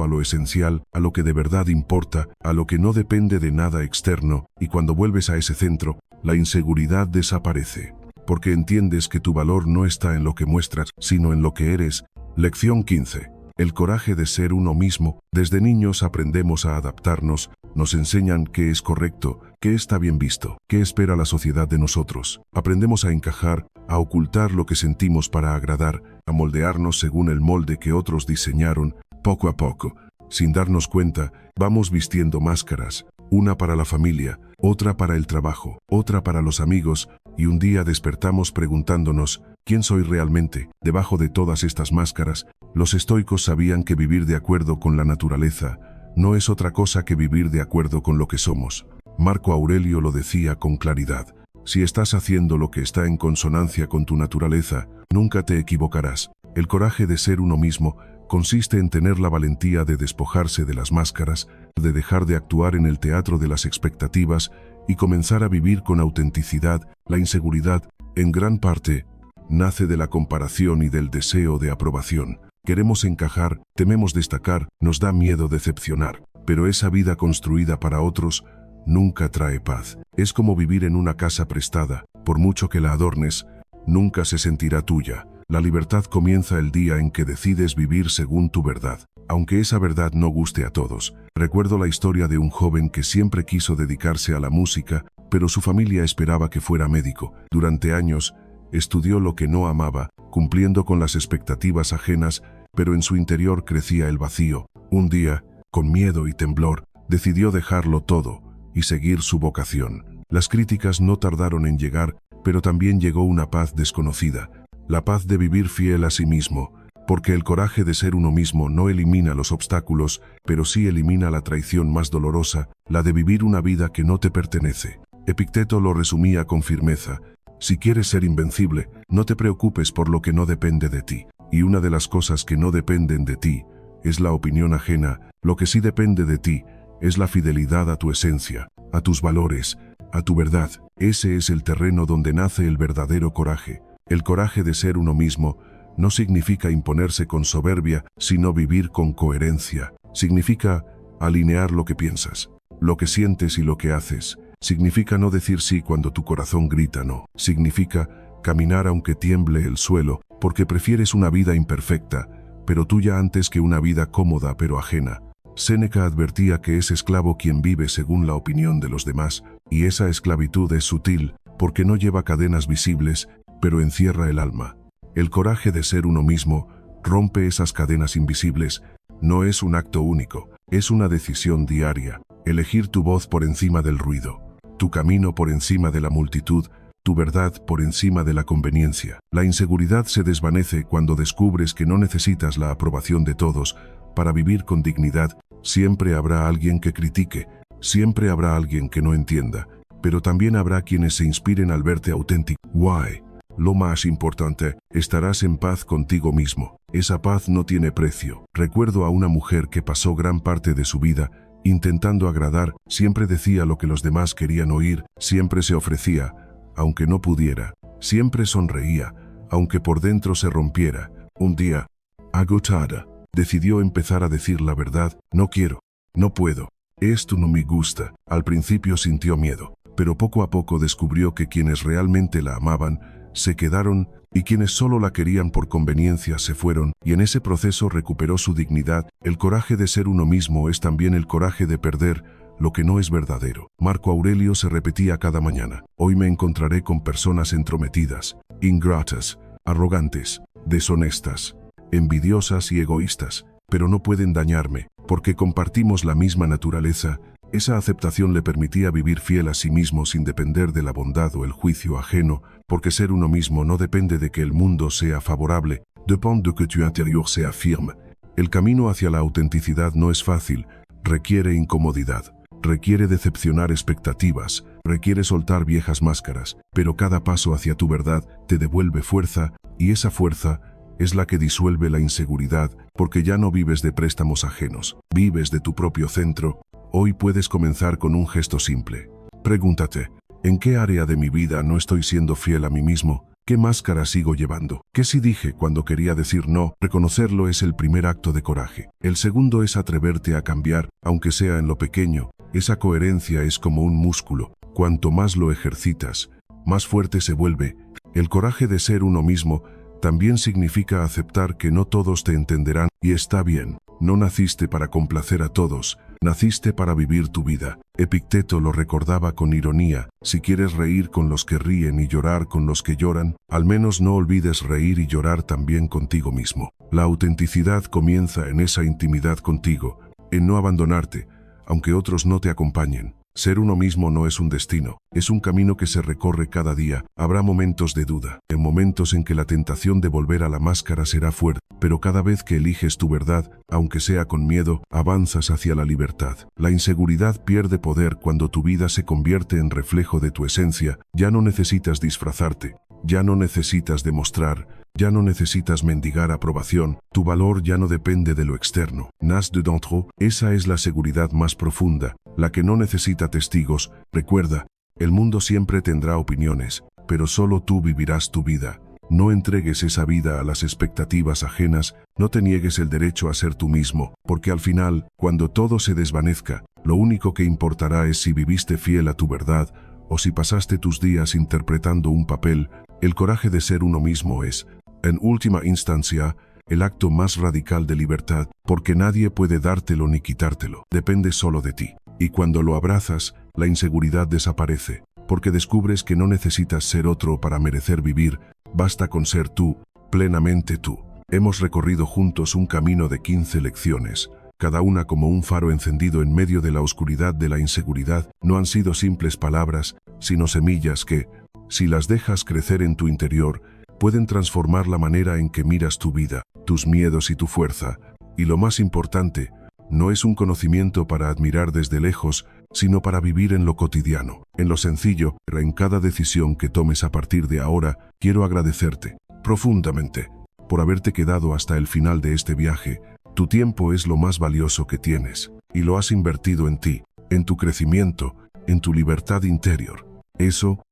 Speaker 1: a lo esencial, a lo que de verdad importa, a lo que no depende de nada externo, y cuando vuelves a ese centro, la inseguridad desaparece, porque entiendes que tu valor no está en lo que muestras, sino en lo que eres. Lección 15. El coraje de ser uno mismo. Desde niños aprendemos a adaptarnos, nos enseñan qué es correcto, qué está bien visto, qué espera la sociedad de nosotros. Aprendemos a encajar, a ocultar lo que sentimos para agradar, a moldearnos según el molde que otros diseñaron. Poco a poco, sin darnos cuenta, vamos vistiendo máscaras, una para la familia, otra para el trabajo, otra para los amigos, y un día despertamos preguntándonos, ¿quién soy realmente? Debajo de todas estas máscaras, los estoicos sabían que vivir de acuerdo con la naturaleza no es otra cosa que vivir de acuerdo con lo que somos. Marco Aurelio lo decía con claridad: si estás haciendo lo que está en consonancia con tu naturaleza, nunca te equivocarás. El coraje de ser uno mismo consiste en tener la valentía de despojarse de las máscaras, de dejar de actuar en el teatro de las expectativas y comenzar a vivir con autenticidad. La inseguridad, en gran parte, nace de la comparación y del deseo de aprobación. Queremos encajar, tememos destacar, nos da miedo decepcionar, pero esa vida construida para otros nunca trae paz. Es como vivir en una casa prestada, por mucho que la adornes, nunca se sentirá tuya. La libertad comienza el día en que decides vivir según tu verdad, aunque esa verdad no guste a todos. Recuerdo la historia de un joven que siempre quiso dedicarse a la música, pero su familia esperaba que fuera médico. Durante años, estudió lo que no amaba, cumpliendo con las expectativas ajenas, pero en su interior crecía el vacío. Un día, con miedo y temblor, decidió dejarlo todo y seguir su vocación. Las críticas no tardaron en llegar, pero también llegó una paz desconocida, la paz de vivir fiel a sí mismo, porque el coraje de ser uno mismo no elimina los obstáculos, pero sí elimina la traición más dolorosa, la de vivir una vida que no te pertenece. Epicteto lo resumía con firmeza: si quieres ser invencible, no te preocupes por lo que no depende de ti. Y una de las cosas que no dependen de ti es la opinión ajena. Lo que sí depende de ti es la fidelidad a tu esencia, a tus valores, a tu verdad. Ese es el terreno donde nace el verdadero coraje. El coraje de ser uno mismo no significa imponerse con soberbia, sino vivir con coherencia. Significa alinear lo que piensas, lo que sientes y lo que haces. Significa no decir sí cuando tu corazón grita no. Significa caminar aunque tiemble el suelo, porque prefieres una vida imperfecta, pero tuya, antes que una vida cómoda pero ajena. Séneca advertía que es esclavo quien vive según la opinión de los demás, y esa esclavitud es sutil, porque no lleva cadenas visibles, pero encierra el alma. El coraje de ser uno mismo rompe esas cadenas invisibles. No es un acto único, es una decisión diaria. Elegir tu voz por encima del ruido, tu camino por encima de la multitud, tu verdad por encima de la conveniencia. La inseguridad se desvanece cuando descubres que no necesitas la aprobación de todos para vivir con dignidad. Siempre habrá alguien que critique, siempre habrá alguien que no entienda, pero también habrá quienes se inspiren al verte auténtico. Why? Lo más importante, estarás en paz contigo mismo. Esa paz no tiene precio. Recuerdo a una mujer que pasó gran parte de su vida intentando agradar, siempre decía lo que los demás querían oír, siempre se ofrecía, aunque no pudiera, siempre sonreía, aunque por dentro se rompiera. Un día, agotada, decidió empezar a decir la verdad. No quiero, no puedo, esto no me gusta. Al principio sintió miedo, pero poco a poco descubrió que quienes realmente la amaban se quedaron y quienes solo la querían por conveniencia se fueron, y en ese proceso recuperó su dignidad. El coraje de ser uno mismo es también el coraje de perder lo que no es verdadero. Marco Aurelio se repetía cada mañana: hoy me encontraré con personas entrometidas, ingratas, arrogantes, deshonestas, envidiosas y egoístas, pero no pueden dañarme, porque compartimos la misma naturaleza. Esa aceptación le permitía vivir fiel a sí mismo sin depender de la bondad o el juicio ajeno, porque ser uno mismo no depende de que el mundo sea favorable, dépend de que tu intérieur sea firme. El camino hacia la autenticidad no es fácil, requiere incomodidad, requiere decepcionar expectativas, requiere soltar viejas máscaras, pero cada paso hacia tu verdad te devuelve fuerza, y esa fuerza es la que disuelve la inseguridad, porque ya no vives de préstamos ajenos, vives de tu propio centro. Hoy puedes comenzar con un gesto simple. Pregúntate: ¿en qué área de mi vida no estoy siendo fiel a mí mismo? ¿Qué máscara sigo llevando? ¿Qué sí dije cuando quería decir no? Reconocerlo es el primer acto de coraje. El segundo es atreverte a cambiar, aunque sea en lo pequeño. Esa coherencia es como un músculo. Cuanto más lo ejercitas, más fuerte se vuelve. El coraje de ser uno mismo también significa aceptar que no todos te entenderán, y está bien. No naciste para complacer a todos, naciste para vivir tu vida. Epicteto lo recordaba con ironía: si quieres reír con los que ríen y llorar con los que lloran, al menos no olvides reír y llorar también contigo mismo. La autenticidad comienza en esa intimidad contigo, en no abandonarte, aunque otros no te acompañen. Ser uno mismo no es un destino, es un camino que se recorre cada día. Habrá momentos de duda, en momentos en que la tentación de volver a la máscara será fuerte, pero cada vez que eliges tu verdad, aunque sea con miedo, avanzas hacia la libertad. La inseguridad pierde poder cuando tu vida se convierte en reflejo de tu esencia. Ya no necesitas disfrazarte, ya no necesitas demostrar, ya no necesitas mendigar aprobación. Tu valor ya no depende de lo externo. Nace de dentro. Esa es la seguridad más profunda, la que no necesita testigos. Recuerda, el mundo siempre tendrá opiniones, pero solo tú vivirás tu vida. No entregues esa vida a las expectativas ajenas, no te niegues el derecho a ser tú mismo, porque al final, cuando todo se desvanezca, lo único que importará es si viviste fiel a tu verdad o si pasaste tus días interpretando un papel. El coraje de ser uno mismo es, en última instancia, el acto más radical de libertad, porque nadie puede dártelo ni quitártelo, depende solo de ti. Y cuando lo abrazas, la inseguridad desaparece, porque descubres que no necesitas ser otro para merecer vivir, basta con ser tú, plenamente tú. Hemos recorrido juntos un camino de 15 lecciones, cada una como un faro encendido en medio de la oscuridad de la inseguridad. No han sido simples palabras, sino semillas que, si las dejas crecer en tu interior, pueden transformar la manera en que miras tu vida, tus miedos y tu fuerza. Y lo más importante, no es un conocimiento para admirar desde lejos, sino para vivir en lo cotidiano, en lo sencillo. En cada decisión que tomes a partir de ahora, quiero agradecerte profundamente por haberte quedado hasta el final de este viaje. Tu tiempo es lo más valioso que tienes, y lo has invertido en ti, en tu crecimiento, en tu libertad interior. Eso,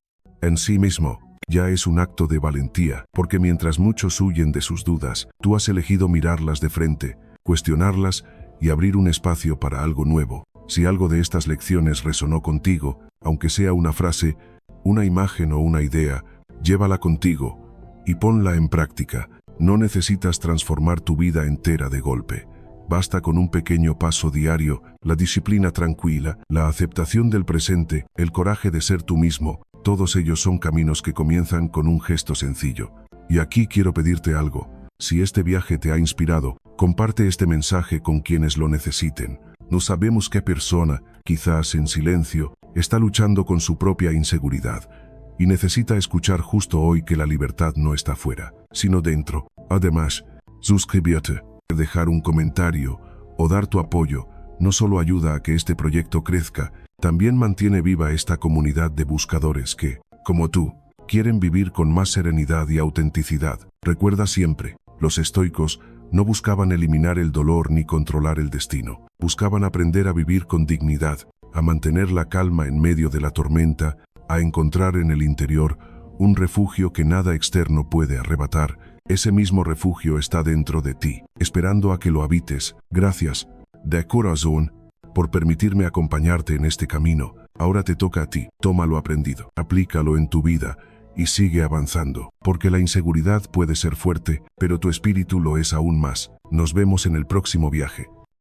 Speaker 1: en sí mismo, ya es un acto de valentía, porque mientras muchos huyen de sus dudas, tú has elegido mirarlas de frente, cuestionarlas y abrir un espacio para algo nuevo. Si algo de estas lecciones resonó contigo, aunque sea una frase, una imagen o una idea, llévala contigo y ponla en práctica. No necesitas transformar tu vida entera de golpe. Basta con un pequeño paso diario, la disciplina tranquila, la aceptación del presente, el coraje de ser tú mismo. Todos ellos son caminos que comienzan con un gesto sencillo. Y aquí quiero pedirte algo. Si este viaje te ha inspirado, comparte este mensaje con quienes lo necesiten. No sabemos qué persona quizás en silencio, está luchando con su propia inseguridad y necesita escuchar justo hoy que la libertad no está fuera, sino dentro. Además, suscribirte, dejar un comentario o dar tu apoyo no solo ayuda a que este proyecto crezca, también mantiene viva esta comunidad de buscadores que, como tú, quieren vivir con más serenidad y autenticidad. Recuerda siempre, los estoicos no buscaban eliminar el dolor ni controlar el destino. Buscaban aprender a vivir con dignidad, a mantener la calma en medio de la tormenta, a encontrar en el interior un refugio que nada externo puede arrebatar. Ese mismo refugio está dentro de ti, esperando a que lo habites. Gracias, de corazón, por permitirme acompañarte en este camino. Ahora te toca a ti. Toma lo aprendido, aplícalo en tu vida y sigue avanzando, porque la inseguridad puede ser fuerte, pero tu espíritu lo es aún más. Nos vemos en el próximo viaje.